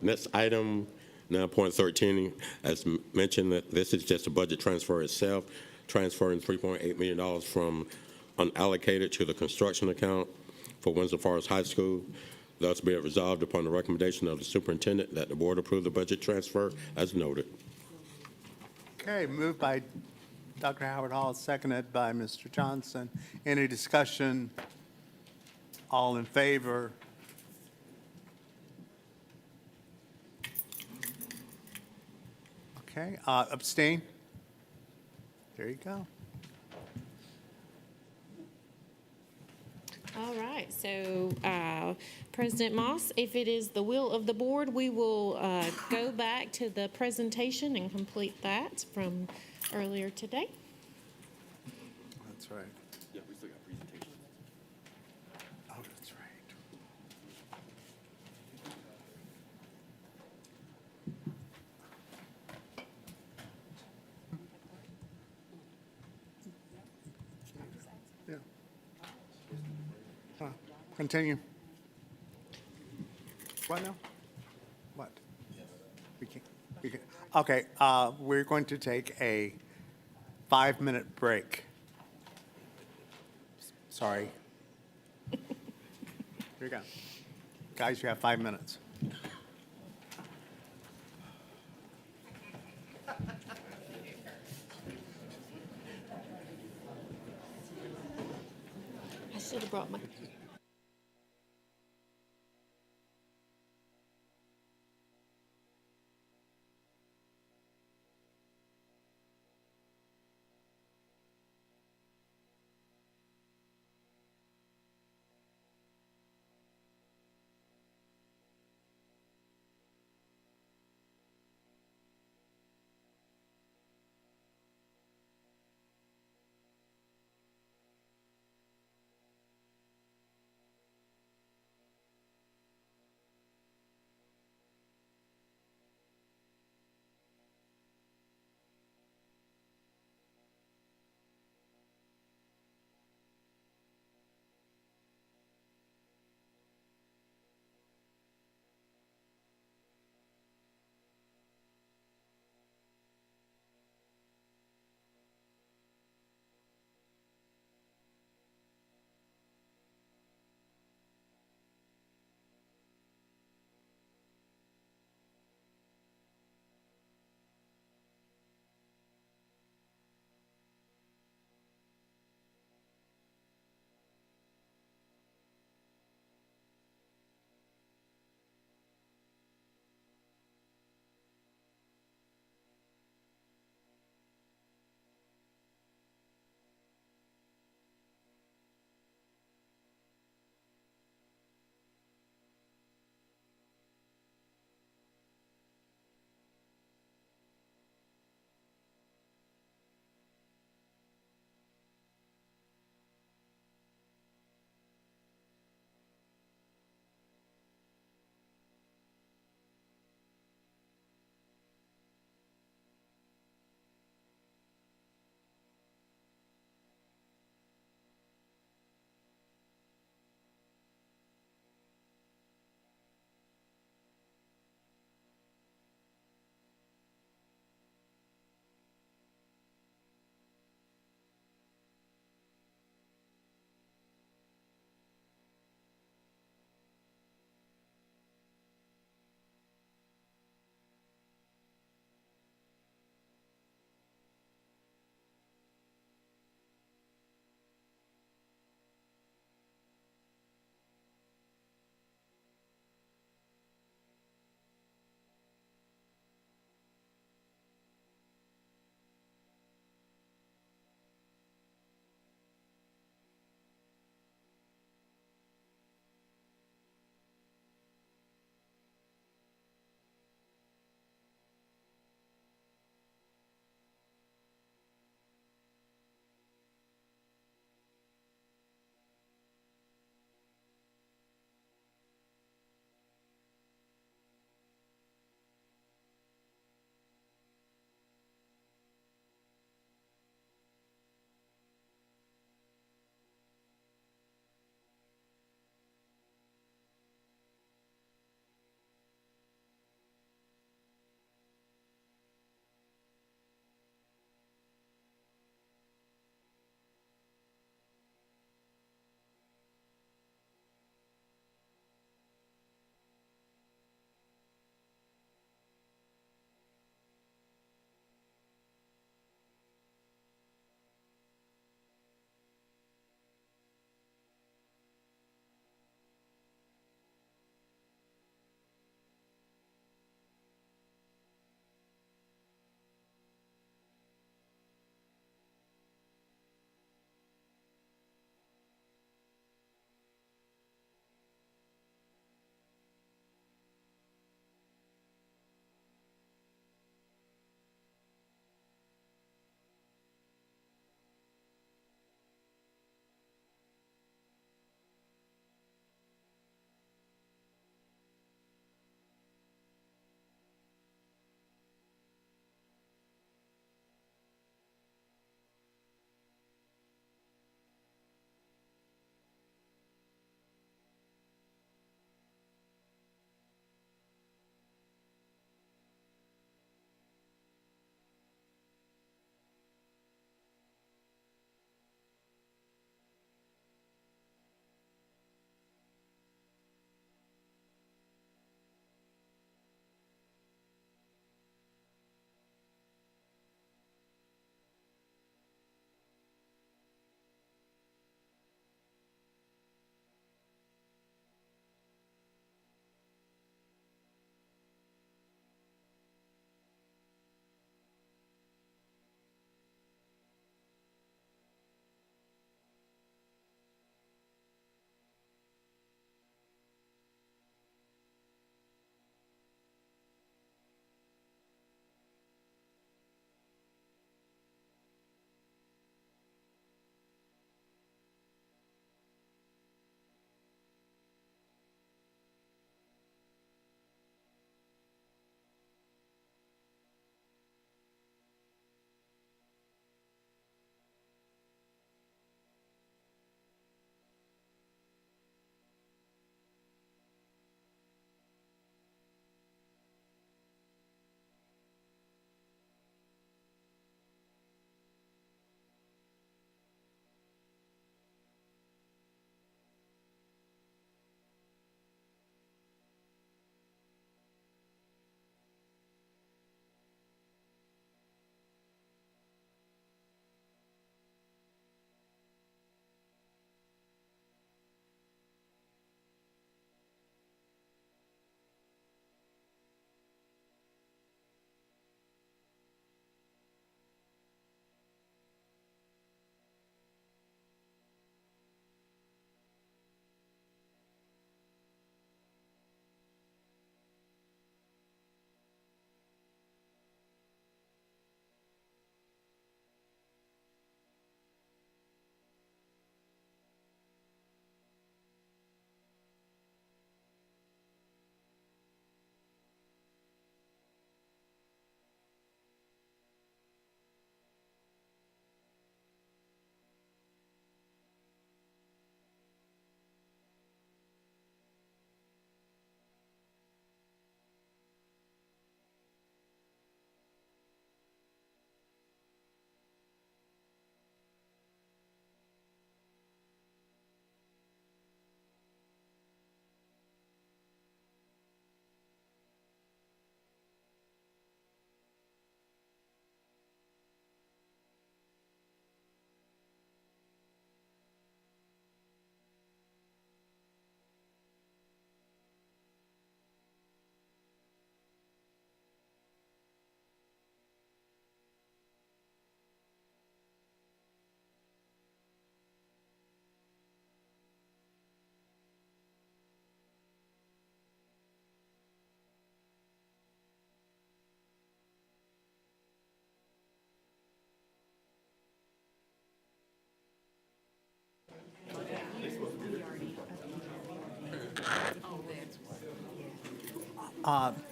Next item, 9.13, as mentioned, that this is just a budget transfer itself, transferring $3.8 million from unallocated to the construction account for Windsor Forest High School. Thus be it resolved upon the recommendation of the superintendent that the board approve the budget transfer as noted. Okay, moved by Dr. Howard Hall, seconded by Mr. Johnson. Any discussion? All in favor? Okay, abstain? There you go. All right, so President Moss, if it is the will of the board, we will go back to the presentation and complete that from earlier today. That's right. Yeah, we still got presentation. Oh, that's right. Yeah. Continue. What now? What? We can, okay, we're going to take a 5-minute break. Sorry. Here you go. Guys, you have 5 minutes. I should have brought my.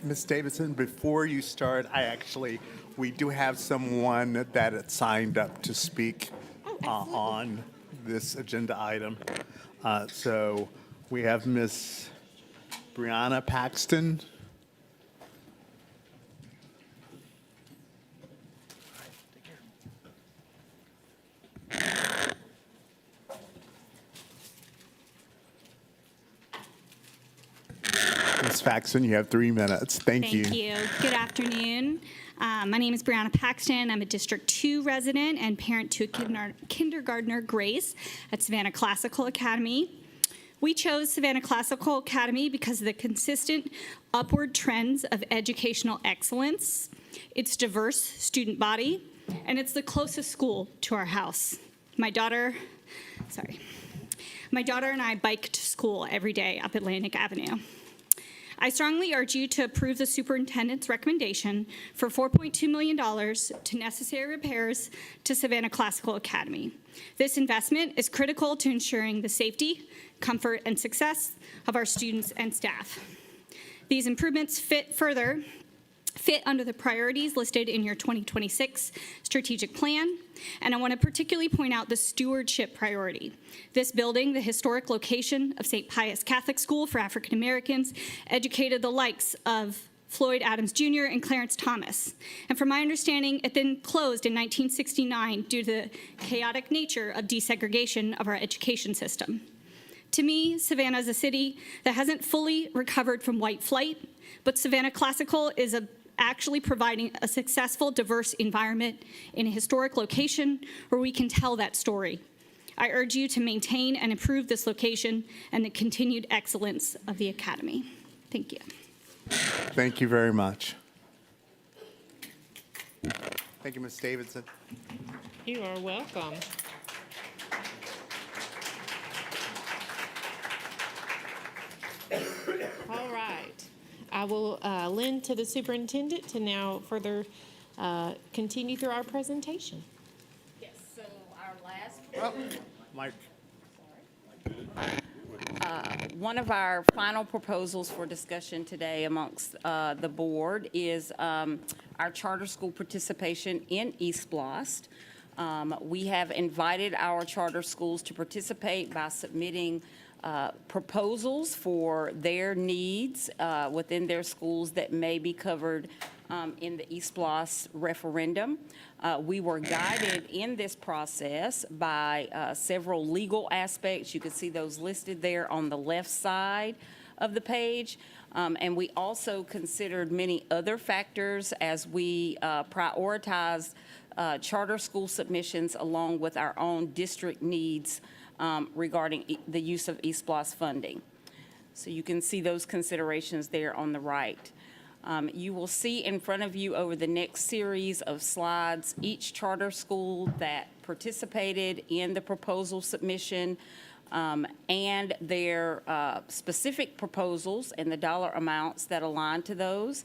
Ms. Davidson, before you start, we do have someone that had signed up to speak on this agenda item. So we have Ms. Brianna Paxton. Ms. Paxton, you have 3 minutes. Thank you. Thank you. Good afternoon. My name is Brianna Paxton. I'm a District 2 resident and parent to a kindergartner, Grace, at Savannah Classical Academy. We chose Savannah Classical Academy because of the consistent upward trends of educational excellence, its diverse student body, and it's the closest school to our house. My daughter and I bike to school every day up Atlantic Avenue. I strongly urge you to approve the superintendent's recommendation for $4.2 million to necessary repairs to Savannah Classical Academy. This investment is critical to ensuring the safety, comfort, and success of our students and staff. These improvements fit under the priorities listed in your 2026 strategic plan, and I want to particularly point out the stewardship priority. This building, the historic location of St. Pius Catholic School for African Americans, educated the likes of Floyd Adams Jr. and Clarence Thomas. And from my understanding, it then closed in 1969 due to the chaotic nature of desegregation of our education system. To me, Savannah is a city that hasn't fully recovered from white flight, but Savannah Classical is actually providing a successful, diverse environment in a historic location where we can tell that story. I urge you to maintain and improve this location and the continued excellence of the Academy. Thank you. Thank you very much. Thank you, Ms. Davidson. You are welcome. All right. I will lend to the superintendent to now further continue through our presentation. Yes, so our last. Mike. One of our final proposals for discussion today amongst the board is our charter school participation in East Blast. We have invited our charter schools to participate by submitting proposals for their needs within their schools that may be covered in the East Blast referendum. We were guided in this process by several legal aspects. You can see those listed there on the left side of the page. And we also considered many other factors as we prioritized charter school submissions along with our own district needs regarding the use of East Blast funding. So you can see those considerations there on the right. You will see in front of you over the next series of slides each charter school that participated in the proposal submission and their specific proposals and the dollar amounts that align to those.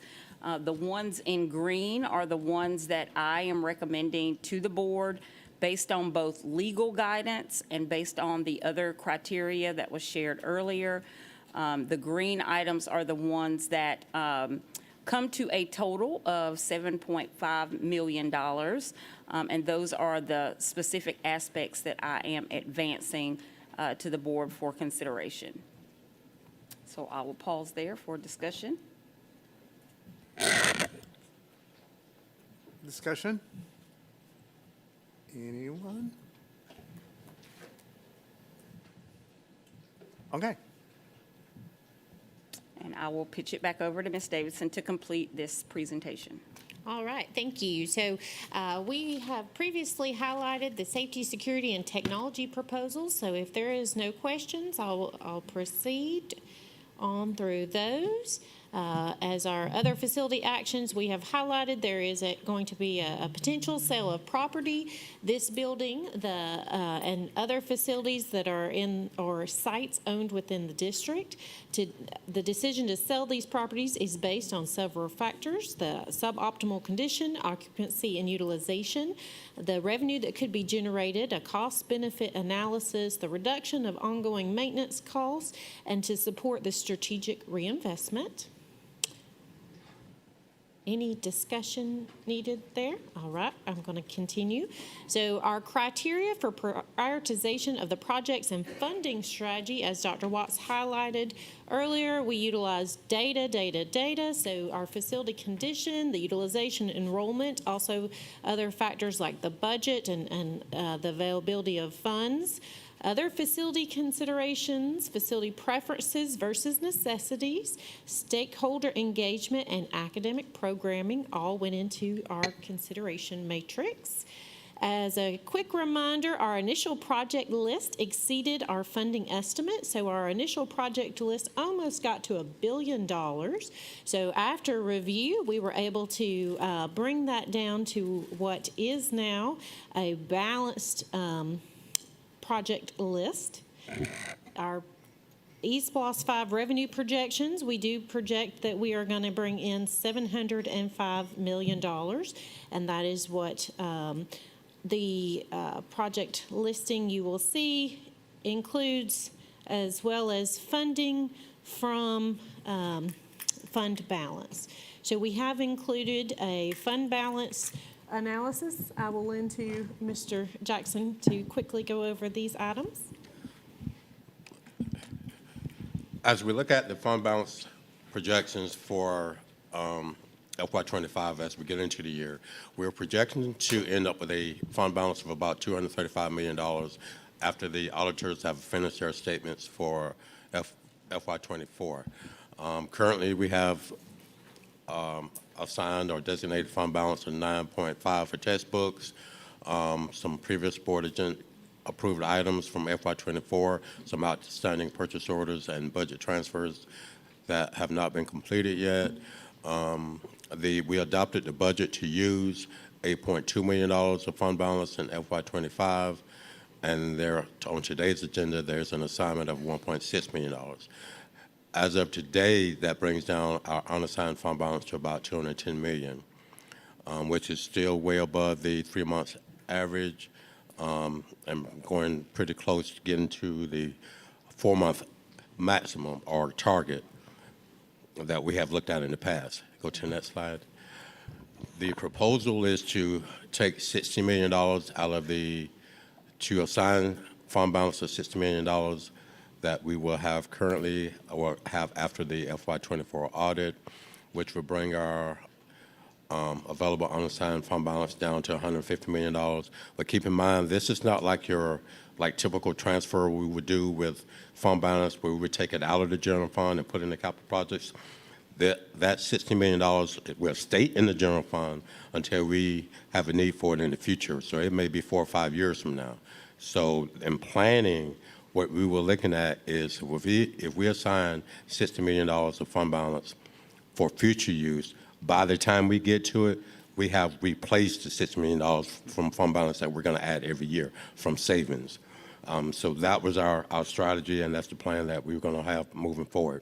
The ones in green are the ones that I am recommending to the board based on both legal guidance and based on the other criteria that was shared earlier. The green items are the ones that come to a total of $7.5 million, and those are the specific aspects that I am advancing to the board for consideration. So I will pause there for discussion. Discussion? Anyone? Okay. And I will pitch it back over to Ms. Davidson to complete this presentation. All right, thank you. So we have previously highlighted the safety, security, and technology proposals. So if there is no questions, I'll proceed on through those. As our other facility actions, we have highlighted there is going to be a potential sale of property. This building, and other facilities that are in or sites owned within the district. The decision to sell these properties is based on several factors: the suboptimal condition, occupancy, and utilization, the revenue that could be generated, a cost-benefit analysis, the reduction of ongoing maintenance costs, and to support the strategic reinvestment. Any discussion needed there? All right, I'm going to continue. So our criteria for prioritization of the projects and funding strategy, as Dr. Watts highlighted earlier, we utilize data. So our facility condition, the utilization, enrollment, also other factors like the budget and the availability of funds. Other facility considerations, facility preferences versus necessities, stakeholder engagement, and academic programming all went into our consideration matrix. As a quick reminder, our initial project list exceeded our funding estimate. So our initial project list almost got to $1 billion. So after review, we were able to bring that down to what is now a balanced project list. Our ESPLOS 5 revenue projections, we do project that we are going to bring in $705 million, and that is what the project listing you will see includes, as well as funding from fund balance. So we have included a fund balance analysis. I will lend to Mr. Jackson to quickly go over these items. As we look at the fund balance projections for FY25 as we get into the year, we're projecting to end up with a fund balance of about $235 million after the auditors have finished their statements for FY24. Currently, we have assigned or designated fund balance of 9.5 for textbooks, some previous board approved items from FY24, some outstanding purchase orders and budget transfers that have not been completed yet. We adopted the budget to use $8.2 million of fund balance in FY25, and there, on today's agenda, there's an assignment of $1.6 million. As of today, that brings down our unassigned fund balance to about $210 million, which is still way above the 3 months average, and going pretty close to getting to the 4-month maximum or target that we have looked at in the past. Go to the next slide. The proposal is to take $60 million out of to assign fund balance of $60 million that we will have currently or have after the FY24 audit, which will bring our available unassigned fund balance down to $150 million. But keep in mind, this is not like your typical transfer we would do with fund balance where we would take it out of the general fund and put it in the capital projects. That $60 million will stay in the general fund until we have a need for it in the future. So it may be 4 or 5 years from now. So in planning, what we were looking at is if we assign $60 million of fund balance for future use, by the time we get to it, we have replaced the $60 million from fund balance that we're going to add every year from savings. So that was our strategy, and that's the plan that we're going to have moving forward.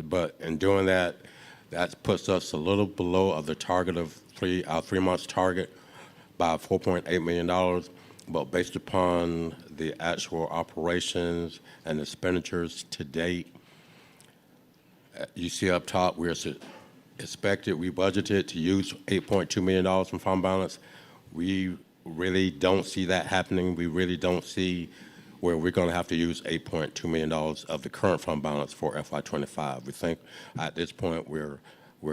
But in doing that, that puts us a little below of the target of our 3 months target by $4.8 million. But based upon the actual operations and expenditures to date, you see up top, we budgeted to use $8.2 million from fund balance. We really don't see that happening. We really don't see where we're going to have to use $8.2 million of the current fund balance for FY25. We think at this point we're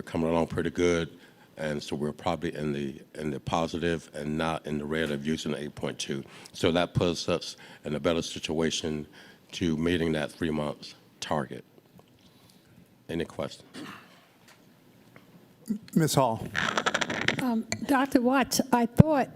coming along pretty good. And so we're probably in the positive and not in the red of using the 8.2. So that puts us in a better situation to meeting that 3 months target. Any questions? Ms. Hall. Dr. Watts, I thought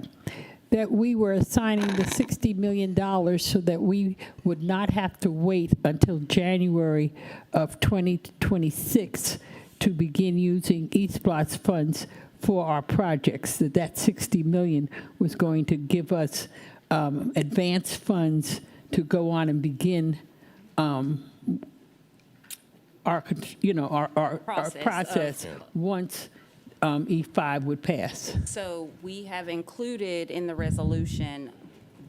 that we were assigning the $60 million so that we would not have to wait until January of 2026 to begin using ESPLOS funds for our projects, that $60 million was going to give us advance funds to go on and begin our process once E5 would pass. So we have included in the resolution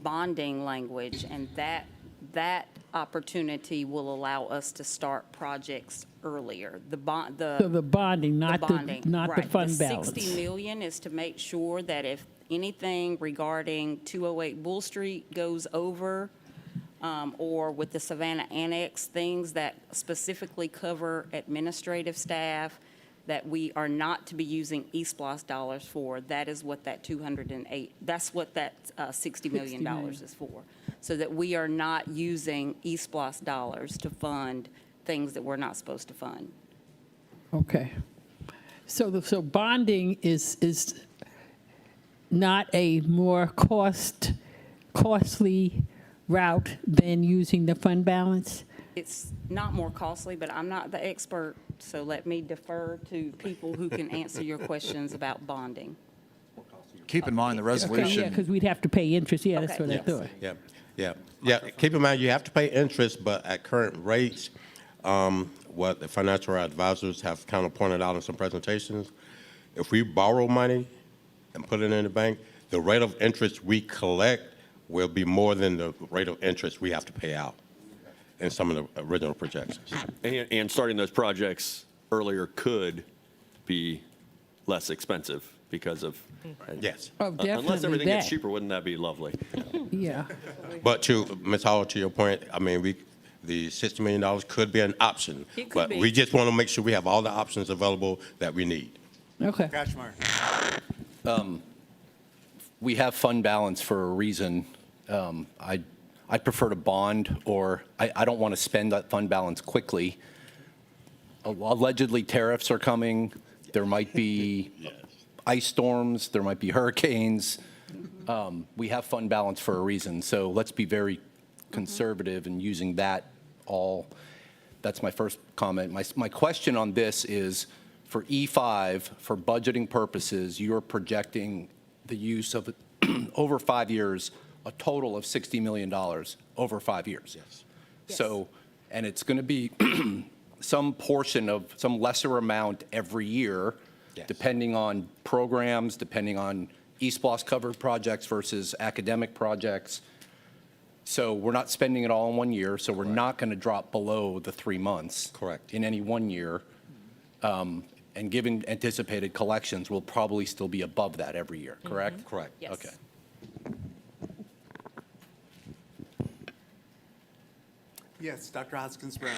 bonding language, and that that opportunity will allow us to start projects earlier. The So the bonding, not the bonding, right. fund The balance. 60 million is to make sure that if anything regarding 208 Bull Street goes over, or with the Savannah Annex, things that specifically cover administrative staff that we are not to be using eSPLOS dollars for, that is what that 208, that's what that $60 million is for. So that we are not using eSPLOS dollars to fund things that we're not supposed to fund. Okay. So bonding is not a more costly route than using the fund balance? It's not more costly, but I'm not the expert, so let me defer to people who can answer your questions about bonding. Keep in mind the Okay, resolution. yeah, because we'd have to pay interest, yeah, that's Okay. what I thought. Yeah. Keep in mind, you have to pay interest, but at current rates, what the financial advisors have kind of pointed out in some presentations, if we borrow money and put it in the bank, the rate of interest we collect will be more than the rate of interest we have to pay out in some of the original projections. And starting those projects earlier could be less expensive because of. Yes. Oh, Unless definitely everything gets that. cheaper, wouldn't that be lovely? Yeah. But to Ms. Howell, to your point, I mean, the $60 million could be an option. It could but be. we just want to make sure we have all the options available that we need. Okay. Kashmir. We have fund balance for a reason. I'd prefer to bond, or I don't want to spend that fund balance quickly. Allegedly, tariffs are coming. There might be ice storms. There might be hurricanes. We have fund balance for a reason, so let's be very conservative in using that all. That's my first comment. My question on this is, for E5, for budgeting purposes, you're projecting the use of, over 5 years, a total of $60 million over 5 years. Yes. So, and it's going to be some portion of, some lesser amount every year, Yes. depending on programs, depending on eSPLOS covered projects versus academic projects. So we're not spending it all in 1 year, so we're not going to drop below the 3 months. Correct. In any 1 year. And given anticipated collections, we'll probably still be above that every year, correct? Correct. Yes. Okay. Yes, Dr. Hoskins Brown.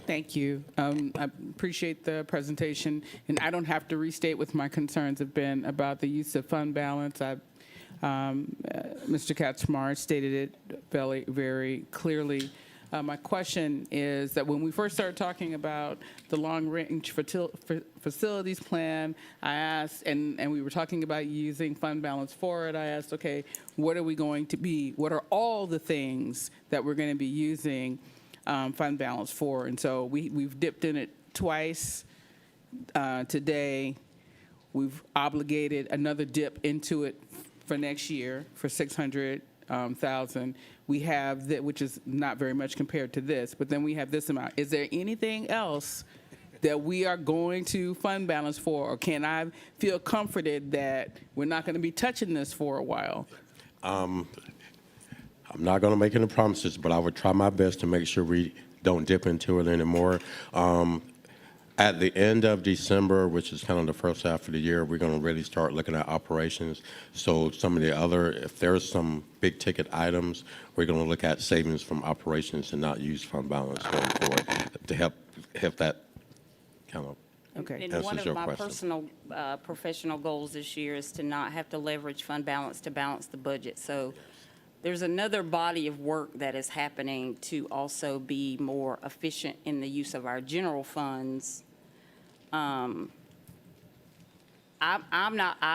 Thank you. I appreciate the presentation, and I don't have to restate what my concerns have been about the use of fund balance. Mr. Kaczmar stated it very, very clearly. My question is that when we first started talking about the long-range facilities plan, I asked, and we were talking about using fund balance for it, I asked, okay, what are we going to be, what are all the things that we're going to be using fund balance for? And so we've dipped in it twice today. We've obligated another dip into it for next year for 600,000. We have that, which is not very much compared to this, but then we have this amount. Is there anything else that we are going to fund balance for, or can I feel comforted that we're not going to be touching this for a while? I'm not going to make any promises, but I would try my best to make sure we don't dip into it anymore. At the end of December, which is kind of the first half of the year, we're going to really start looking at operations. So some of the other, if there's some big ticket items, we're going to look at savings from operations and not use fund balance going forward to help that kind of Okay. And one answers of your my question. personal, professional goals this year is to not have to leverage fund balance to balance the budget. So there's another body of work that is happening to also be more efficient in the use of our general funds. I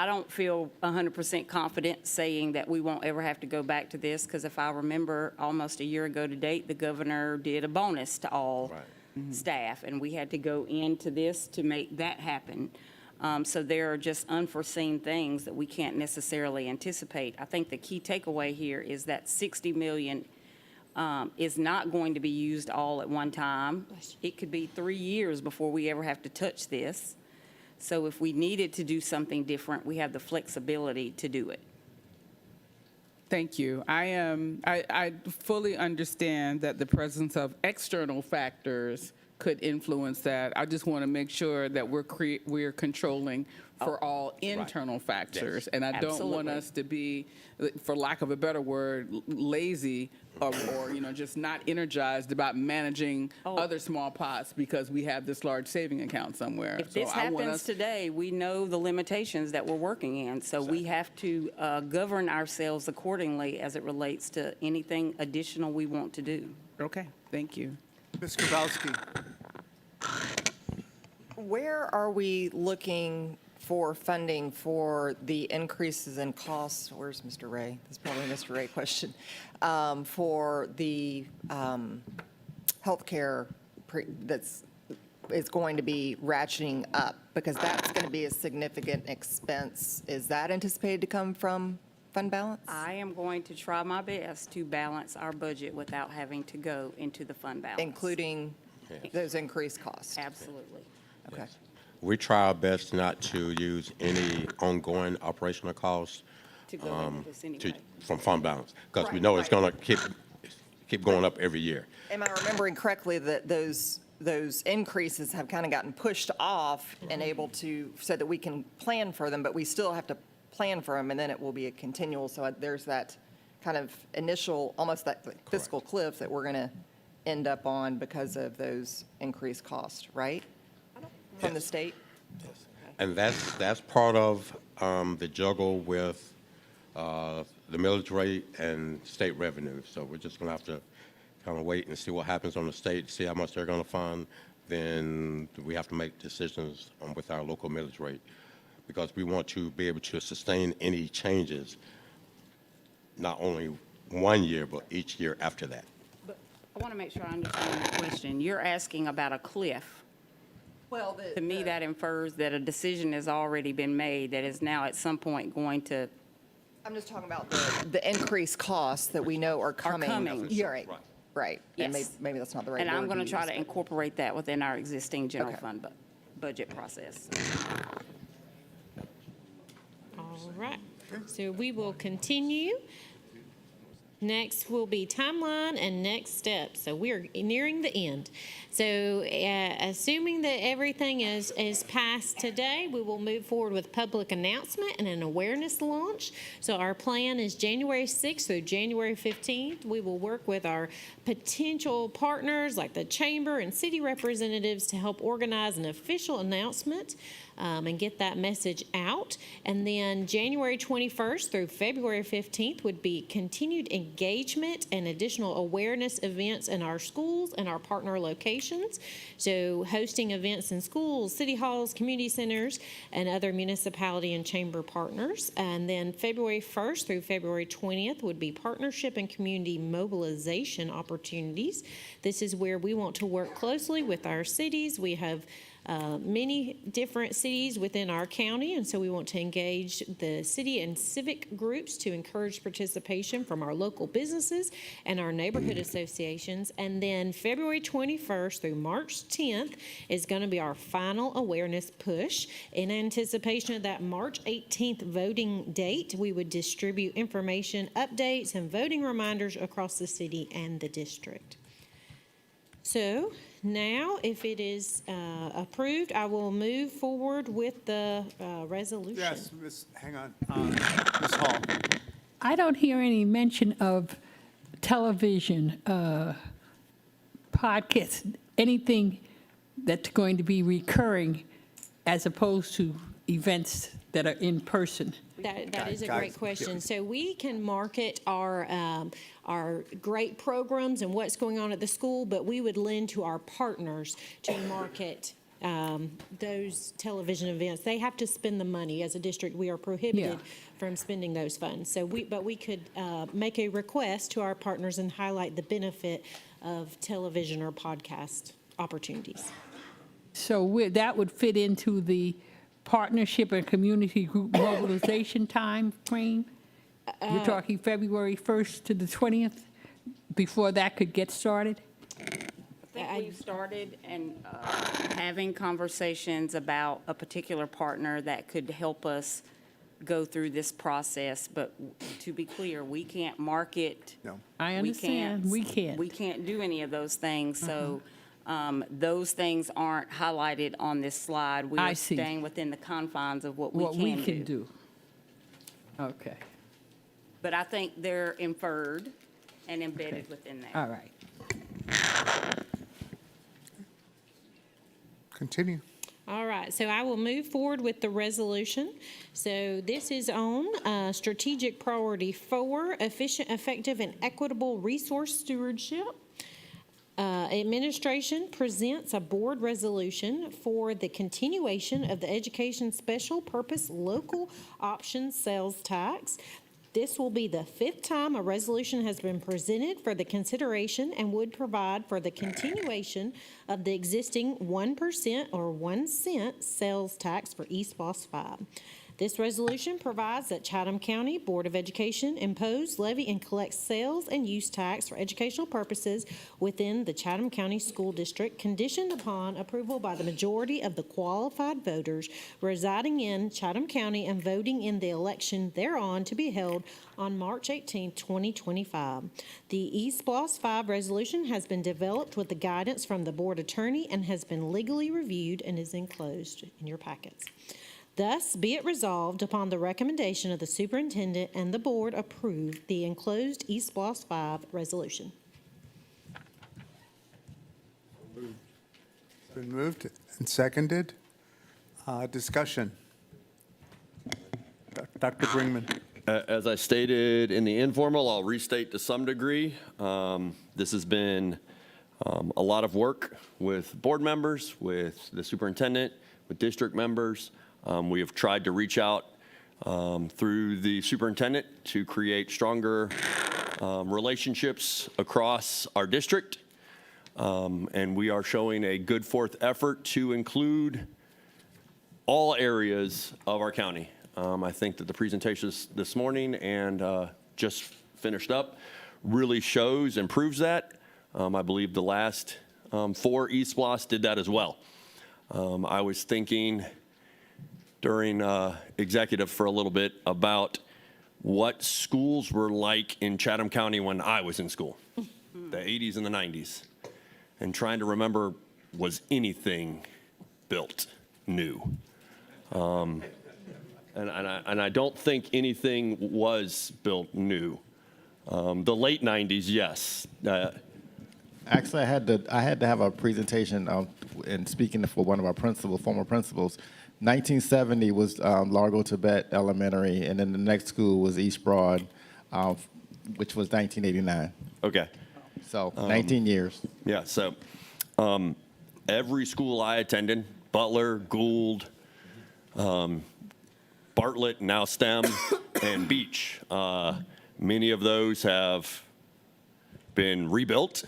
don't feel 100% confident saying that we won't ever have to go back to this, because if I remember, almost a year ago to date, the governor did a bonus to all staff, and we had to go into this to make that happen. So there are just unforeseen things that we can't necessarily anticipate. I think the key takeaway here is that 60 million is not going to be used all at one time. It could be 3 years before we ever have to touch this. So if we needed to do something different, we have the flexibility to do it. Thank you. I fully understand that the presence of external factors could influence that. I just want to make sure that we're controlling for all internal factors. And I don't want Absolutely. us to be, for lack of a better word, lazy or just not energized about managing other small pots because we have this large saving account somewhere. If this happens today, we know the limitations that we're working in, so we have to govern ourselves accordingly as it relates to anything additional we want to do. Okay, thank you. Ms. Grabowski. Where are we looking for funding for the increases in costs? Where's Mr. Ray? That's probably a Mr. Ray question. For the healthcare is going to be ratcheting up, because that's going to be a significant expense. Is that anticipated to come from fund balance? I am going to try my best to balance our budget without having to go into the fund balance. Including those increased costs? Absolutely. Okay. We try our best not to use any ongoing operational costs To go into this anyway. from fund balance, because we Right, know it's right. going to keep going up every year. Am I remembering correctly that those increases have kind of gotten pushed off and able to, so that we can plan for them, but we still have to plan for them, and then it will be a continual, so there's that kind of initial, almost that fiscal cliff that we're going to end up on because of those increased costs, right? From the state? And that's part of the juggle with the millage rate and state revenue. So we're just going to have to kind of wait and see what happens on the state, see how much they're going to fund. Then we have to make decisions with our local millage rate, because we want to be able to sustain any changes, not only one year, but each year after that. But I want to make sure I understand your question. You're asking about a cliff. Well, To me, that infers that a decision has already been made that is now at some point going to. I'm just talking about the increased costs that we know are coming. coming. Yeah, right, right. And Yes. maybe that's not the right word. And I'm going to use, try to but- incorporate that within our existing general Okay. fund budget process. All right, so we will continue. Next will be timeline and next steps. So we are nearing the end. So assuming that everything is passed today, we will move forward with public announcement and an awareness launch. So our plan is January 6th through January 15th. We will work with our potential partners like the chamber and city representatives to help organize an official announcement and get that message out. And then January 21st through February 15th would be continued engagement and additional awareness events in our schools and our partner locations. So hosting events in schools, city halls, community centers, and other municipality and chamber partners. And then February 1st through February 20th would be partnership and community mobilization opportunities. This is where we want to work closely with our cities. We have many different cities within our county, and so we want to engage the city and civic groups to encourage participation from our local businesses and our neighborhood associations. And then February 21st through March 10th is going to be our final awareness push. In anticipation of that March 18th voting date, we would distribute information, updates, and voting reminders across the city and the district. So now, if it is approved, I will move forward with the resolution. Yes, hang on. Ms. Hall. I don't hear any mention of television, podcasts, anything that's going to be recurring as opposed to events that are in person. That is a great question. So we can market our great programs and what's going on at the school, but we would lend to our partners to market those television events. They have to spend the money. As a district, we are prohibited from spending those funds. So we could make a request to our partners and highlight the benefit of television or podcast opportunities. So that would fit into the partnership and community group mobilization time frame? You're talking February 1st to the 20th, before that could get started? I think we've started and having conversations about a particular partner that could help us go through this process, but to be clear, we can't market. No. I understand. We can't. We can't do any of those things, so those things aren't highlighted on this slide. We I are see. staying within the confines of what What we we can do. Okay, But I think they're inferred and embedded within there. all right. Continue. All right, so I will move forward with the resolution. So this is on strategic priority 4, efficient, effective, and equitable resource stewardship. Administration presents a board resolution for the continuation of the education special purpose local option sales tax. This will be the 5th time a resolution has been presented for the consideration and would provide for the continuation of the existing 1% or 1 cent sales tax for East Boss 5. This resolution provides that Chatham County Board of Education impose, levy, and collect sales and use tax for educational purposes within the Chatham County School District, conditioned upon approval by the majority of the qualified voters residing in Chatham County and voting in the election thereon to be held on March 18, 2025. The East Bloss 5 resolution has been developed with the guidance from the board attorney and has been legally reviewed and is enclosed in your packets. Thus, be it resolved upon the recommendation of the superintendent and the board approve the enclosed East Bloss 5 resolution. It's been moved and seconded. Discussion. Dr. Bringman. As I stated in the informal, I'll restate to some degree. This has been a lot of work with board members, with the superintendent, with district members. We have tried to reach out through the superintendent to create stronger relationships across our district. And we are showing a good forth effort to include all areas of our county. I think that the presentations this morning and just finished up really shows and proves that. I believe the last 4 East Bloss did that as well. I was thinking during executive for a little bit about what schools were like in Chatham County when I was in school, the 80s and the 90s, and trying to remember, was anything built new? And I don't think anything was built new. The late 90s, yes. Actually, I had to have a presentation and speaking for one of our former principals. 1970 was Largo Tibet Elementary, and then the next school was East Broad, which was 1989. Okay. So 19 years. Yeah, so every school I attended, Butler, Gould, Bartlett, now STEM, and Beach, many of those have been rebuilt,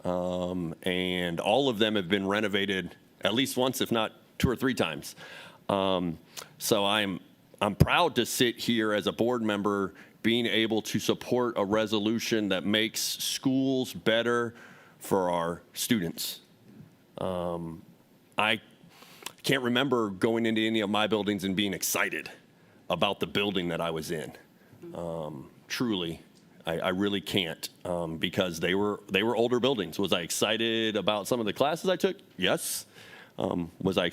and all of them have been renovated at least once, if not 2 or 3 times. So I'm proud to sit here as a board member being able to support a resolution that makes schools better for our students. I can't remember going into any of my buildings and being excited about the building that I was in. Truly, I really can't, because they were older buildings. Was I excited about some of the classes I took? Yes. Was I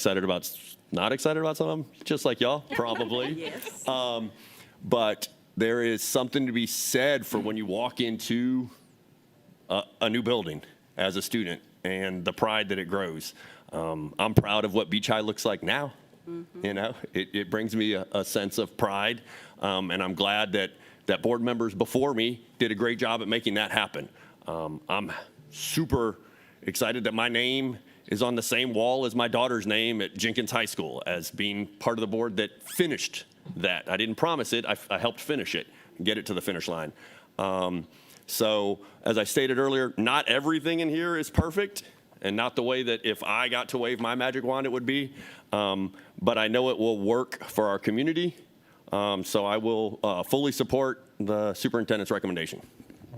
not excited about some of them? Just like y'all, probably. Yes. But there is something to be said for when you walk into a new building as a student and the pride that it grows. I'm proud of what Beach High looks like now. Mm-hmm. You know, it brings me a sense of pride, and I'm glad that board members before me did a great job at making that happen. I'm super excited that my name is on the same wall as my daughter's name at Jenkins High School as being part of the board that finished that. I didn't promise it, I helped finish it, get it to the finish line. So as I stated earlier, not everything in here is perfect and not the way that if I got to wave my magic wand it would be, but I know it will work for our community. So I will fully support the superintendent's recommendation.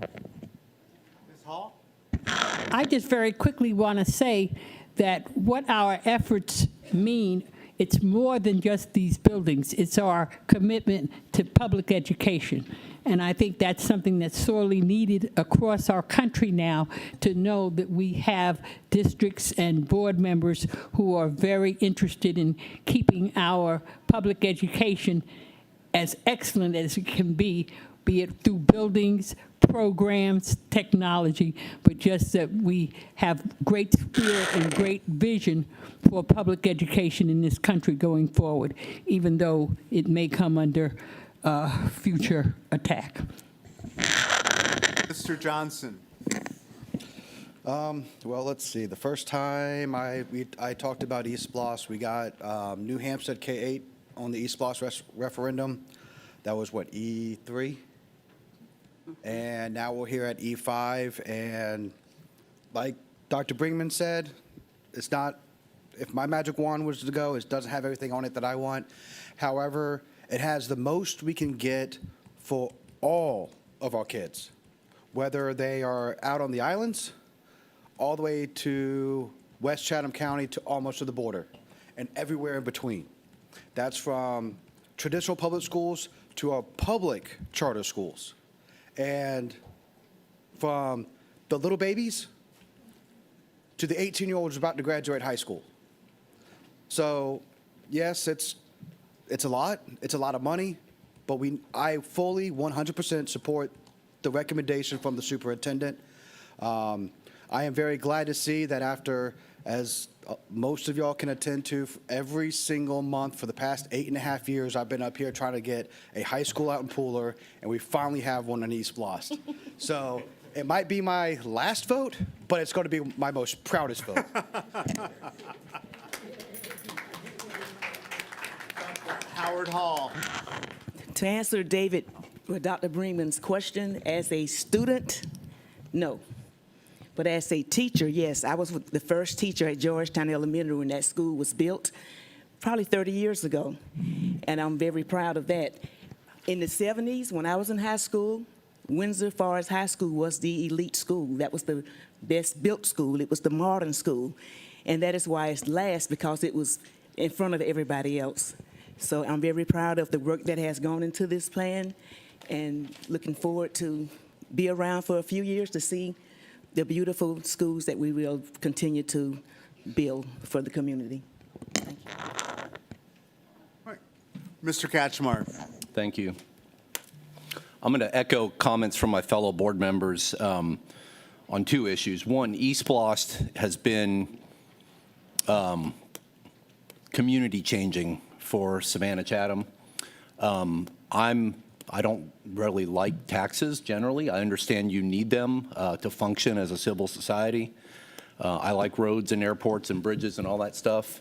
Ms. Hall? I just very quickly want to say that what our efforts mean it's more than just these buildings. It's our commitment to public education. And I think that's something that's sorely needed across our country now, to know that we have districts and board members who are very interested in keeping our public education as excellent as it can be it through buildings, programs, technology, but just that we have great spirit and great vision for public education in this country going forward, even though it may come under future attack. Mr. Johnson. Well, let's see. The first time I talked about East Bluffs, we got New Hampstead K-8 on the East Bluffs referendum. That was what, E3? And now we're here at E5. And like Dr. Brinkman said, it's not, if my magic wand was to go, it doesn't have everything on it that I want. However, it has the most we can get for all of our kids, whether they are out on the islands, all the way to West Chatham County to almost to the border, and everywhere in between. That's from traditional public schools to our public charter schools. And from the little babies to the 18-year-olds about to graduate high school. So, yes, it's a lot. It's a lot of money, but I fully 100% support the recommendation from the superintendent. I am very glad to see that after, as most of y'all can attend to, every single month for the past 8.5 years, I've been up here trying to get a high school out in Pooler, and we finally have one in East Bluffs. So it might be my last vote, but it's going to be my most proudest vote. Howard Hall. To answer David, or Dr. Brinkman's question, as a student, no. But as a teacher, yes. I was the first teacher at Georgetown Elementary when that school was built, probably 30 years ago, and I'm very proud of that. In the 70s, when I was in high school, Windsor Forest High School was the elite school. That was the best built school. It was the modern school, and that is why it's last, because it was in front of everybody else. So I'm very proud of the work that has gone into this plan, and looking forward to be around for a few years to see the beautiful schools that we will continue to build for the community. Thank you. All right. Mr. Katchmar. Thank you. I'm going to echo comments from my fellow board members on two issues. One, East Bluffs has been community changing for Savannah-Chatham. I don't really like taxes generally. I understand you need them to function as a civil society. I like roads and airports and bridges and all that stuff.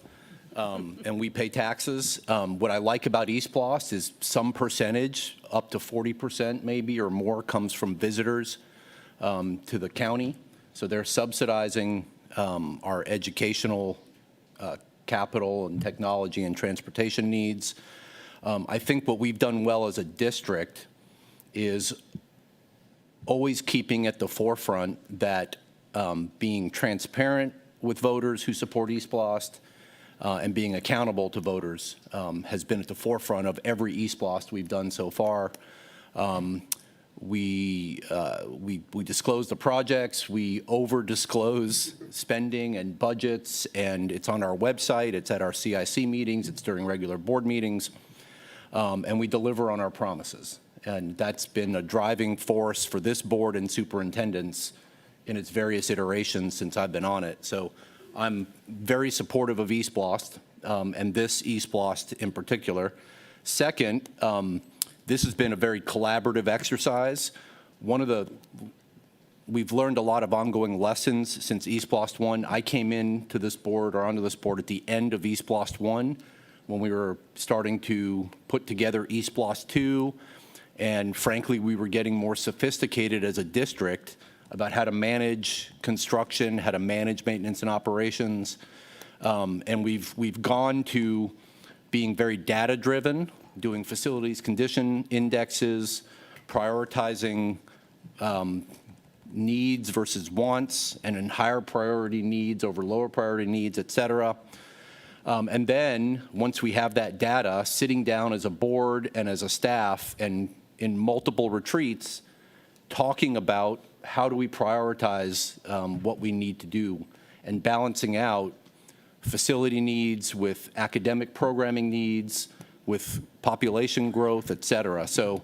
And we pay taxes. What I like about East Bluffs is some percentage, up to 40% maybe or more, comes from visitors to the county. So they're subsidizing our educational capital and technology and transportation needs. I think what we've done well as a district is always keeping at the forefront that being transparent with voters who support East Bluffs and being accountable to voters has been at the forefront of every East Bluffs we've done so far. We disclose the projects, we over-disclose spending and budgets, and it's on our website, it's at our CIC meetings, it's during regular board meetings. And we deliver on our promises. And that's been a driving force for this board and superintendents in its various iterations since I've been on it. So I'm very supportive of East Bluffs, and this East Bluffs in particular. Second, this has been a very collaborative exercise. We've learned a lot of ongoing lessons since East Bluffs 1. I came into this board or onto this board at the end of East Bluffs 1, when we were starting to put together East Bluffs 2, and frankly, we were getting more sophisticated as a district about how to manage construction, how to manage maintenance and operations, and we've gone to being very data-driven, doing facilities condition indexes, prioritizing needs versus wants, and in higher priority needs over lower priority needs, et cetera. And then, once we have that data, sitting down as a board and as a staff and in multiple retreats, talking about how do we prioritize what we need to do and balancing out facility needs with academic programming needs, with population growth, et cetera. So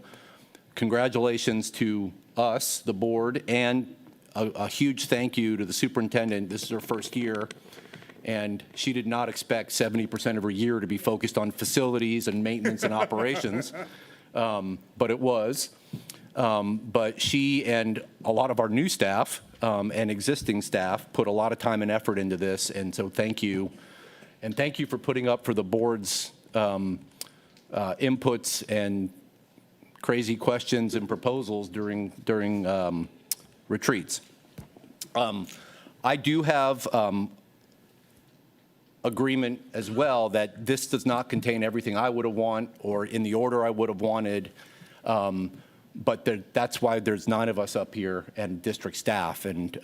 congratulations to us, the board, and a huge thank you to the superintendent. This is her first year, and she did not expect 70% of her year to be focused on facilities and maintenance and operations, but it was. But she and a lot of our new staff and existing staff put a lot of time and effort into this, and so thank you. And thank you for putting up for the board's inputs and crazy questions and proposals during retreats. I do have agreement as well that this does not contain everything I would have wanted or in the order I would have wanted. But that's why there's 9 of us up here and district staff, and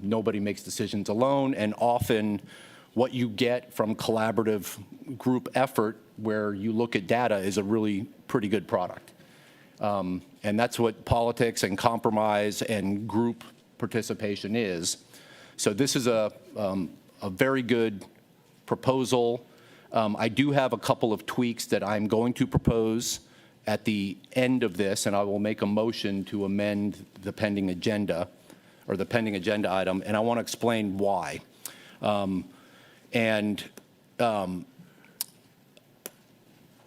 nobody makes decisions alone. And often what you get from collaborative group effort where you look at data is a really pretty good product. And that's what politics and compromise and group participation is. So this is a very good proposal. I do have a couple of tweaks that I'm going to propose at the end of this, and I will make a motion to amend the pending agenda, or the pending agenda item, and I want to explain why.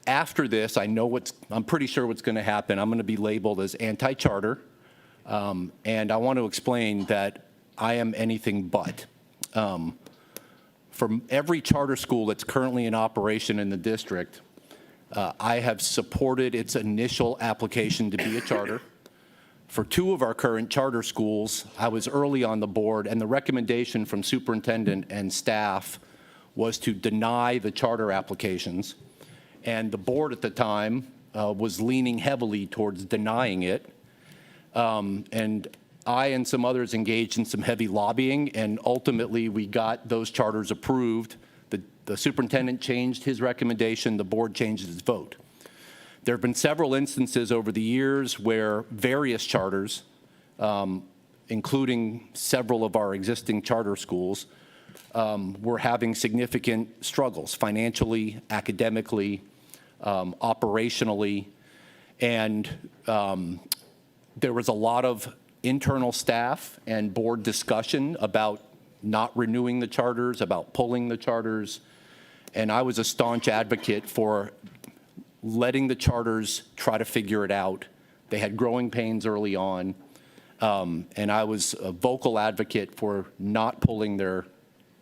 After this, I'm pretty sure what's going to happen. I'm going to be labeled as anti-charter, and I want to explain that I am anything but. From every charter school that's currently in operation in the district, I have supported its initial application to be a charter. For 2 of our current charter schools, I was early on the board, and the recommendation from superintendent and staff was to deny the charter applications. And the board at the time was leaning heavily towards denying it. And I and some others engaged in some heavy lobbying, and ultimately we got those charters approved. The superintendent changed his recommendation, the board changed its vote. There have been several instances over the years where various charters, including several of our existing charter schools, were having significant struggles financially, academically, operationally, and there was a lot of internal staff and board discussion about not renewing the charters, about pulling the charters, and I was a staunch advocate for letting the charters try to figure it out. They had growing pains early on, and I was a vocal advocate for not pulling their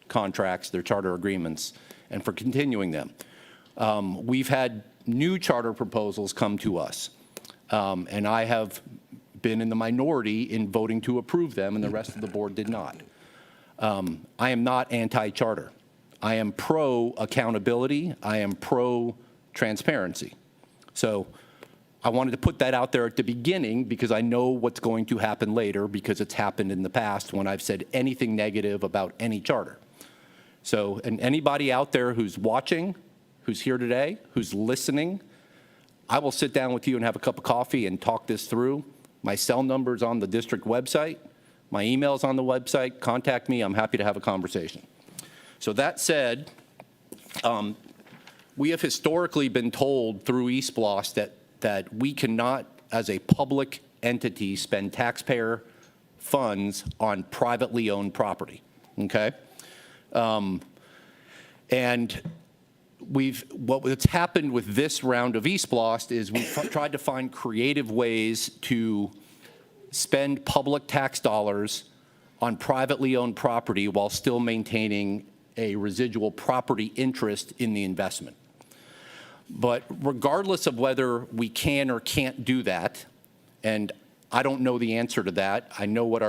contracts, their charter agreements, and for continuing them. We've had new charter proposals come to us, and I have been in the minority in voting to approve them, and the rest of the board did not. I am not anti-charter. I am pro-accountability. I am pro-transparency. So I wanted to put that out there at the beginning because I know what's going to happen later, because it's happened in the past when I've said anything negative about any charter. So, and anybody out there who's watching, who's here today, who's listening, I will sit down with you and have a cup of coffee and talk this through. My cell number's on the district website. My email's on the website. Contact me. I'm happy to have a conversation. So that said, we have historically been told through EastBLOS that we cannot, as a public entity, spend taxpayer funds on privately owned property, okay? And what's happened with this round of EastBLOS is we've tried to find creative ways to spend public tax dollars on privately owned property while still maintaining a residual property interest in the investment. But regardless of whether we can or can't do that, and I don't know the answer to that, I know what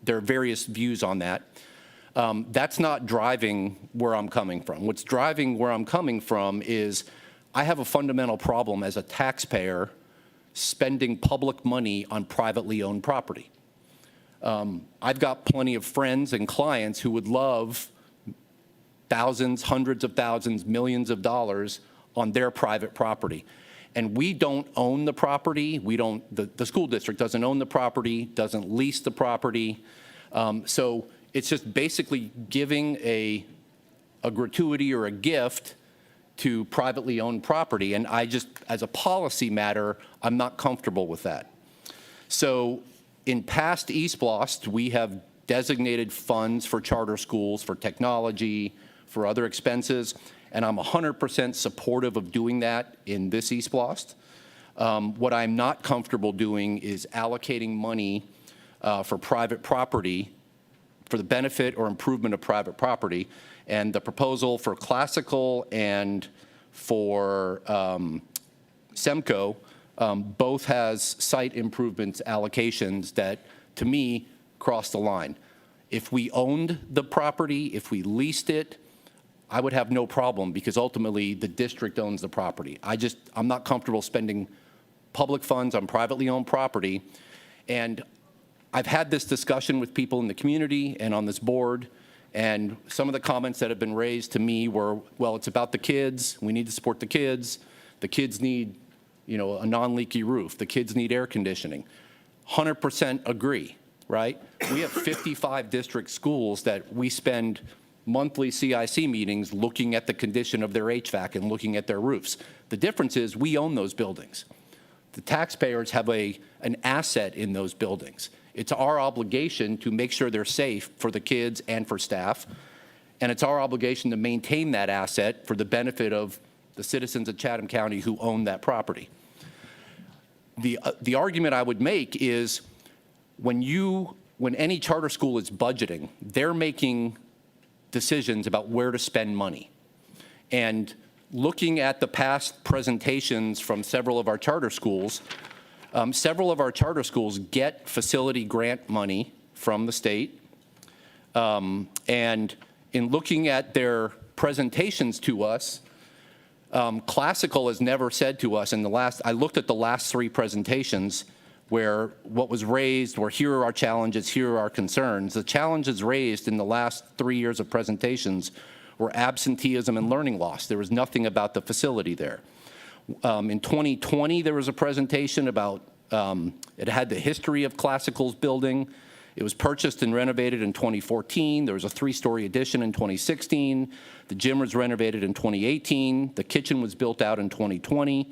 there are various views on that, that's not driving where I'm coming from. What's driving where I'm coming from is I have a fundamental problem as a taxpayer spending public money on privately owned property. I've got plenty of friends and clients who would love thousands, hundreds of thousands, millions of dollars on their private property. And we don't own the property. The school district doesn't own the property, doesn't lease the property. So it's just basically giving a gratuity or a gift to privately owned property. And I just, as a policy matter, I'm not comfortable with that. So in past EastBlost, we have designated funds for charter schools, for technology, for other expenses, and I'm 100% supportive of doing that in this EastBlost. What I'm not comfortable doing is allocating money for private property, for the benefit or improvement of private property. And the proposal for classical and for SEMCO both has site improvements allocations that, to me, cross the line. If we owned the property, if we leased it, I would have no problem because ultimately the district owns the property. I'm not comfortable spending public funds on privately owned property. And I've had this discussion with people in the community and on this board, and some of the comments that have been raised to me were, well, it's about the kids. We need to support the kids. The kids need, a non-leaky roof. The kids need air conditioning. 100% agree, right? We have 55 district schools that we spend monthly CIC meetings looking at the condition of their HVAC and looking at their roofs. The difference is we own those buildings. The taxpayers have an asset in those buildings. It's our obligation to make sure they're safe for the kids and for staff, and it's our obligation to maintain that asset for the benefit of the citizens of Chatham County who own that property. The argument I would make is when any charter school is budgeting, they're making decisions about where to spend money. And looking at the past presentations from several of our charter schools get facility grant money from the state. And in looking at their presentations to us, Classical has never said to us I looked at the last 3 presentations where what was raised were, here are our challenges, here are our concerns. The challenges raised in the last 3 years of presentations were absenteeism and learning loss. There was nothing about the facility there. In 2020, there was a presentation about, it had the history of Classical's building. It was purchased and renovated in 2014. There was a 3-story addition in 2016. The gym was renovated in 2018. The kitchen was built out in 2020.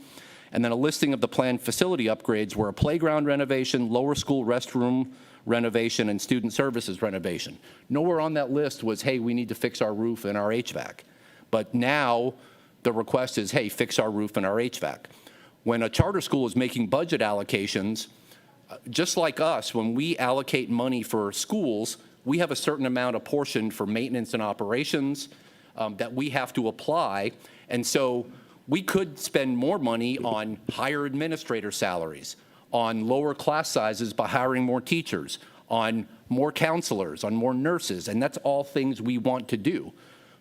And then a listing of the planned facility upgrades were a playground renovation, lower school restroom renovation, and student services renovation. Nowhere on that list was, hey, we need to fix our roof and our HVAC. But now the request is, hey, fix our roof and our HVAC. When a charter school is making budget allocations, just like us, when we allocate money for schools, we have a certain amount apportioned for maintenance and operations that we have to apply. And so we could spend more money on higher administrator salaries, on lower class sizes by hiring more teachers, on more counselors, on more nurses, and that's all things we want to do.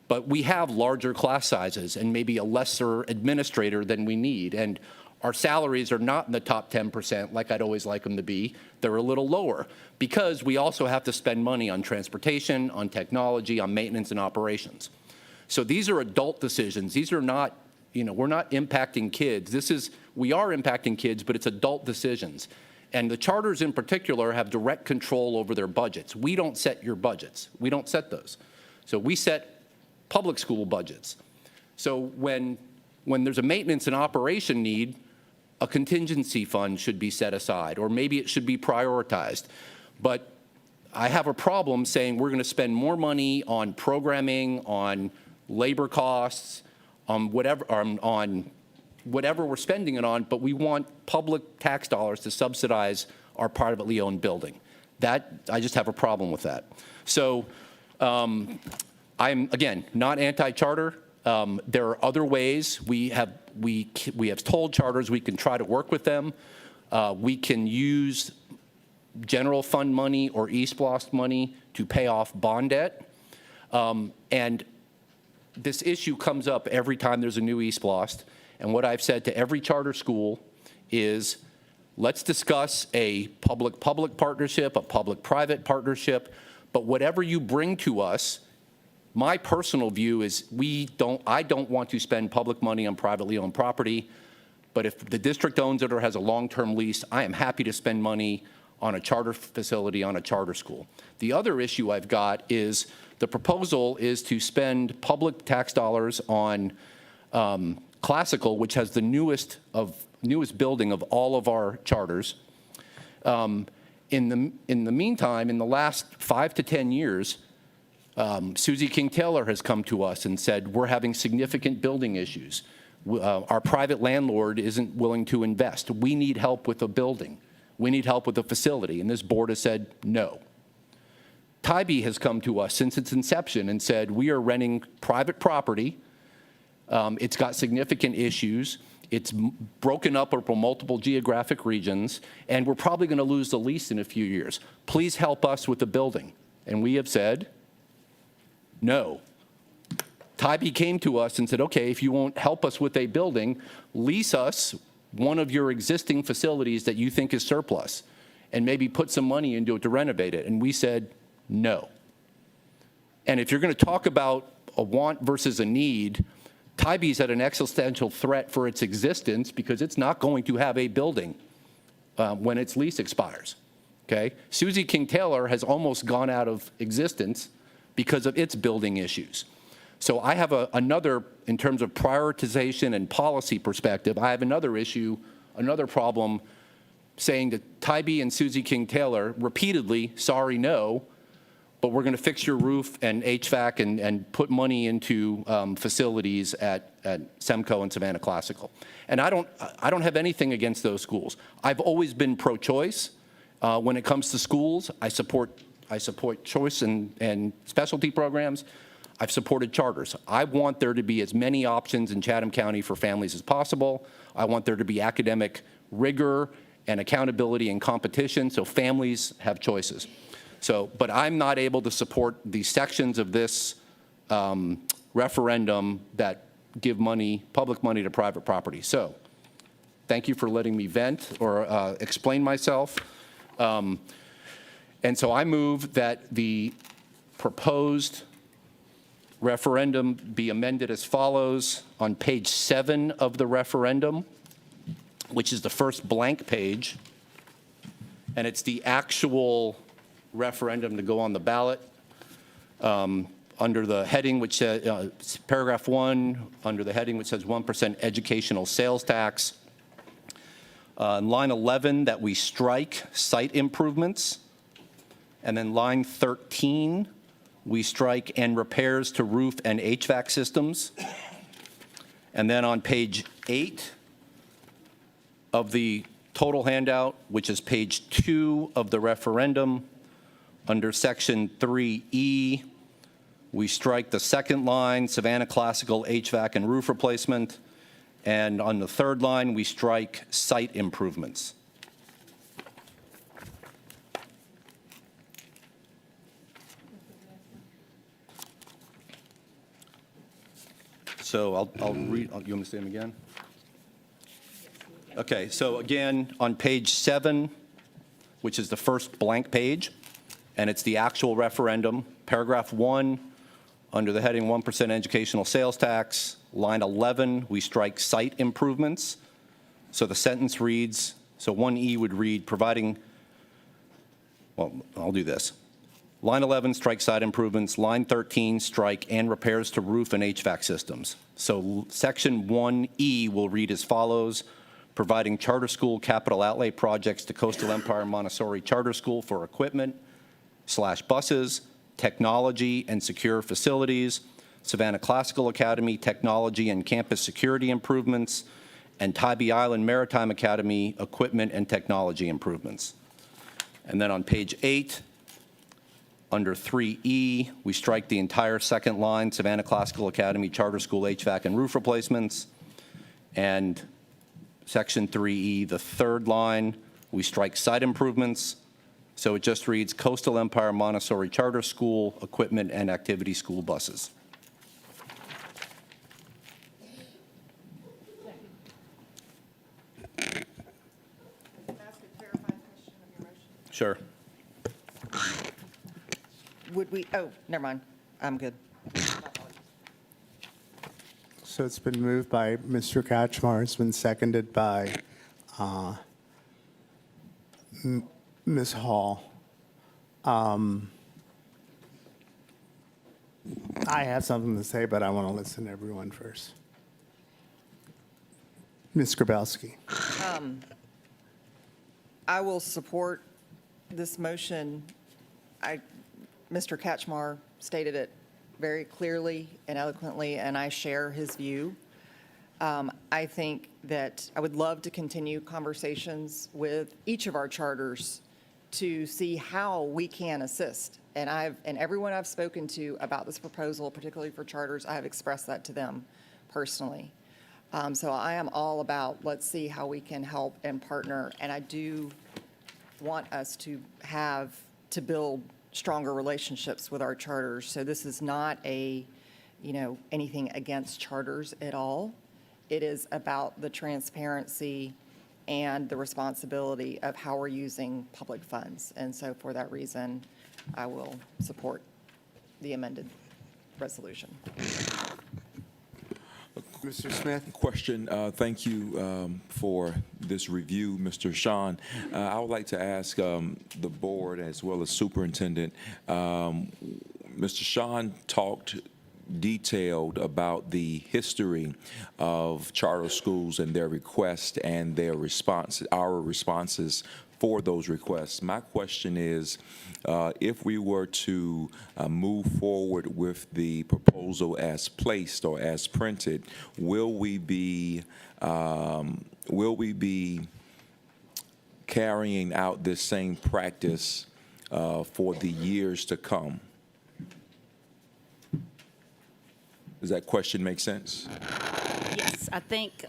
But we have larger class sizes and maybe a lesser administrator than we need. And our salaries are not in the top 10% like I'd always like them to be. They're a little lower because we also have to spend money on transportation, on technology, on maintenance and operations. So these are adult decisions. These are not, we're not impacting kids. We are impacting kids, but it's adult decisions. And the charters in particular have direct control over their budgets. We don't set your budgets. We don't set those. So we set public school budgets. So when there's a maintenance and operation need, a contingency fund should be set aside, or maybe it should be prioritized. But I have a problem saying we're going to spend more money on programming, on labor costs, on whatever we're spending it on, but we want public tax dollars to subsidize our privately owned building. I just have a problem with that. So I'm, again, not anti-charter. There are other ways. We have told charters we can try to work with them. We can use general fund money or EastBlost money to pay off bond debt. And this issue comes up every time there's a new EastBlost. And what I've said to every charter school is, let's discuss a public-public partnership, a public-private partnership, but whatever you bring to us, My personal view is I don't want to spend public money on privately owned property, but if the district owns it or has a long-term lease, I am happy to spend money on a charter facility, on a charter school. The other issue I've got is the proposal is to spend public tax dollars on Classical, which has the newest building of all of our charters. In the meantime, in the last 5 to 10 years, Susie King Taylor has come to us and said, we're having significant building issues. Our private landlord isn't willing to invest. We need help with a building. We need help with a facility. And this board has said no. Tybee has come to us since its inception and said, we are renting private property. It's got significant issues. It's broken up over multiple geographic regions, and we're probably going to lose the lease in a few years. Please help us with the building. And we have said, no. Tybee came to us and said, okay, if you won't help us with a building, lease us one of your existing facilities that you think is surplus, and maybe put some money into it to renovate it. And we said, no. And if you're going to talk about a want versus a need, Tybee's at an existential threat for its existence because it's not going to have a building when its lease expires, okay? Susie King Taylor has almost gone out of existence because of its building issues. So I have another, in terms of prioritization and policy perspective, I have another issue, another problem saying that Tybee and Susie King Taylor repeatedly, sorry, no, but we're going to fix your roof and HVAC and put money into facilities at Semco and Savannah Classical. And I don't have anything against those schools. I've always been pro-choice. When it comes to schools, I support choice and specialty programs. I've supported charters. I want there to be as many options in Chatham County for families as possible. I want there to be academic rigor and accountability and competition so families have choices. So, but I'm not able to support the sections of this referendum that give money, public money to private property. So, thank you for letting me vent or explain myself. And so I move that the proposed referendum be amended as follows on page 7 of the referendum, which is the first blank page, and it's the actual referendum to go on the ballot. Under the heading which says, paragraph 1, under the heading which says 1% educational sales tax. Line 11, that we strike site improvements. And then line 13, we strike and repairs to roof and HVAC systems. And then on page 8 of the total handout, which is page 2 of the referendum, under section 3E, we strike the second line, Savannah Classical HVAC and roof replacement. And on the third line, we strike site improvements. So I'll read, you want me to say them again? Okay, so again, on page 7, which is the first blank page, and it's the actual referendum, paragraph 1, under the heading 1% educational sales tax, line 11, we strike site improvements. So the sentence reads, so 1E would read, providing, well, I'll do this. Line 11, strike site improvements. Line 13, strike and repairs to roof and HVAC systems. So section 1E will read as follows, providing charter school capital outlay projects to Coastal Empire Montessori Charter School for equipment / buses, technology and secure facilities, Savannah Classical Academy technology and campus security improvements, and Tybee Island Maritime Academy equipment and technology improvements. And then on page 8, under 3E, we strike the entire second line, Savannah Classical Academy Charter School HVAC and roof replacements. And section 3E, the third line, we strike site improvements. So it just reads Coastal Empire Montessori Charter School equipment and activity school buses. Sure. Would we, oh, never mind, I'm good. So it's been moved by Mr. Kachmar. It's been seconded by Ms. Hall. I have something to say, but I want to listen to everyone first. Ms. Grabowski. I will support this motion. Mr. Kachmar stated it very clearly and eloquently, and I share his view. I think that I would love to continue conversations with each of our charters to see how we can assist. And everyone I've spoken to about this proposal, particularly for charters, I have expressed that to them personally. So I am all about, let's see how we can help and partner. And I do want us to build stronger relationships with our charters. So this is not anything against charters at all. It is about the transparency and the responsibility of how we're using public funds. And so for that reason, I will support the amended resolution. Mr. Smith. Question. Thank you for this review, Mr. Sean. I would like to ask the board as well as Superintendent. Mr. Sean talked detailed about the history of charter schools and their requests and their response, our responses for those requests. My question is, if we were to move forward with the proposal as placed or as printed, will we be carrying out this same practice for the years to come? Does that question make sense? Yes, I think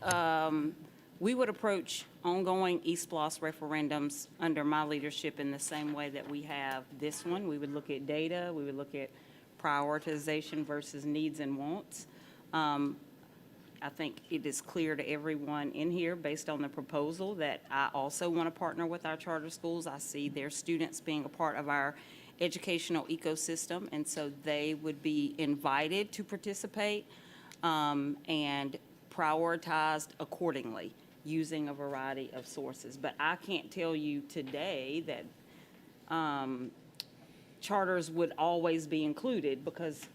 we would approach ongoing ESPLOS referendums under my leadership in the same way that we have this one. We would look at data, we would look at prioritization versus needs and wants. I think it is clear to everyone in here, based on the proposal, that I also want to partner with our charter schools. I see their students being a part of our educational ecosystem, and so they would be invited to participate and prioritized accordingly using a variety of sources. But I can't tell you today that charters would always be included, because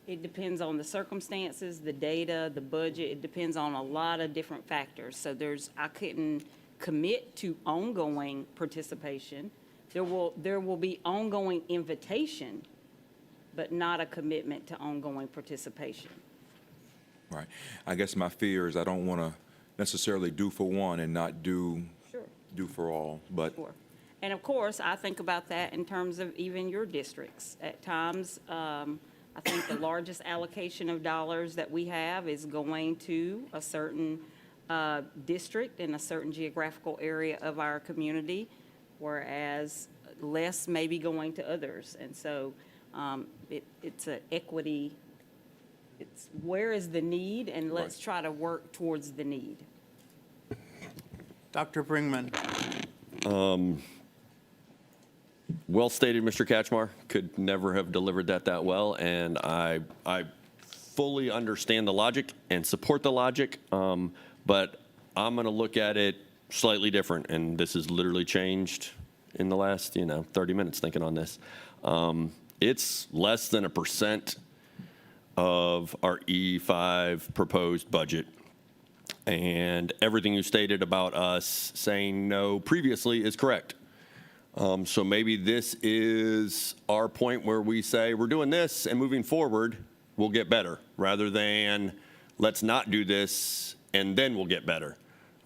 it depends on the circumstances, the data, the budget. It depends on a lot of different factors. So I couldn't commit to ongoing participation. There will be ongoing invitation, but not a commitment to ongoing participation. Right. I guess my fear is I don't want to necessarily do for one and not do for all. But Sure. And of course, I think about that in terms of even your districts. At times, I think the largest allocation of dollars that we have is going to a certain district in a certain geographical area of our community, whereas less may be going to others. And so it's an equity. It's where is the need, and let's try to work towards the need. Dr. Bringman. Well stated, Mr. Kachmar. Could never have delivered that well, and I fully understand the logic and support the logic, but I'm going to look at it slightly different, and this has literally changed in the last 30 minutes thinking on this. It's less than 1% of our E5 proposed budget, and everything you stated about us saying no previously is correct. So maybe this is our point where we say we're doing this and moving forward we'll get better, rather than let's not do this and then we'll get better.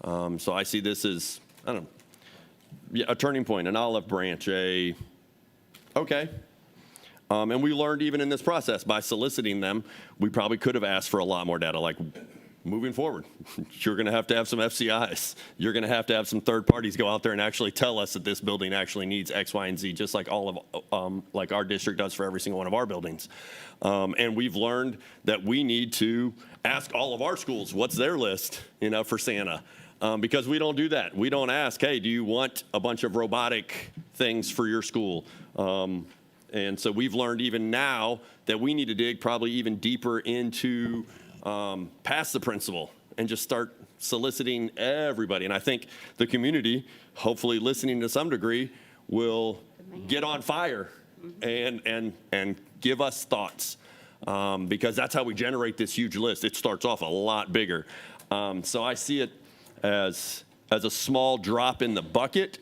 So I see this as, I don't know, a turning point, an olive branch, okay. And we learned even in this process by soliciting them, we probably could have asked for a lot more data, like moving forward, you're going to have some FCIs. You're going to have some third parties go out there and actually tell us that this building actually needs X, Y, and Z, just like all of, like our district does for every single one of our buildings. And we've learned that we need to ask all of our schools, what's their list, for Santa? Because we don't do that. We don't ask, hey, do you want a bunch of robotic things for your school? And so we've learned even now that we need to dig probably even deeper into past the principal and just start soliciting everybody. And I think the community, hopefully listening to some degree, will get on fire and give us thoughts, because that's how we generate this huge list. It starts off a lot bigger. So I see it as a small drop in the bucket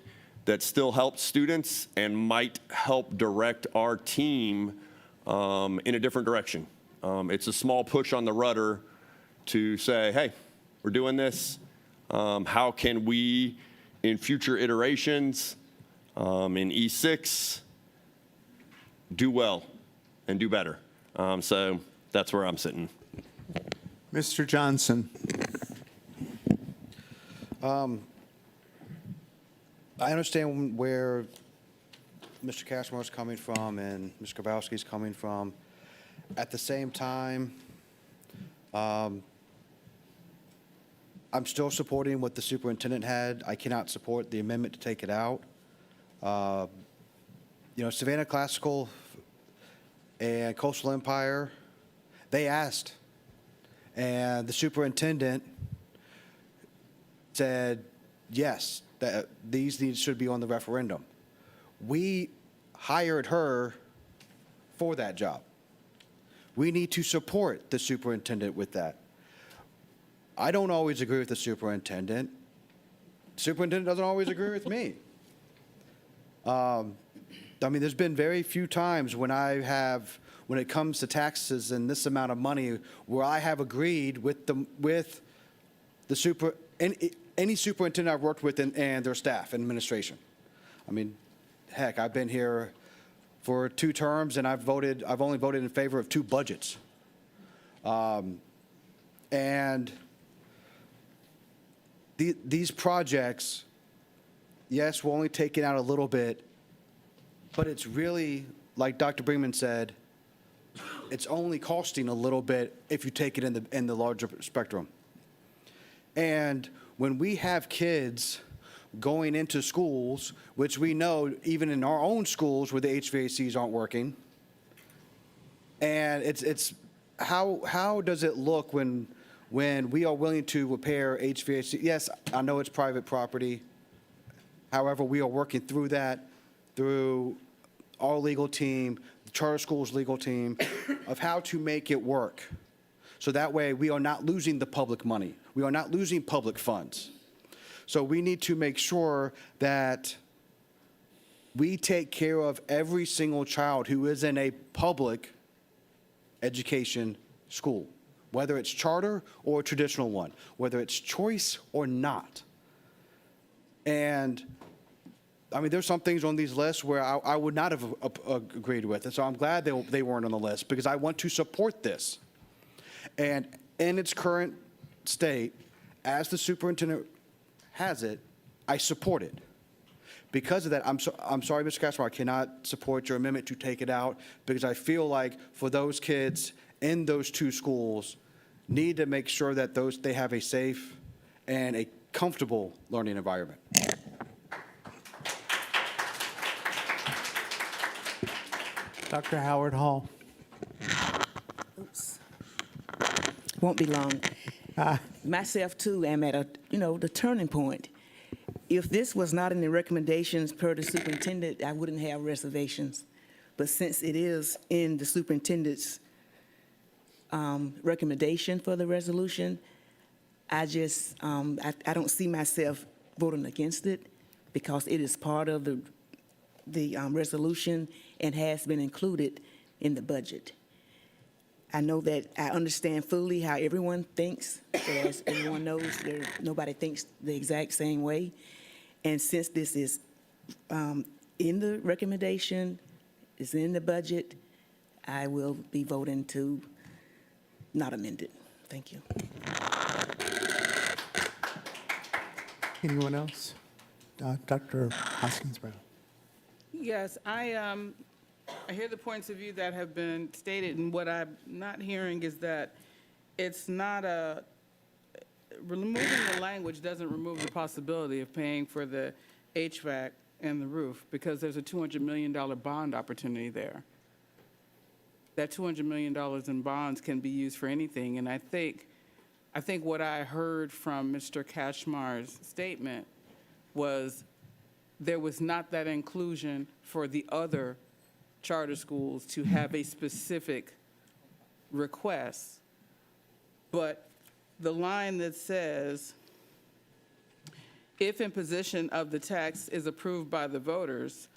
that still helps students and might help direct our team in a different direction. It's a small push on the rudder to say, hey, we're doing this. How can we, in future iterations, in E6, do well and do better? So that's where I'm sitting. Mr. Johnson. I understand where Mr. Cashmore is coming from and Ms. Grabowski is coming from. At the same time, I'm still supporting what the superintendent had. I cannot support the amendment to take it out. You know, Savannah Classical and Coastal Empire, they asked, and the superintendent said, yes, that these needs should be on the referendum. We hired her for that job. We need to support the superintendent with that. I don't always agree with the superintendent. The superintendent doesn't always agree with me. I mean, there's been very few times when when it comes to taxes and this amount of money, where I have agreed with any superintendent I've worked with and their staff and administration. I mean, heck, I've been here for 2 terms and I've only voted in favor of 2 budgets. And these projects, yes, we're only taking out a little bit, but it's really, like Dr. Brinkman said, it's only costing a little bit if you take it in the larger spectrum. And when we have kids going into schools, which we know even in our own schools where the HVACs aren't working, and it's how does it look when we are willing to repair HVAC? Yes, I know it's private property. However, we are working through that, through our legal team, the charter schools legal team, of how to make it work. So that way we are not losing the public money. We are not losing public funds. So we need to make sure that we take care of every single child who is in a public education school, whether it's charter or a traditional one, whether it's choice or not. And I mean, there's some things on these lists where I would not have agreed with. And so I'm glad they weren't on the list, because I want to support this. And in its current state, as the superintendent has it, I support it. Because of that, I'm sorry, Mr. Cashmore, I cannot support your amendment to take it out, because I feel like for those kids in those 2 schools, need to make sure that they have a safe and a comfortable learning environment. Dr. Howard Hall. Oops. Won't be long. Myself too am at the turning point. If this was not in the recommendations per the superintendent, I wouldn't have reservations. But since it is in the superintendent's recommendation for the resolution, I just, I don't see myself voting against it, because it is part of the resolution and has been included in the budget. I know that I understand fully how everyone thinks, but as everyone knows, nobody thinks the exact same way. And since this is in the recommendation, it's in the budget, I will be voting to not amend it. Thank you. Anyone else? Dr. Hoskins-Brown. Yes, I hear the points of view that have been stated, and what I'm not hearing is that it's not removing the language doesn't remove the possibility of paying for the HVAC and the roof, because there's a $200 million bond opportunity there that $200 million in bonds can be used for anything. And I think what I heard from Mr. Kashmar's statement was there was not that inclusion for the other charter schools to have a specific request. But the line that says, if imposition of the tax is approved by the voters,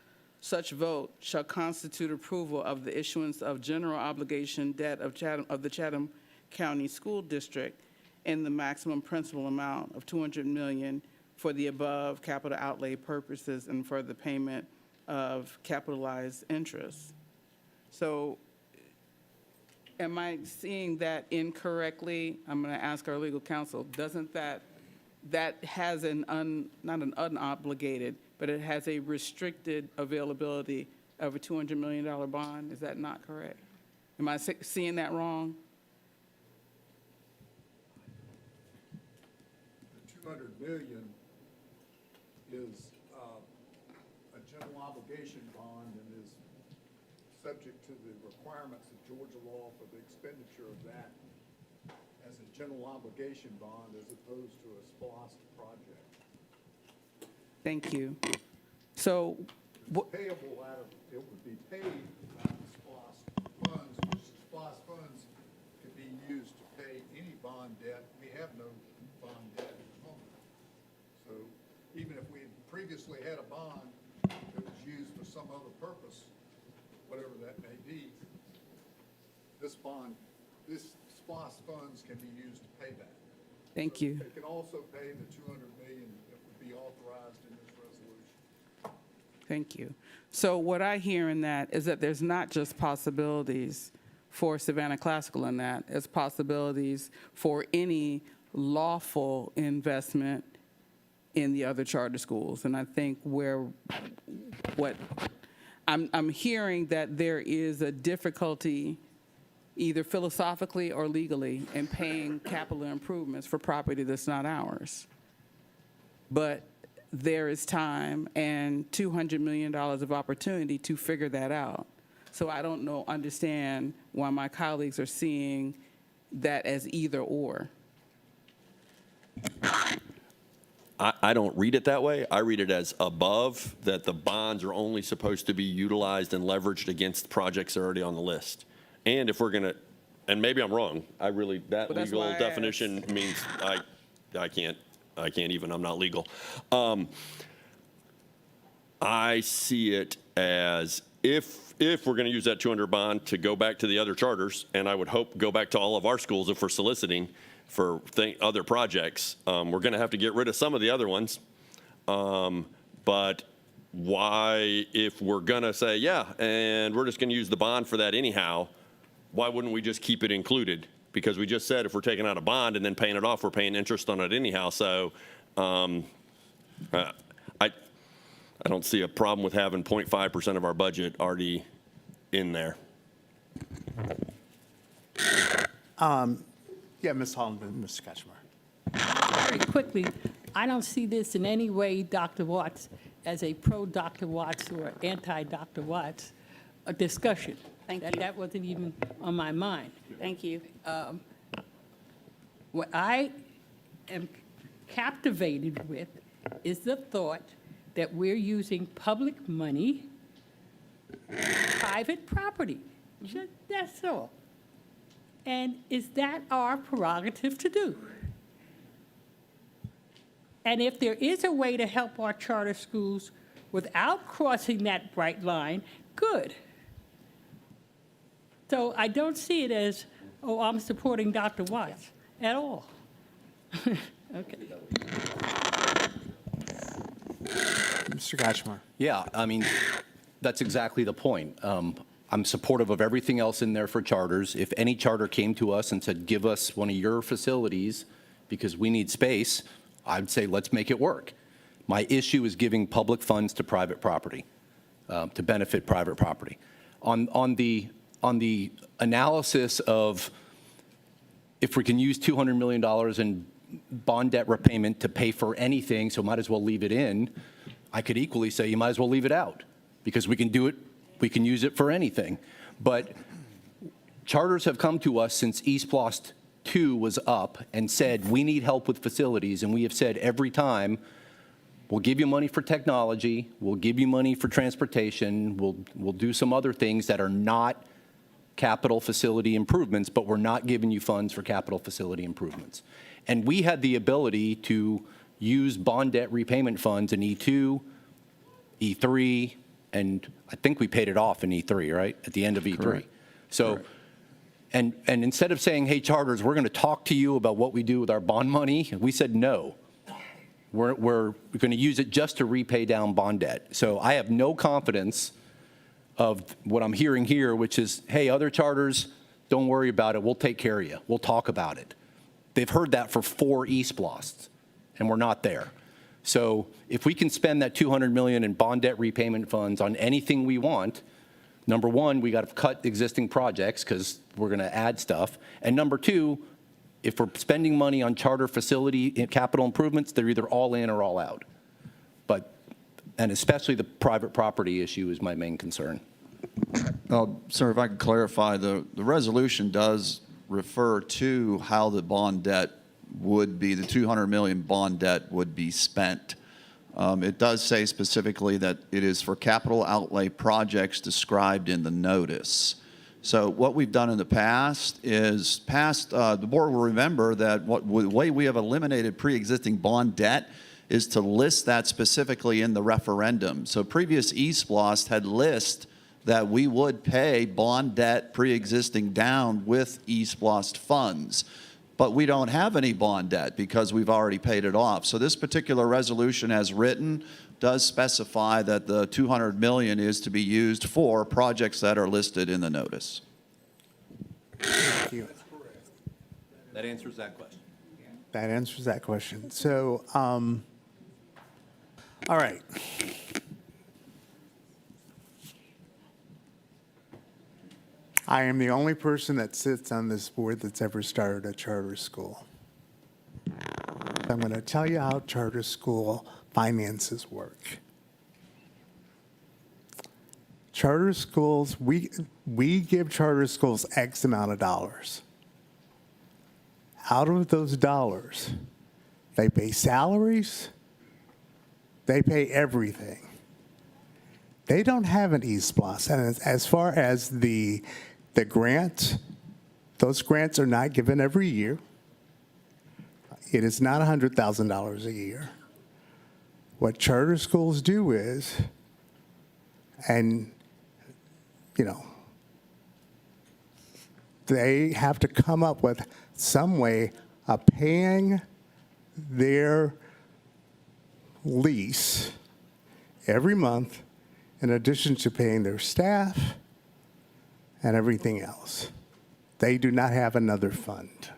such vote shall constitute approval of the issuance of general obligation debt of the Chatham County School District in the maximum principal amount of $200 million for the above capital outlay purposes and for the payment of capitalized interest. So am I seeing that incorrectly? I'm going to ask our legal counsel. Doesn't that has not an unobligated, but it has a restricted availability of a $200 million bond? Is that not correct? Am I seeing that wrong? The $200 million is a general obligation bond and is subject to the requirements of Georgia law for the expenditure of that as a general obligation bond as opposed to a SPOS project. Thank you. So Payable out of, it would be paid out of SPOS funds, which SPOS funds can be used to pay any bond debt. We have no bond debt at the moment. So even if we had previously had a bond that was used for some other purpose, whatever that may be, this SPOS funds can be used to pay that. thank you. It can also pay the $200 million that would be authorized in this resolution. Thank you. So what I hear in that is that there's not just possibilities for Savannah Classical in that, it's possibilities for any lawful investment in the other charter schools. And I think what I'm hearing that there is a difficulty either philosophically or legally in paying capital improvements for property that's not ours. But there is time and $200 million of opportunity to figure that out. So I don't understand why my colleagues are seeing that as either or. I don't read it that way. I read it as above, that the bonds are only supposed to be utilized and leveraged against projects already on the list. And if we're going to, and maybe I'm wrong, that legal definition means I can't even, I'm not legal. I see it as if we're going to use that 200 bond to go back to the other charters, and I would hope go back to all of our schools if we're soliciting for other projects, we're going to have to get rid of some of the other ones. But why, if we're going to say, yeah, and we're just going to use the bond for that anyhow, why wouldn't we just keep it included? Because we just said if we're taking out a bond and then paying it off, we're paying interest on it anyhow. So I don't see a problem with having 0.5% of our budget already in there. Yeah, Ms. Holland, Mr. Kachmar. Very quickly, I don't see this in any way, Dr. Watts, as a pro-Dr. Watts or anti-Dr. Watts discussion. Thank you. That wasn't even on my mind. Thank you. What I am captivated with is the thought that we're using public money, private property. That's all. And is that our prerogative to do? And if there is a way to help our charter schools without crossing that bright line, good. So I don't see it as, oh, I'm supporting Dr. Watts at all. Okay. Mr. Kachmar. Yeah, I mean, that's exactly the point. I'm supportive of everything else in there for charters. If any charter came to us and said, give us one of your facilities because we need space, I'd say, let's make it work. My issue is giving public funds to private property, to benefit private property. On the analysis of if we can use $200 million in bond debt repayment to pay for anything, so might as well leave it in, I could equally say you might as well leave it out because we can do it, we can use it for anything. But Charters have come to us since East Blost 2 was up and said, we need help with facilities, and we have said every time, we'll give you money for technology, we'll give you money for transportation, we'll do some other things that are not capital facility improvements, but we're not giving you funds for capital facility improvements. And we had the ability to use bond debt repayment funds in E2, E3, and I think we paid it off in E3, right? At the end of E3. Correct. So, Correct. and instead of saying, hey, charters, we're going to talk to you about what we do with our bond money, we said no. We're going to use it just to repay down bond debt. So I have no confidence of what I'm hearing here, which is, hey, other charters, don't worry about it. We'll take care of you. We'll talk about it. They've heard that for 4 East Blosts, and we're not there. So if we can spend that $200 million in bond debt repayment funds on anything we want, number one, we got to cut existing projects because we're going to add stuff. And number two, if we're spending money on charter facility capital improvements, they're either all in or all out. And especially the private property issue is my main concern. Sir, if I could clarify, the resolution does refer to how the bond debt would be, the $200 million bond debt would be spent. It does say specifically that it is for capital outlay projects described in the notice. So what we've done in the past is the board will remember that the way we have eliminated pre-existing bond debt is to list that specifically in the referendum. So previous East Blost had list that we would pay bond debt pre-existing down with East Blost funds. But we don't have any bond debt because we've already paid it off. So this particular resolution as written does specify that the $200 million is to be used for projects that are listed in the notice. Thank you. That answers that question. That answers that question. So, all right. I am the only person that sits on this board that's ever started a charter school. I'm going to tell you how charter school finances work. Charter schools, we give charter schools X amount of dollars. Out of those dollars, they pay salaries, they pay everything. They don't have an East Blost. And as far as the grants, those grants are not given every year. It is not $100,000 a year. What charter schools do is, and you know, they have to come up with some way of paying their lease every month in addition to paying their staff and everything else. They do not have another fund.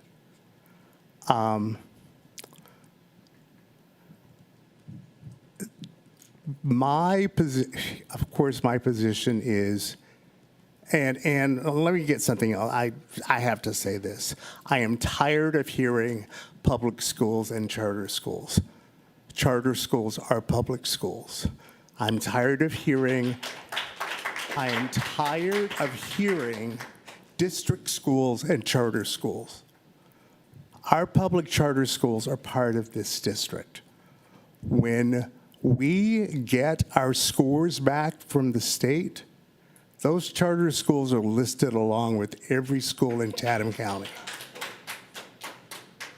My position, of course, my position is, and let me get something else. I have to say this. I am tired of hearing public schools and charter schools. Charter schools are public schools. I'm tired of hearing district schools and charter schools. Our public charter schools are part of this district. When we get our scores back from the state, those charter schools are listed along with every school in Chatham County.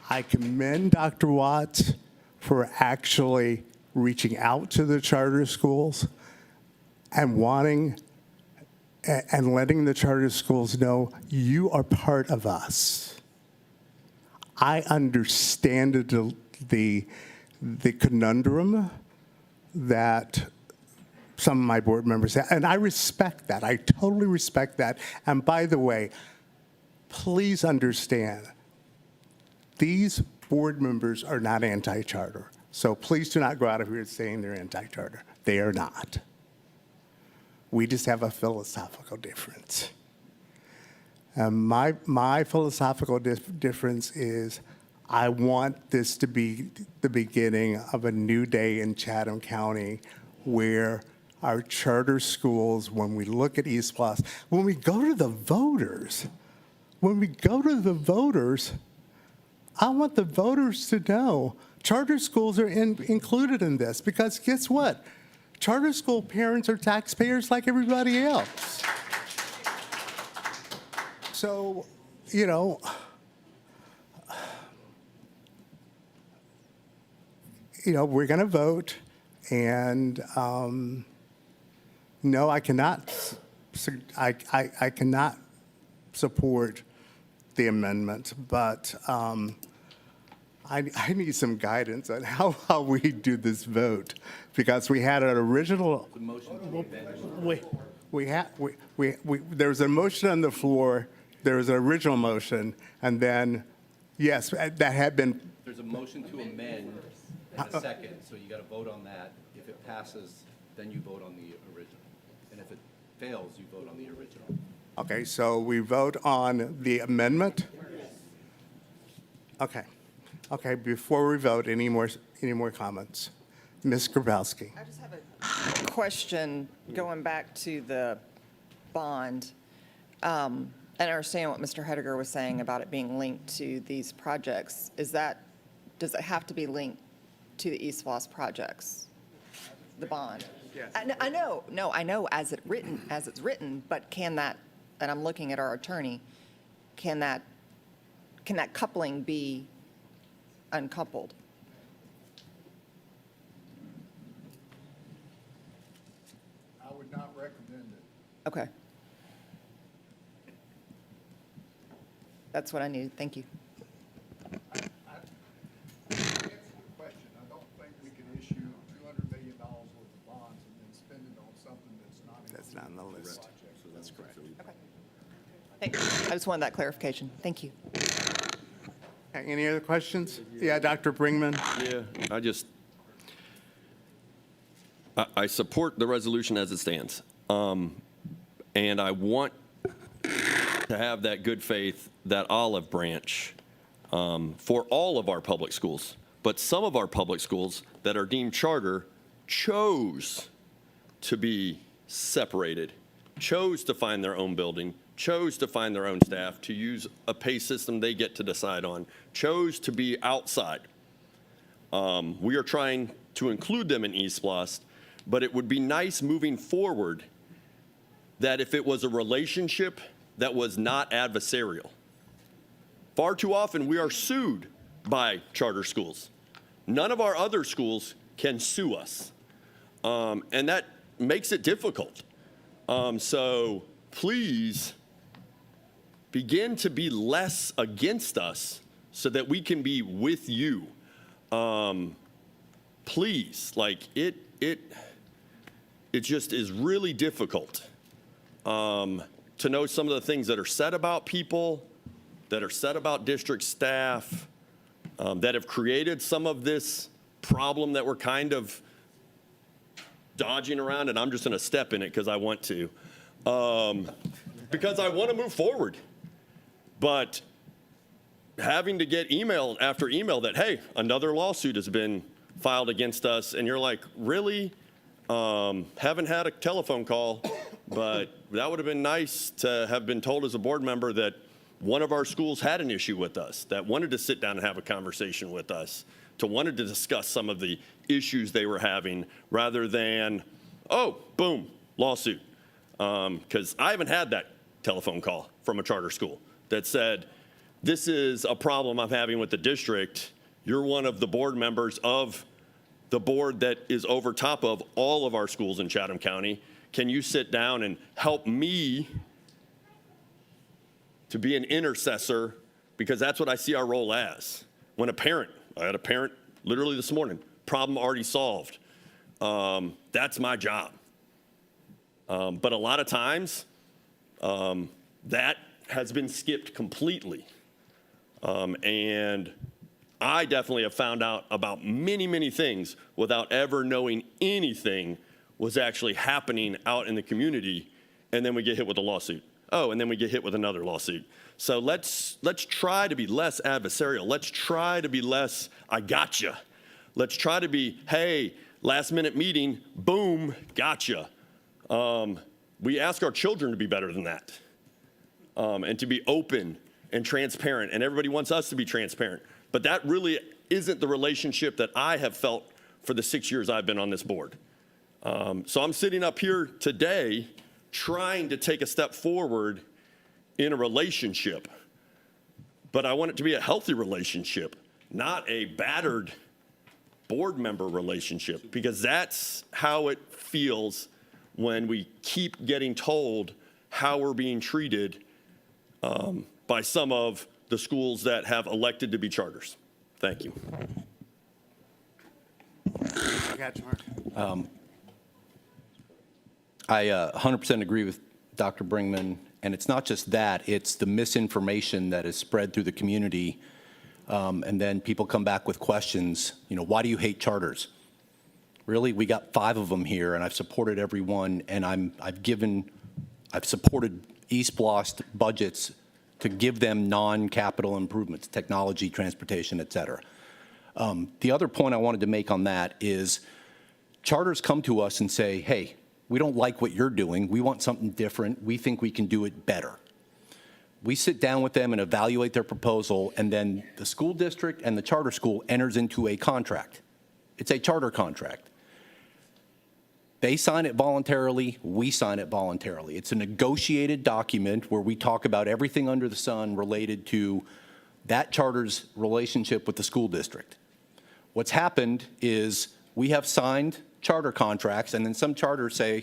I commend Dr. Watts for actually reaching out to the charter schools and letting the charter schools know you are part of us. I understand the conundrum that some of my board members have, and I respect that. I totally respect that. And by the way, please understand, these board members are not anti-charter. So please do not go out of here saying they're anti-charter. They are not. We just have a philosophical difference. My philosophical difference is I want this to be the beginning of a new day in Chatham County where our charter schools, when we look at East Blost, when we go to the voters, when we go to the voters, I want the voters to know charter schools are included in this, because guess what? Charter school parents are taxpayers like everybody else. So, we're going to vote, and no, I cannot. I cannot support the amendment, but I need some guidance on how we do this vote, because we had an original. There's a motion on the floor. There was an original motion, and then, yes, that had been. There's a motion to amend and a second, so you got to vote on that. If it passes, then you vote on the original. And if it fails, you vote on the original. Okay, so we vote on the amendment? Okay. Okay, before we vote, any more comments? Ms. Grabowski. I just have a question going back to the bond. And I understand what Mr. Hediger was saying about it being linked to these projects. Does it have to be linked to the East Floss projects, the bond? Yes. I know as it's written, but can that, and I'm looking at our attorney, can that coupling be uncoupled? I would not recommend it. Okay. That's what I needed. Thank you. To answer the question, I don't think we can issue $200 million worth of bonds and then spend it on something that's not on the list. So that's correct. Okay. Thank you. I just wanted that clarification. Thank you. Okay, any other questions? Yeah, Dr. Bringman? Yeah, I support the resolution as it stands. And I want to have that good faith, that olive branch for all of our public schools. But some of our public schools that are deemed charter chose to be separated, chose to find their own building, chose to find their own staff, to use a pay system they get to decide on, chose to be outside. We are trying to include them in East Floss, but it would be nice moving forward that if it was a relationship that was not adversarial. Far too often, we are sued by charter schools. None of our other schools can sue us, and that makes it difficult. So please begin to be less against us so that we can be with you. Please, like it just is really difficult to know some of the things that are said about people, that are said about district staff, that have created some of this problem that we're kind of dodging around, and I'm just going to step in it because I want to, because I want to move forward. But having to get email after email that, hey, another lawsuit has been filed against us, and you're like, really? Haven't had a telephone call, but that would have been nice to have been told as a board member that one of our schools had an issue with us, that wanted to sit down and have a conversation with us, to wanted to discuss some of the issues they were having, rather than, oh, boom, lawsuit. Because I haven't had that telephone call from a charter school that said, this is a problem I'm having with the district. You're one of the board members of the board that is over top of all of our schools in Chatham County. Can you sit down and help me to be an intercessor? Because that's what I see our role as. When I had a parent literally this morning, problem already solved. That's my job. But a lot of times, that has been skipped completely. And I definitely have found out about many, many things without ever knowing anything was actually happening out in the community, and then we get hit with a lawsuit. Oh, and then we get hit with another lawsuit. So let's try to be less adversarial. Let's try to be less, I gotcha. Let's try to be, hey, last minute meeting, boom, gotcha. We ask our children to be better than that, and to be open and transparent, and everybody wants us to be transparent. But that really isn't the relationship that I have felt for the 6 years I've been on this board. So I'm sitting up here today trying to take a step forward in a relationship, but I want it to be a healthy relationship, not a battered board member relationship, because that's how it feels when we keep getting told how we're being treated by some of the schools that have elected to be charters. Thank you. I 100% agree with Dr. Bringman, and it's not just that, it's the misinformation that is spread through the community, and then people come back with questions, why do you hate charters? Really, we got 5 of them here, and I've supported every one, and I've supported East Blost budgets to give them non-capital improvements, technology, transportation, et cetera. The other point I wanted to make on that is charters come to us and say, hey, we don't like what you're doing. We want something different. We think we can do it better. We sit down with them and evaluate their proposal, and then the school district and the charter school enters into a contract. It's a charter contract. They sign it voluntarily, we sign it voluntarily. It's a negotiated document where we talk about everything under the sun related to that charter's relationship with the school district. What's happened is we have signed charter contracts, and then some charters say,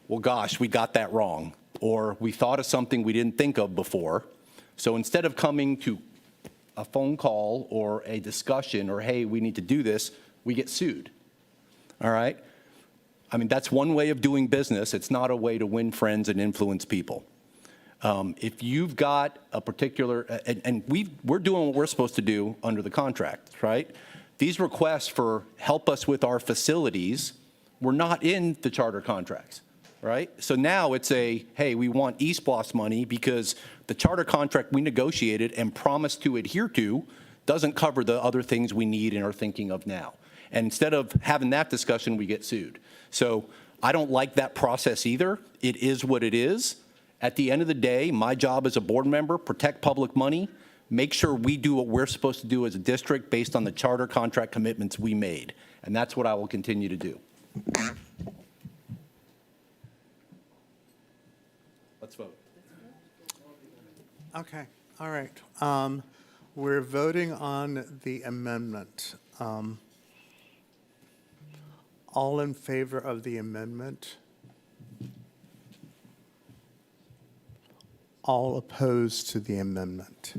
well, gosh, we got that wrong, or we thought of something we didn't think of before. So instead of coming to a phone call or a discussion or, hey, we need to do this, we get sued. All right? I mean, that's one way of doing business. It's not a way to win friends and influence people. If you've got a particular, and we're doing what we're supposed to do under the contract, right? These requests for help us with our facilities were not in the charter contracts, right? So now it's hey, we want East Blost money because the charter contract we negotiated and promised to adhere to doesn't cover the other things we need and are thinking of now. And instead of having that discussion, we get sued. So I don't like that process either. It is what it is. At the end of the day, my job as a board member, protect public money, make sure we do what we're supposed to do as a district based on the charter contract commitments we made. And that's what I will continue to do. Let's vote. Okay, all right. We're voting on the amendment. All in favor of the amendment? All opposed to the amendment?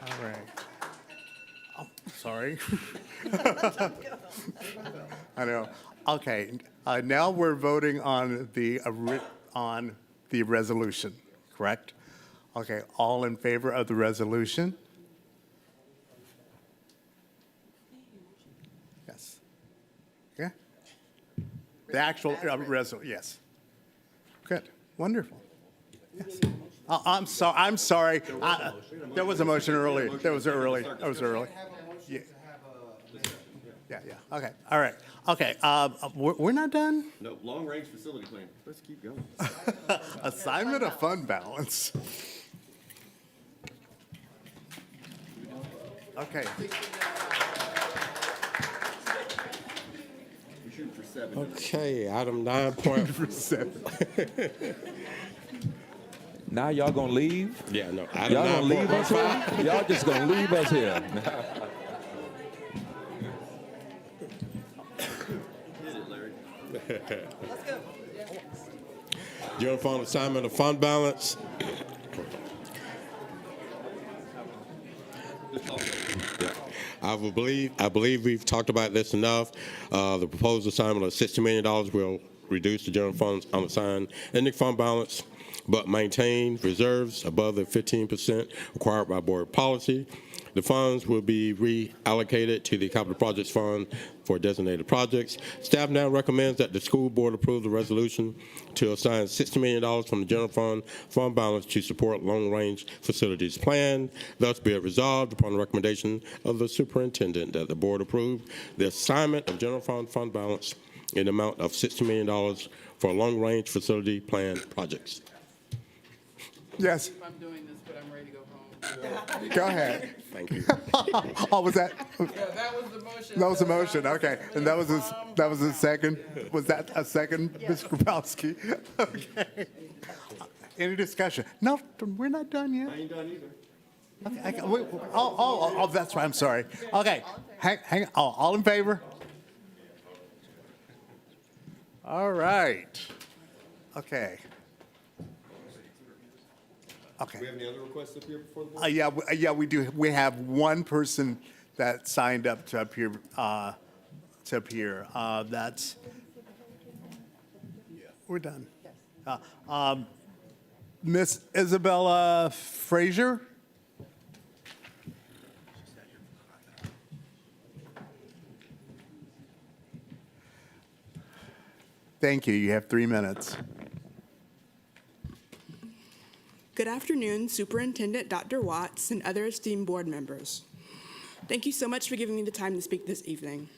All right. Oh, sorry. I know. Okay, now we're voting on the resolution, correct? Okay, all in favor of the resolution? Yes. Yeah? The actual resolution, yes. Good, wonderful. Yes. I'm sorry. There was a motion earlier. That was early. Yeah. Yeah, okay, all right. Okay, we're not done? No, long-range facility plan. Let's keep going. Assignment of fund balance. Okay. We're shooting for 7. Okay, item 9.7. Now y'all gonna leave? Yeah, no. Y'all gonna leave us here? Y'all just gonna leave us here? Let's go. General fund assignment of fund balance. I believe we've talked about this enough. The proposed assignment of $60 million will reduce the general fund's unassigned ending fund balance, but maintain reserves above the 15% required by board policy. The funds will be reallocated to the Capital Projects Fund for designated projects. Staff now recommends that the school board approve the resolution to assign $60 million from the general fund balance to support long-range facilities plan. Thus be it resolved upon the recommendation of the superintendent that the board approve the assignment of general fund balance in the amount of $60 million for long-range facility plan projects. Yes, I'm doing this, but I'm ready to go home. go ahead. Thank you. Oh, was that? Yeah, that was the motion. That was a motion, okay. And that was a second? Was that a second, Ms. Grabowski? Okay. Any discussion? No, we're not done yet. I ain't done either. Okay, that's right, I'm sorry. Okay, hang, all in favor? All right. Okay. Okay. Do we have any other requests up here before the board? Yeah, we do. We have one person that signed up to appear, that's, we're done. Miss Isabella Frazier? Thank you. You have 3 minutes. Good afternoon, Superintendent Dr. Watts and other esteemed board members. Thank you so much for giving me the time to speak this evening.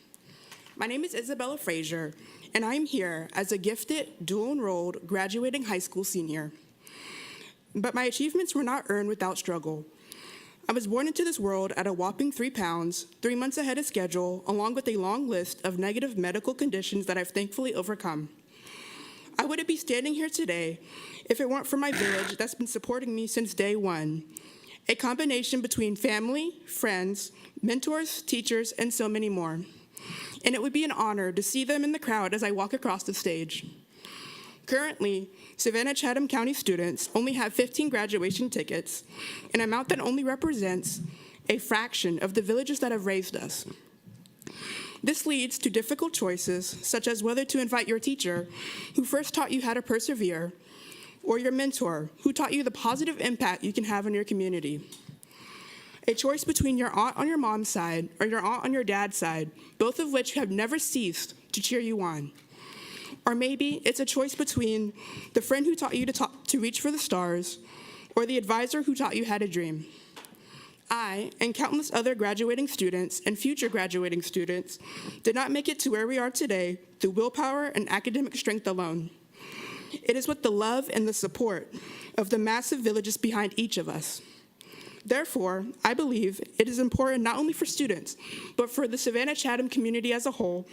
My name is Isabella Frazier, and I'm here as a gifted, dual-enrolled, graduating high school senior. But my achievements were not earned without struggle. I was born into this world at a whopping 3 pounds, 3 months ahead of schedule, along with a long list of negative medical conditions that I've thankfully overcome. I wouldn't be standing here today if it weren't for my village that's been supporting me since day one. A combination between family, friends, mentors, teachers, and so many more. And it would be an honor to see them in the crowd as I walk across the stage. Currently, Savannah-Chatham County students only have 15 graduation tickets, an amount that only represents a fraction of the villages that have raised us. This leads to difficult choices, such as whether to invite your teacher, who first taught you how to persevere, or your mentor, who taught you the positive impact you can have on your community. A choice between your aunt on your mom's side or your aunt on your dad's side, both of which have never ceased to cheer you on. Or maybe it's a choice between the friend who taught you to reach for the stars, or the advisor who taught you how to dream. I, and countless other graduating students and future graduating students, did not make it to where we are today through willpower and academic strength alone. It is with the love and the support of the massive villages behind each of us. Therefore, I believe it is important not only for students, but for the Savannah-Chatham community as a whole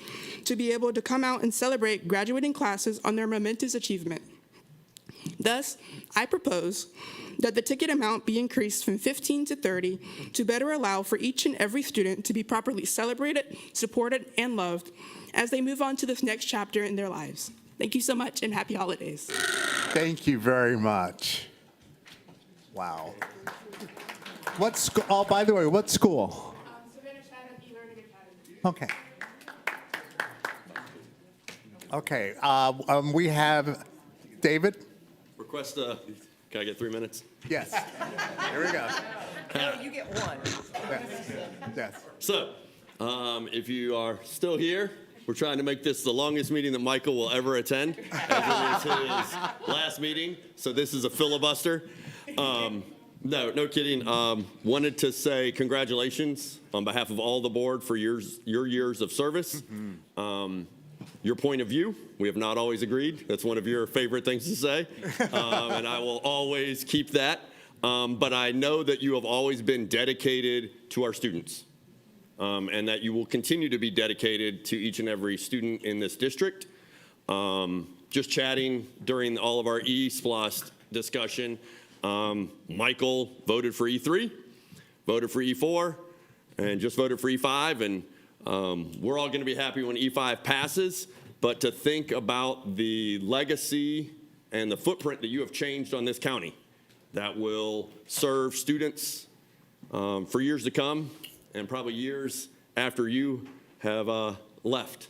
to be able to come out and celebrate graduating classes on their momentous achievement. Thus, I propose that the ticket amount be increased from 15 to 30 to better allow for each and every student to be properly celebrated, supported, and loved as they move on to this next chapter in their lives. Thank you so much, and happy holidays. Thank you very much. Wow. What school? Oh, by the way, what school? Savannah-Chatham E-Learning Academy. Okay. Okay. We have David. Request, can I get 3 minutes? Yes. Here we go. No, you get one. Yes. So, if you are still here, we're trying to make this the longest meeting that Michael will ever attend, as it is his last meeting. So this is a filibuster. No kidding. Wanted to say congratulations on behalf of all the board for your years of service. Your point of view, we have not always agreed. That's one of your favorite things to say, and I will always keep that. But I know that you have always been dedicated to our students, and that you will continue to be dedicated to each and every student in this district. Just chatting during all of our E-SPLOST discussion, Michael voted for E3, voted for E4, and just voted for E5, and we're all going to be happy when E5 passes, but to think about the legacy and the footprint that you have changed on this county that will serve students for years to come and probably years after you have left.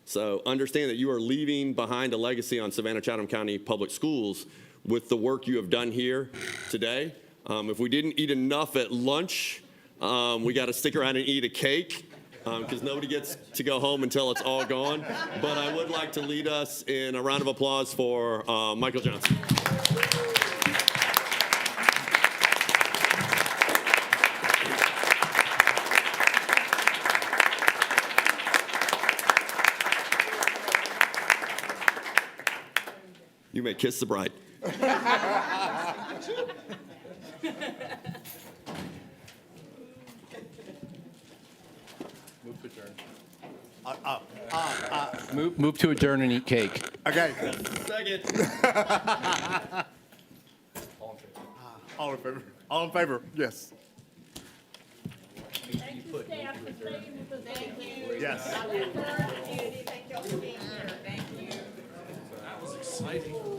So understand that you are leaving behind a legacy on Savannah-Chatham County Public Schools with the work you have done here today. If we didn't eat enough at lunch, we got to stick around and eat a cake because nobody gets to go home until it's all gone. But I would like to lead us in a round of applause for Michael Johnson. You may kiss the bride. Move to adjourn and eat cake. Okay. Second. All in favor? All in favor? Yes. Thank you, staff, for staying with us. Yes. Thank you all for being here. Thank you. That was exciting.